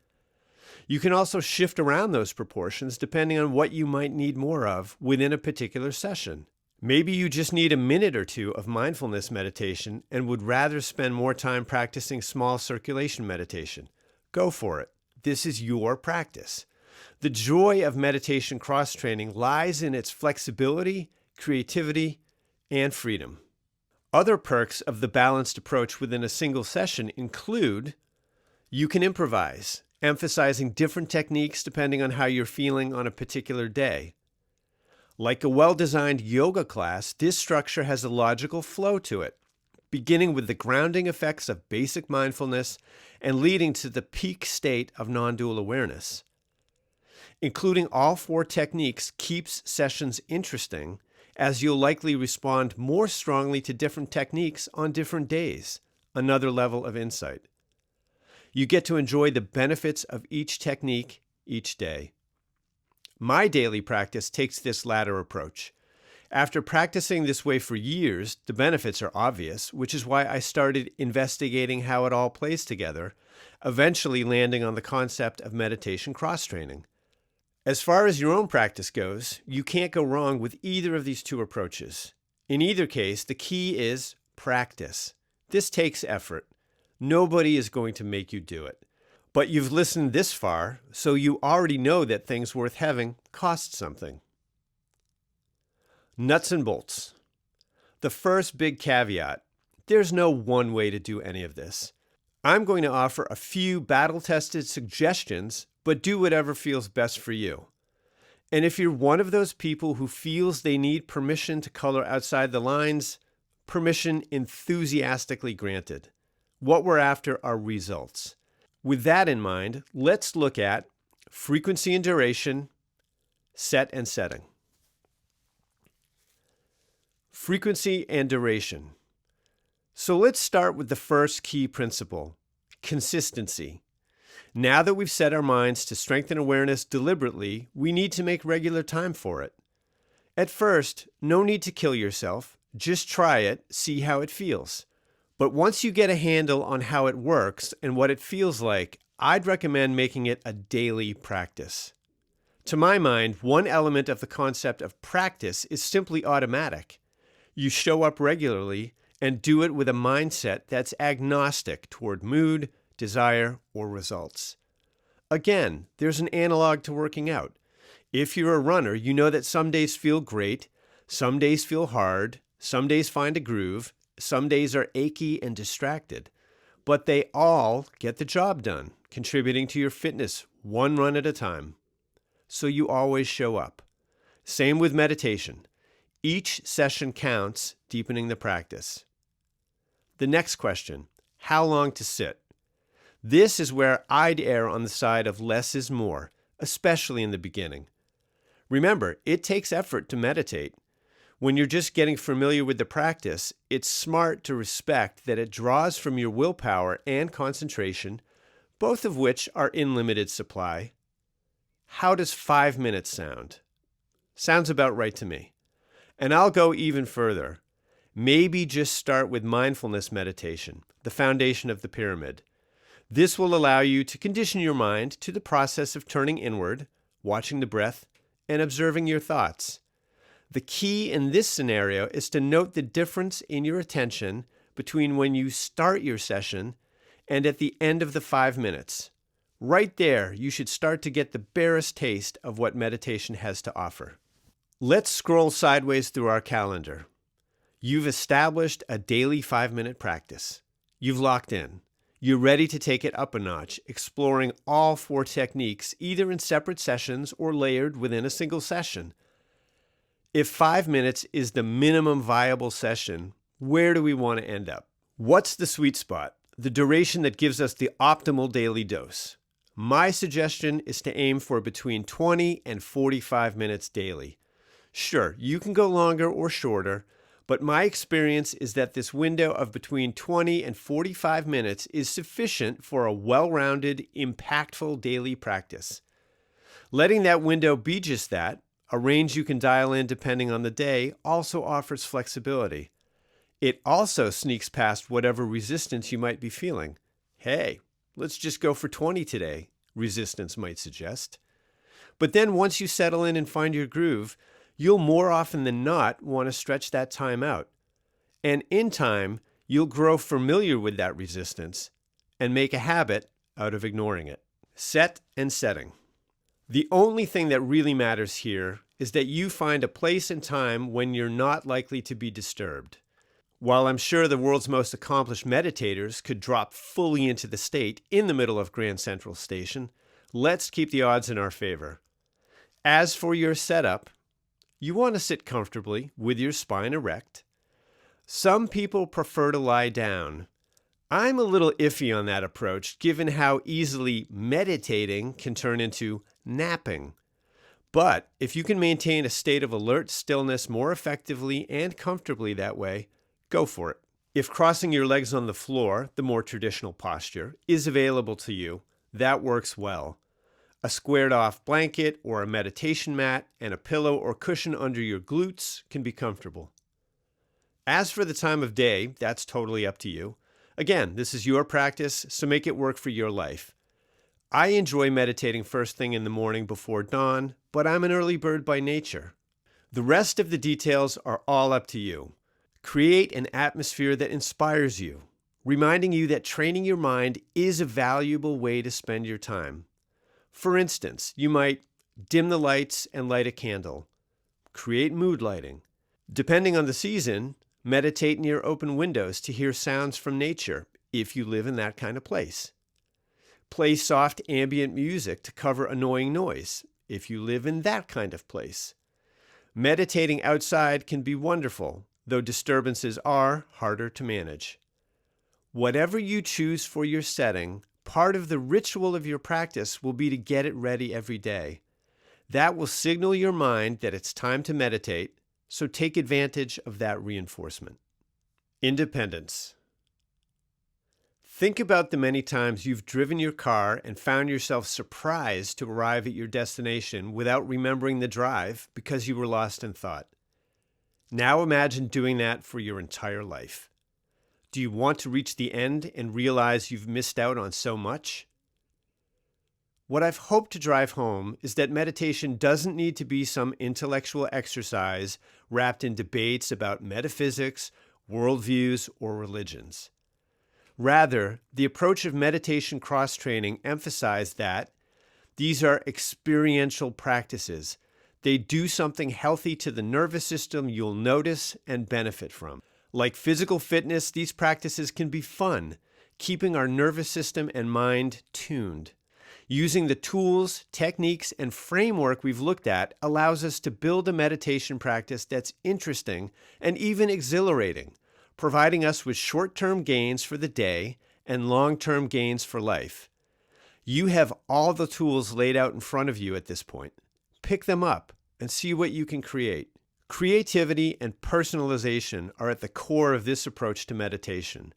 You can also shift around those proportions depending on what you might need more of within a particular session. Maybe you just need a minute or two of mindfulness meditation and would rather spend more time practicing small circulation meditation. Go for it. This is your practice. The joy of meditation cross-training lies in its flexibility, creativity, and freedom. Other perks of the balanced approach within a single session include you can improvise, emphasizing different techniques depending on how you're feeling on a particular day. Like a well-designed yoga class, this structure has a logical flow to it, beginning with the grounding effects of basic mindfulness and leading to the peak state of non-dual awareness. Including all 4 techniques keeps sessions interesting, as you'll likely respond more strongly to different techniques on different days, another level of insight. You get to enjoy the benefits of each technique each day. My daily practice takes this latter approach. After practicing this way for years, the benefits are obvious, which is why I started investigating how it all plays together, eventually landing on the concept of meditation cross-training. As far as your own practice goes, you can't go wrong with either of these two approaches. In either case, the key is practice. This takes effort. Nobody is going to make you do it. But you've listened this far, so you already know that things worth having cost something. Nuts and bolts. The first big caveat: there's no one way to do any of this. I'm going to offer a few battle-tested suggestions, but do whatever feels best for you. And if you're one of those people who feels they need permission to color outside the lines, permission enthusiastically granted. What we're after are results. With that in mind, let's look at frequency and duration, set and setting. Frequency and duration. So let's start with the first key principle, consistency. Now that we've set our minds to strengthen awareness deliberately, we need to make regular time for it. At first, no need to kill yourself. Just try it, see how it feels. But once you get a handle on how it works and what it feels like, I'd recommend making it a daily practice. To my mind, one element of the concept of practice is simply automatic. You show up regularly and do it with a mindset that's agnostic toward mood, desire, or results. Again, there's an analog to working out. If you're a runner, you know that some days feel great, some days feel hard, some days find a groove, some days are achy and distracted. But they all get the job done, contributing to your fitness one run at a time. So you always show up. Same with meditation. Each session counts, deepening the practice. The next question, how long to sit? This is where I'd err on the side of less is more, especially in the beginning. Remember, it takes effort to meditate. When you're just getting familiar with the practice, it's smart to respect that it draws from your willpower and concentration, both of which are in limited supply. How does 5 minutes sound? Sounds about right to me. And I'll go even further. Maybe just start with mindfulness meditation, the foundation of the pyramid. This will allow you to condition your mind to the process of turning inward, watching the breath, and observing your thoughts. The key in this scenario is to note the difference in your attention between when you start your session and at the end of the 5 minutes. Right there, you should start to get the barest taste of what meditation has to offer. Let's scroll sideways through our calendar. You've established a daily 5-minute practice. You've locked in. You're ready to take it up a notch, exploring all 4 techniques, either in separate sessions or layered within a single session. If 5 minutes is the minimum viable session, where do we want to end up? What's the sweet spot? The duration that gives us the optimal daily dose. My suggestion is to aim for between 20 and 45 minutes daily. Sure, you can go longer or shorter, but my experience is that this window of between 20 and 45 minutes is sufficient for a well-rounded, impactful daily practice. Letting that window be just that, a range you can dial in depending on the day, also offers flexibility. It also sneaks past whatever resistance you might be feeling. Hey, let's just go for 20 today, resistance might suggest. But then once you settle in and find your groove, you'll more often than not want to stretch that time out. And in time, you'll grow familiar with that resistance and make a habit out of ignoring it. Set and setting. The only thing that really matters here is that you find a place and time when you're not likely to be disturbed. While I'm sure the world's most accomplished meditators could drop fully into the state in the middle of Grand Central Station, let's keep the odds in our favor. As for your setup, you want to sit comfortably with your spine erect. Some people prefer to lie down. I'm a little iffy on that approach, given how easily meditating can turn into napping. But if you can maintain a state of alert stillness more effectively and comfortably that way, go for it. If crossing your legs on the floor, the more traditional posture, is available to you, that works well. A squared off blanket or a meditation mat and a pillow or cushion under your glutes can be comfortable. As for the time of day, that's totally up to you. Again, this is your practice, so make it work for your life. I enjoy meditating first thing in the morning before dawn, but I'm an early bird by nature. The rest of the details are all up to you. Create an atmosphere that inspires you, reminding you that training your mind is a valuable way to spend your time. For instance, you might dim the lights and light a candle, create mood lighting. Depending on the season, meditate near open windows to hear sounds from nature, if you live in that kind of place. Play soft ambient music to cover annoying noise, if you live in that kind of place. Meditating outside can be wonderful, though disturbances are harder to manage. Whatever you choose for your setting, part of the ritual of your practice will be to get it ready every day. That will signal your mind that it's time to meditate, so take advantage of that reinforcement. Independence. Think about the many times you've driven your car and found yourself surprised to arrive at your destination without remembering the drive because you were lost in thought. Now imagine doing that for your entire life. Do you want to reach the end and realize you've missed out on so much? What I've hoped to drive home is that meditation doesn't need to be some intellectual exercise wrapped in debates about metaphysics, worldviews, or religions. Rather, the approach of meditation cross-training emphasized that these are experiential practices. They do something healthy to the nervous system you'll notice and benefit from. Like physical fitness, these practices can be fun, keeping our nervous system and mind tuned. Using the tools, techniques, and framework we've looked at allows us to build a meditation practice that's interesting and even exhilarating, providing us with short-term gains for the day and long-term gains for life. You have all the tools laid out in front of you at this point. Pick them up and see what you can create. Creativity and personalization are at the core of this approach to meditation.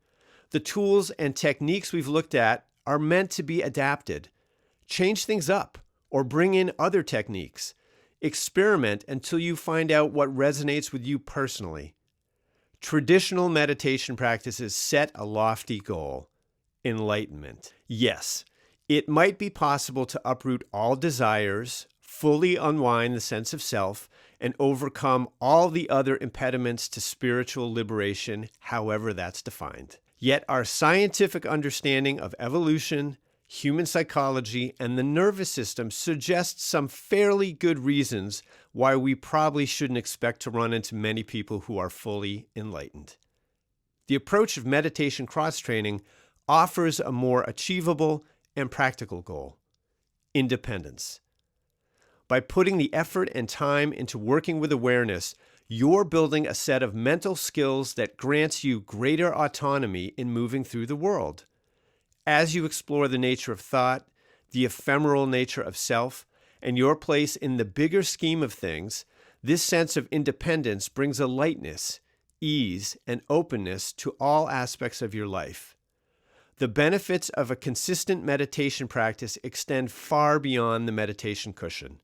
The tools and techniques we've looked at are meant to be adapted. Change things up or bring in other techniques. Experiment until you find out what resonates with you personally. Traditional meditation practices set a lofty goal: enlightenment. Yes, it might be possible to uproot all desires, fully unwind the sense of self, and overcome all the other impediments to spiritual liberation, however that's defined. Yet our scientific understanding of evolution, human psychology, and the nervous system suggests some fairly good reasons why we probably shouldn't expect to run into many people who are fully enlightened. The approach of meditation cross-training offers a more achievable and practical goal: independence. By putting the effort and time into working with awareness, you're building a set of mental skills that grants you greater autonomy in moving through the world. As you explore the nature of thought, the ephemeral nature of self, and your place in the bigger scheme of things, this sense of independence brings a lightness, ease, and openness to all aspects of your life. The benefits of a consistent meditation practice extend far beyond the meditation cushion.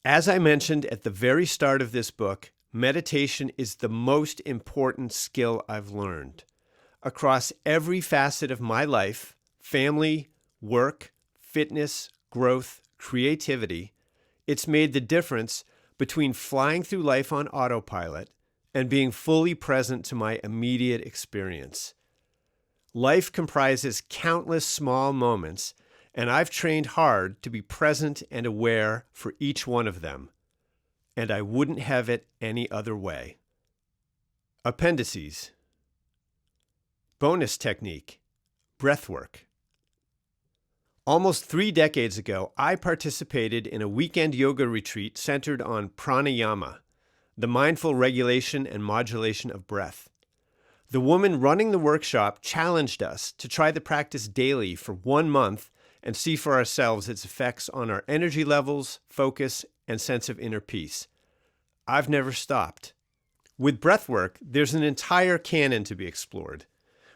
As I mentioned at the very start of this book, meditation is the most important skill I've learned. Across every facet of my life, family, work, fitness, growth, creativity, it's made the difference between flying through life on autopilot and being fully present to my immediate experience. Life comprises countless small moments, and I've trained hard to be present and aware for each one of them. And I wouldn't have it any other way. Appendices. Bonus technique: breathwork. Almost 3 decades ago, I participated in a weekend yoga retreat centered on pranayama, the mindful regulation and modulation of breath. The woman running the workshop challenged us to try the practice daily for 1 month and see for ourselves its effects on our energy levels, focus, and sense of inner peace. I've never stopped. With breathwork, there's an entire canon to be explored.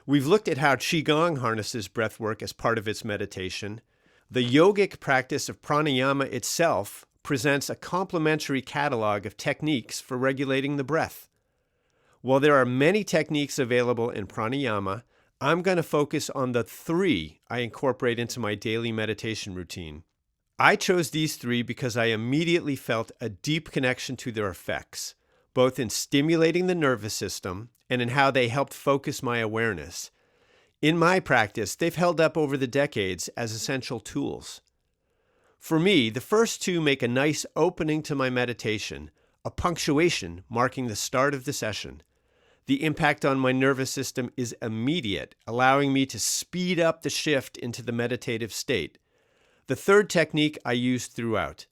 We've looked at how Qigong harnesses breathwork as part of its meditation. The yogic practice of pranayama itself presents a complementary catalog of techniques for regulating the breath. While there are many techniques available in pranayama, I'm going to focus on the 3 I incorporate into my daily meditation routine. I chose these 3 because I immediately felt a deep connection to their effects, both in stimulating the nervous system and in how they helped focus my awareness. In my practice, they've held up over the decades as essential tools. For me, the first 2 make a nice opening to my meditation, a punctuation marking the start of the session. The impact on my nervous system is immediate, allowing me to speed up the shift into the meditative state. The 3rd technique I use throughout.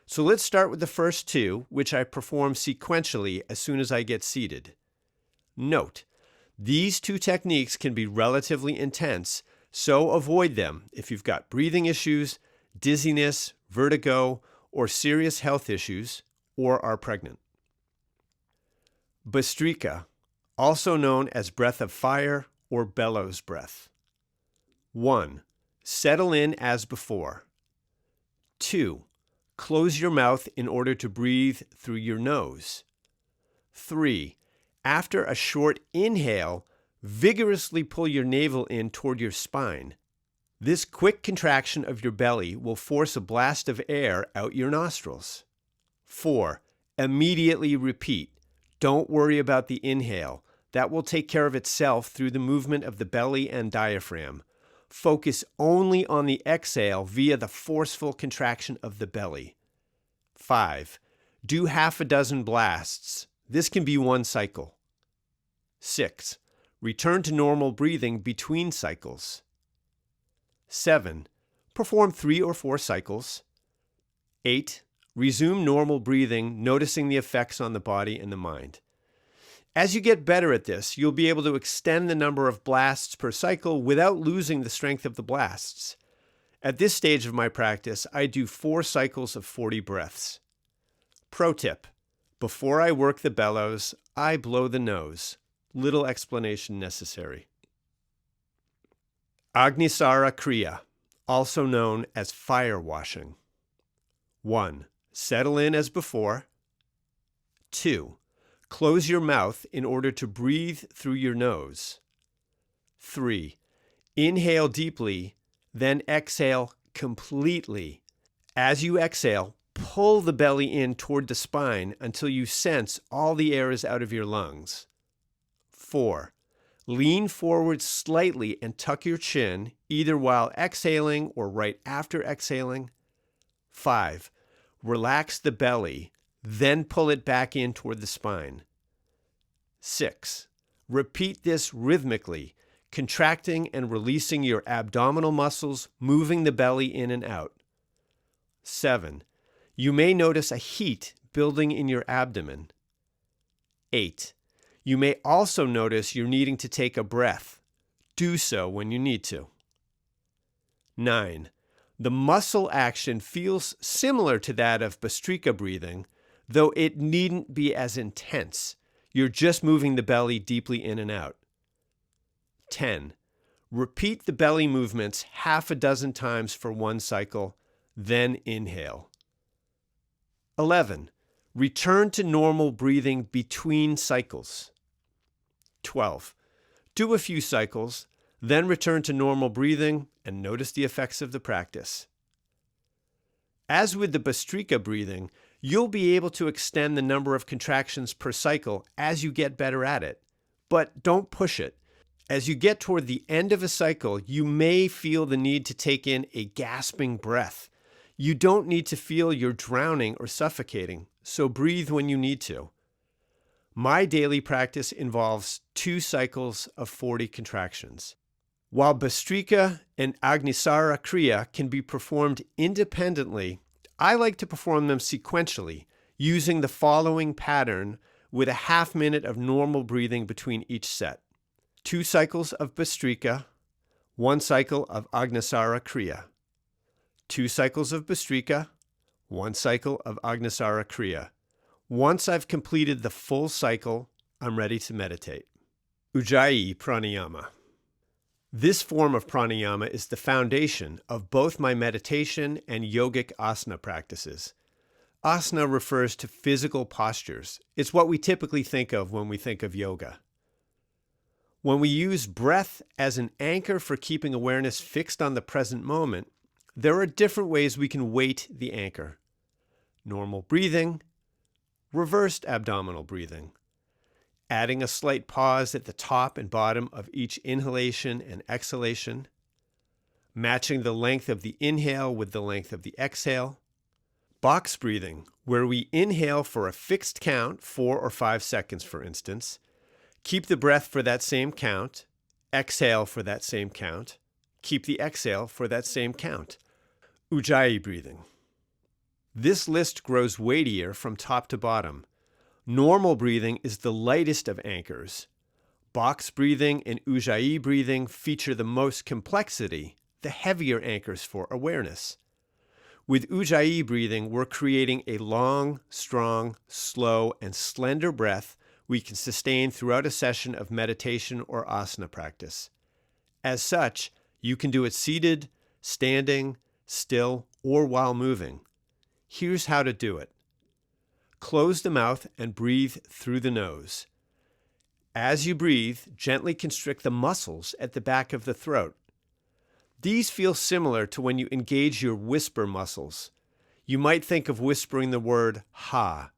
So let's start with the first 2, which I perform sequentially as soon as I get seated. Note, these 2 techniques can be relatively intense, so avoid them if you've got breathing issues, dizziness, vertigo, or serious health issues, or are pregnant. Bhastrika, also known as breath of fire or bellows breath. 1. Settle in as before. 2. Close your mouth in order to breathe through your nose. 3. After a short inhale, vigorously pull your navel in toward your spine. This quick contraction of your belly will force a blast of air out your nostrils. 4. Immediately repeat. Don't worry about the inhale. That will take care of itself through the movement of the belly and diaphragm. Focus only on the exhale via the forceful contraction of the belly. 5. Do half a dozen blasts. This can be 1 cycle. 6. Return to normal breathing between cycles. 7. Perform 3 or 4 cycles. 8. Resume normal breathing, noticing the effects on the body and the mind. As you get better at this, you'll be able to extend the number of blasts per cycle without losing the strength of the blasts. At this stage of my practice, I do 4 cycles of 40 breaths. Pro tip: before I work the bellows, I blow the nose. Little explanation necessary. Agnisara Kriya, also known as fire washing. 1. Settle in as before. 2. Close your mouth in order to breathe through your nose. 3. Inhale deeply, then exhale completely. As you exhale, pull the belly in toward the spine until you sense all the air is out of your lungs. 4. Lean forward slightly and tuck your chin, either while exhaling or right after exhaling. 5. Relax the belly, then pull it back in toward the spine. 6. Repeat this rhythmically, contracting and releasing your abdominal muscles, moving the belly in and out. 7. You may notice a heat building in your abdomen. 8. You may also notice you're needing to take a breath. Do so when you need to. 9. The muscle action feels similar to that of Bhastrika breathing, though it needn't be as intense. You're just moving the belly deeply in and out. 10. Repeat the belly movements half a dozen times for 1 cycle, then inhale. 11. Return to normal breathing between cycles. 12. Do a few cycles, then return to normal breathing and notice the effects of the practice. As with the Bhastrika breathing, you'll be able to extend the number of contractions per cycle as you get better at it, but don't push it. As you get toward the end of a cycle, you may feel the need to take in a gasping breath. You don't need to feel you're drowning or suffocating, so breathe when you need to. My daily practice involves 2 cycles of 40 contractions. While Bhastrika and Agnisara Kriya can be performed independently, I like to perform them sequentially, using the following pattern with a half minute of normal breathing between each set. 2 cycles of Bhastrika, 1 cycle of Agnisara Kriya. 2 cycles of Bhastrika, 1 cycle of Agnisara Kriya. Once I've completed the full cycle, I'm ready to meditate. Ujjayi Pranayama. This form of pranayama is the foundation of both my meditation and yogic asana practices. Asana refers to physical postures. It's what we typically think of when we think of yoga. When we use breath as an anchor for keeping awareness fixed on the present moment, there are different ways we can weight the anchor. Normal breathing, reversed abdominal breathing, adding a slight pause at the top and bottom of each inhalation and exhalation, matching the length of the inhale with the length of the exhale, box breathing, where we inhale for a fixed count, 4 or 5 seconds for instance, keep the breath for that same count, exhale for that same count, keep the exhale for that same count. Ujjayi breathing. This list grows weightier from top to bottom. Normal breathing is the lightest of anchors. Box breathing and Ujjayi breathing feature the most complexity, the heavier anchors for awareness. With Ujjayi breathing, we're creating a long, strong, slow, and slender breath we can sustain throughout a session of meditation or asana practice. As such, you can do it seated, standing, still, or while moving. Here's how to do it. Close the mouth and breathe through the nose. As you breathe, gently constrict the muscles at the back of the throat. These feel similar to when you engage your whisper muscles. You might think of whispering the word ha.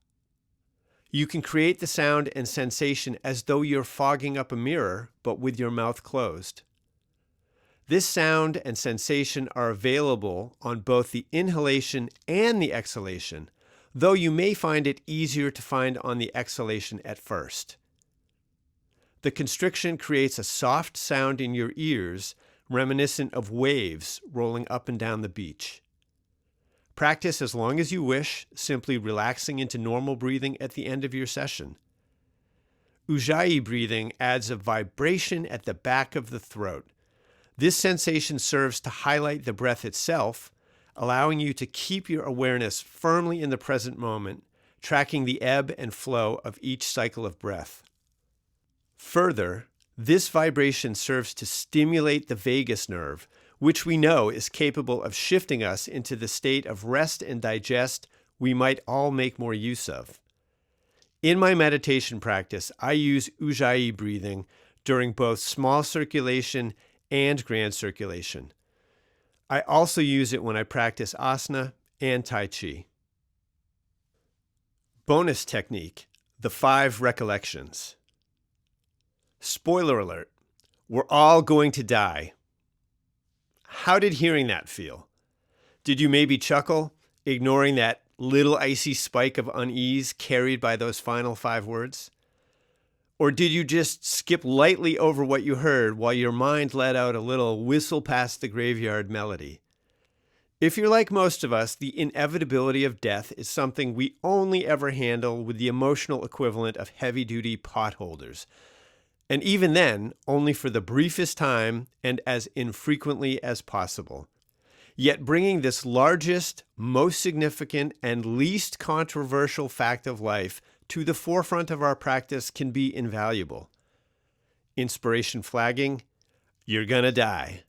You can create the sound and sensation as though you're fogging up a mirror, but with your mouth closed. This sound and sensation are available on both the inhalation and the exhalation, though you may find it easier to find on the exhalation at first. The constriction creates a soft sound in your ears, reminiscent of waves rolling up and down the beach. Practice as long as you wish, simply relaxing into normal breathing at the end of your session. Ujjayi breathing adds a vibration at the back of the throat. This sensation serves to highlight the breath itself, allowing you to keep your awareness firmly in the present moment, tracking the ebb and flow of each cycle of breath. Further, this vibration serves to stimulate the vagus nerve, which we know is capable of shifting us into the state of rest and digest we might all make more use of. In my meditation practice, I use Ujjayi breathing during both small circulation and grand circulation. I also use it when I practice asana and tai chi. Bonus technique, the 5 recollections. Spoiler alert, we're all going to die. How did hearing that feel? Did you maybe chuckle, ignoring that little icy spike of unease carried by those final 5 words? Or did you just skip lightly over what you heard while your mind let out a little whistle past the graveyard melody? If you're like most of us, the inevitability of death is something we only ever handle with the emotional equivalent of heavy-duty potholders. And even then, only for the briefest time and as infrequently as possible. Yet bringing this largest, most significant, and least controversial fact of life to the forefront of our practice can be invaluable. Inspiration flagging, you're gonna die.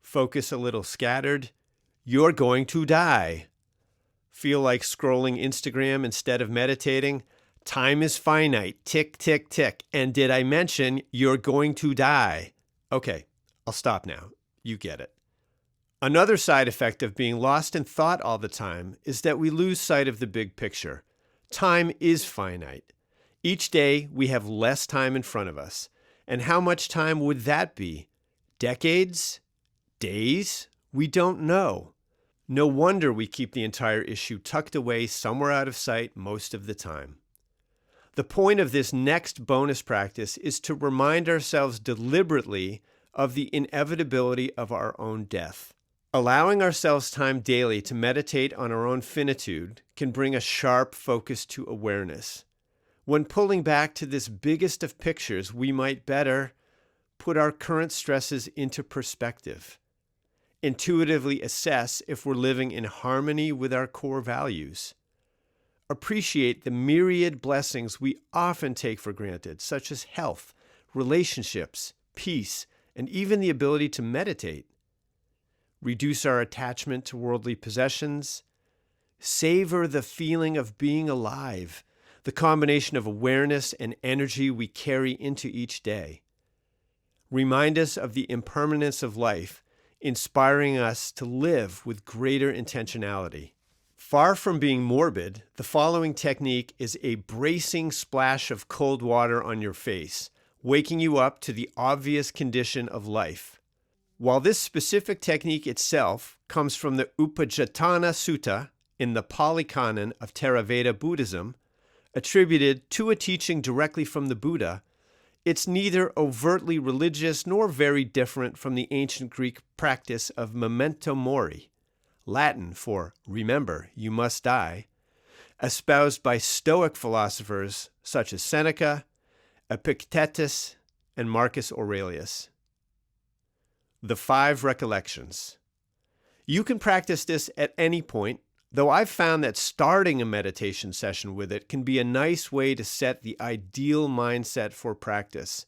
Focus a little scattered, you're going to die. Feel like scrolling Instagram instead of meditating? Time is finite, tick, tick, tick. And did I mention you're going to die? Okay, I'll stop now. You get it. Another side effect of being lost in thought all the time is that we lose sight of the big picture. Time is finite. Each day we have less time in front of us. And how much time would that be? Decades? Days? We don't know. No wonder we keep the entire issue tucked away somewhere out of sight most of the time. The point of this next bonus practice is to remind ourselves deliberately of the inevitability of our own death. Allowing ourselves time daily to meditate on our own finitude can bring a sharp focus to awareness. When pulling back to this biggest of pictures, we might better put our current stresses into perspective, intuitively assess if we're living in harmony with our core values, appreciate the myriad blessings we often take for granted, such as health, relationships, peace, and even the ability to meditate, reduce our attachment to worldly possessions, savor the feeling of being alive, the combination of awareness and energy we carry into each day. Remind us of the impermanence of life, inspiring us to live with greater intentionality. Far from being morbid, the following technique is a bracing splash of cold water on your face, waking you up to the obvious condition of life. While this specific technique itself comes from the Upajjhatthana Sutta in the Pali Canon of Theravada Buddhism, attributed to a teaching directly from the Buddha, it's neither overtly religious nor very different from the ancient Greek practice of memento mori, Latin for remember, you must die, espoused by Stoic philosophers such as Seneca, Epictetus, and Marcus Aurelius. The 5 Recollections. You can practice this at any point, though I've found that starting a meditation session with it can be a nice way to set the ideal mindset for practice.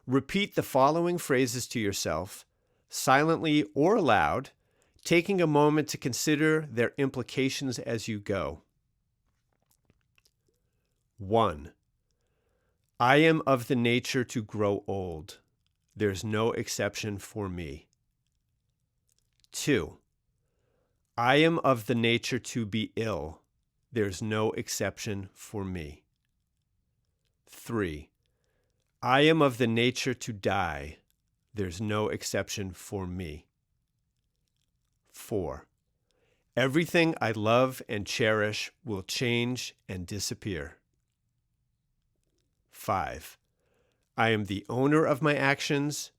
Repeat the following phrases to yourself, silently or aloud, taking a moment to consider their implications as you go. 1. I am of the nature to grow old. There's no exception for me. 2. I am of the nature to be ill. There's no exception for me. 3. I am of the nature to die. There's no exception for me. 4. Everything I love and cherish will change and disappear. 5. I am the owner of my actions,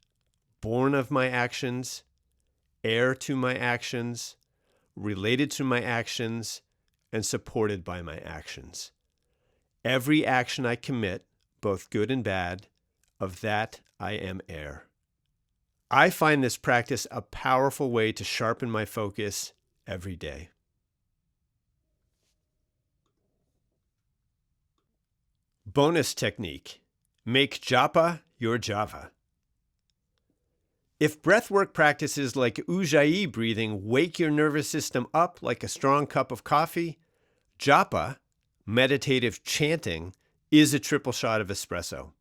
born of my actions, heir to my actions, related to my actions, and supported by my actions. Every action I commit, both good and bad, of that I am heir. I find this practice a powerful way to sharpen my focus every day. Bonus technique. Make Japa your Java. If breathwork practices like Ujjayi breathing wake your nervous system up like a strong cup of coffee, Japa, meditative chanting, is a triple shot of espresso.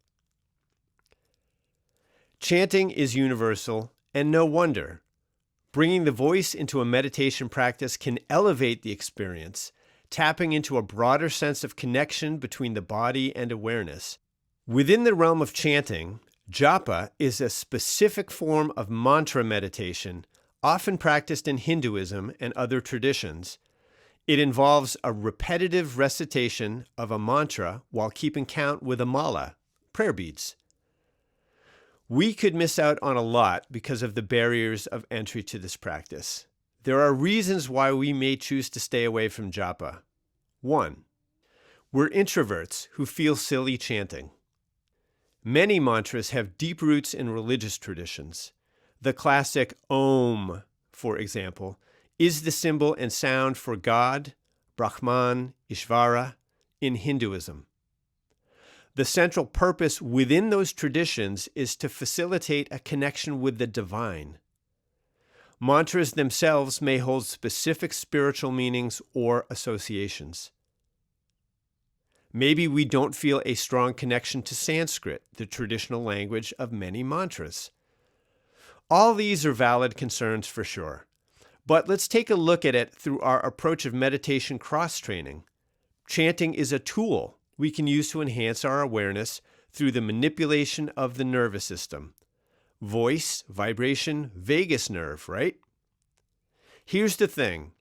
Chanting is universal, and no wonder. Bringing the voice into a meditation practice can elevate the experience, tapping into a broader sense of connection between the body and awareness. Within the realm of chanting, Japa is a specific form of mantra meditation, often practiced in Hinduism and other traditions. It involves a repetitive recitation of a mantra while keeping count with a mala, prayer beads. We could miss out on a lot because of the barriers of entry to this practice. There are reasons why we may choose to stay away from Japa. 1. We're introverts who feel silly chanting. Many mantras have deep roots in religious traditions. The classic Om, for example, is the symbol and sound for God, Brahman, Ishvara, in Hinduism. The central purpose within those traditions is to facilitate a connection with the divine. Mantras themselves may hold specific spiritual meanings or associations. Maybe we don't feel a strong connection to Sanskrit, the traditional language of many mantras. All these are valid concerns for sure. But let's take a look at it through our approach of meditation cross-training. Chanting is a tool we can use to enhance our awareness through the manipulation of the nervous system. Voice, vibration, vagus nerve, right? Here's the thing.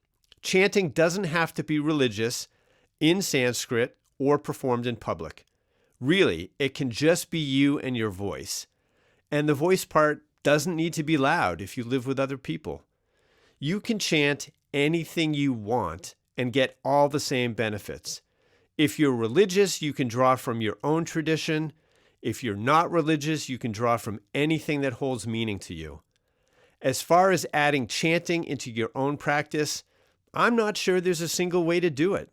Chanting doesn't have to be religious, in Sanskrit, or performed in public. Really, it can just be you and your voice. And the voice part doesn't need to be loud if you live with other people. You can chant anything you want and get all the same benefits. If you're religious, you can draw from your own tradition. If you're not religious, you can draw from anything that holds meaning to you. As far as adding chanting into your own practice, I'm not sure there's a single way to do it.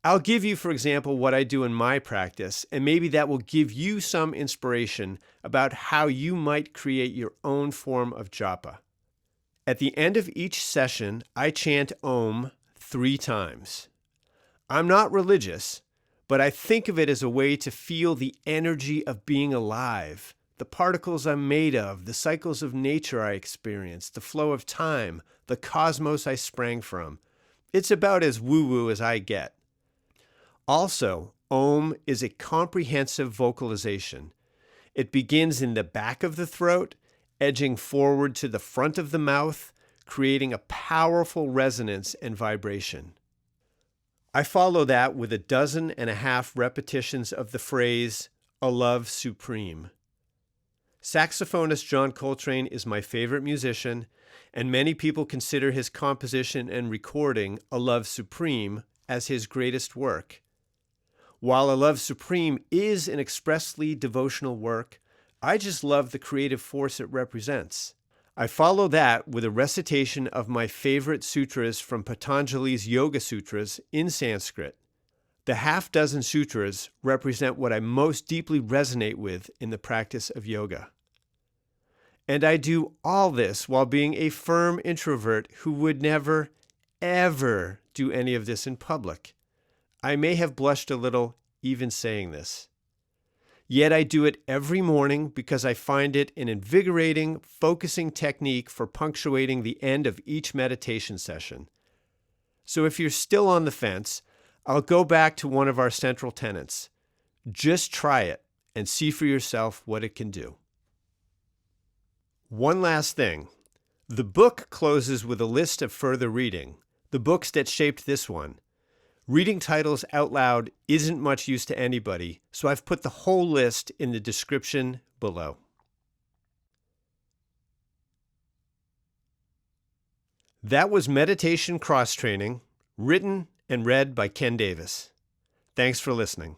I'll give you, for example, what I do in my practice, and maybe that will give you some inspiration about how you might create your own form of japa. At the end of each session, I chant Om 3 times. I'm not religious, but I think of it as a way to feel the energy of being alive, the particles I'm made of, the cycles of nature I experience, the flow of time, the cosmos I sprang from. It's about as woo-woo as I get. Also, Om is a comprehensive vocalization. It begins in the back of the throat, edging forward to the front of the mouth, creating a powerful resonance and vibration. I follow that with 12.5 repetitions of the phrase, "A love supreme." Saxophonist John Coltrane is my favorite musician, and many people consider his composition and recording, "A Love Supreme," as his greatest work. While "A Love Supreme" is an expressly devotional work, I just love the creative force it represents. I follow that with a recitation of my favorite sutras from Patanjali's Yoga Sutras in Sanskrit. The half-dozen sutras represent what I most deeply resonate with in the practice of yoga. And I do all this while being a firm introvert who would never, ever do any of this in public. I may have blushed a little even saying this. Yet I do it every morning because I find it an invigorating, focusing technique for punctuating the end of each meditation session. So if you're still on the fence, I'll go back to one of our central tenets. Just try it and see for yourself what it can do. One last thing. The book closes with a list of further reading, the books that shaped this one. Reading titles out loud isn't much use to anybody, so I've put the whole list in the description below. That was Meditation Cross Training, written and read by Ken Davis. Thanks for listening.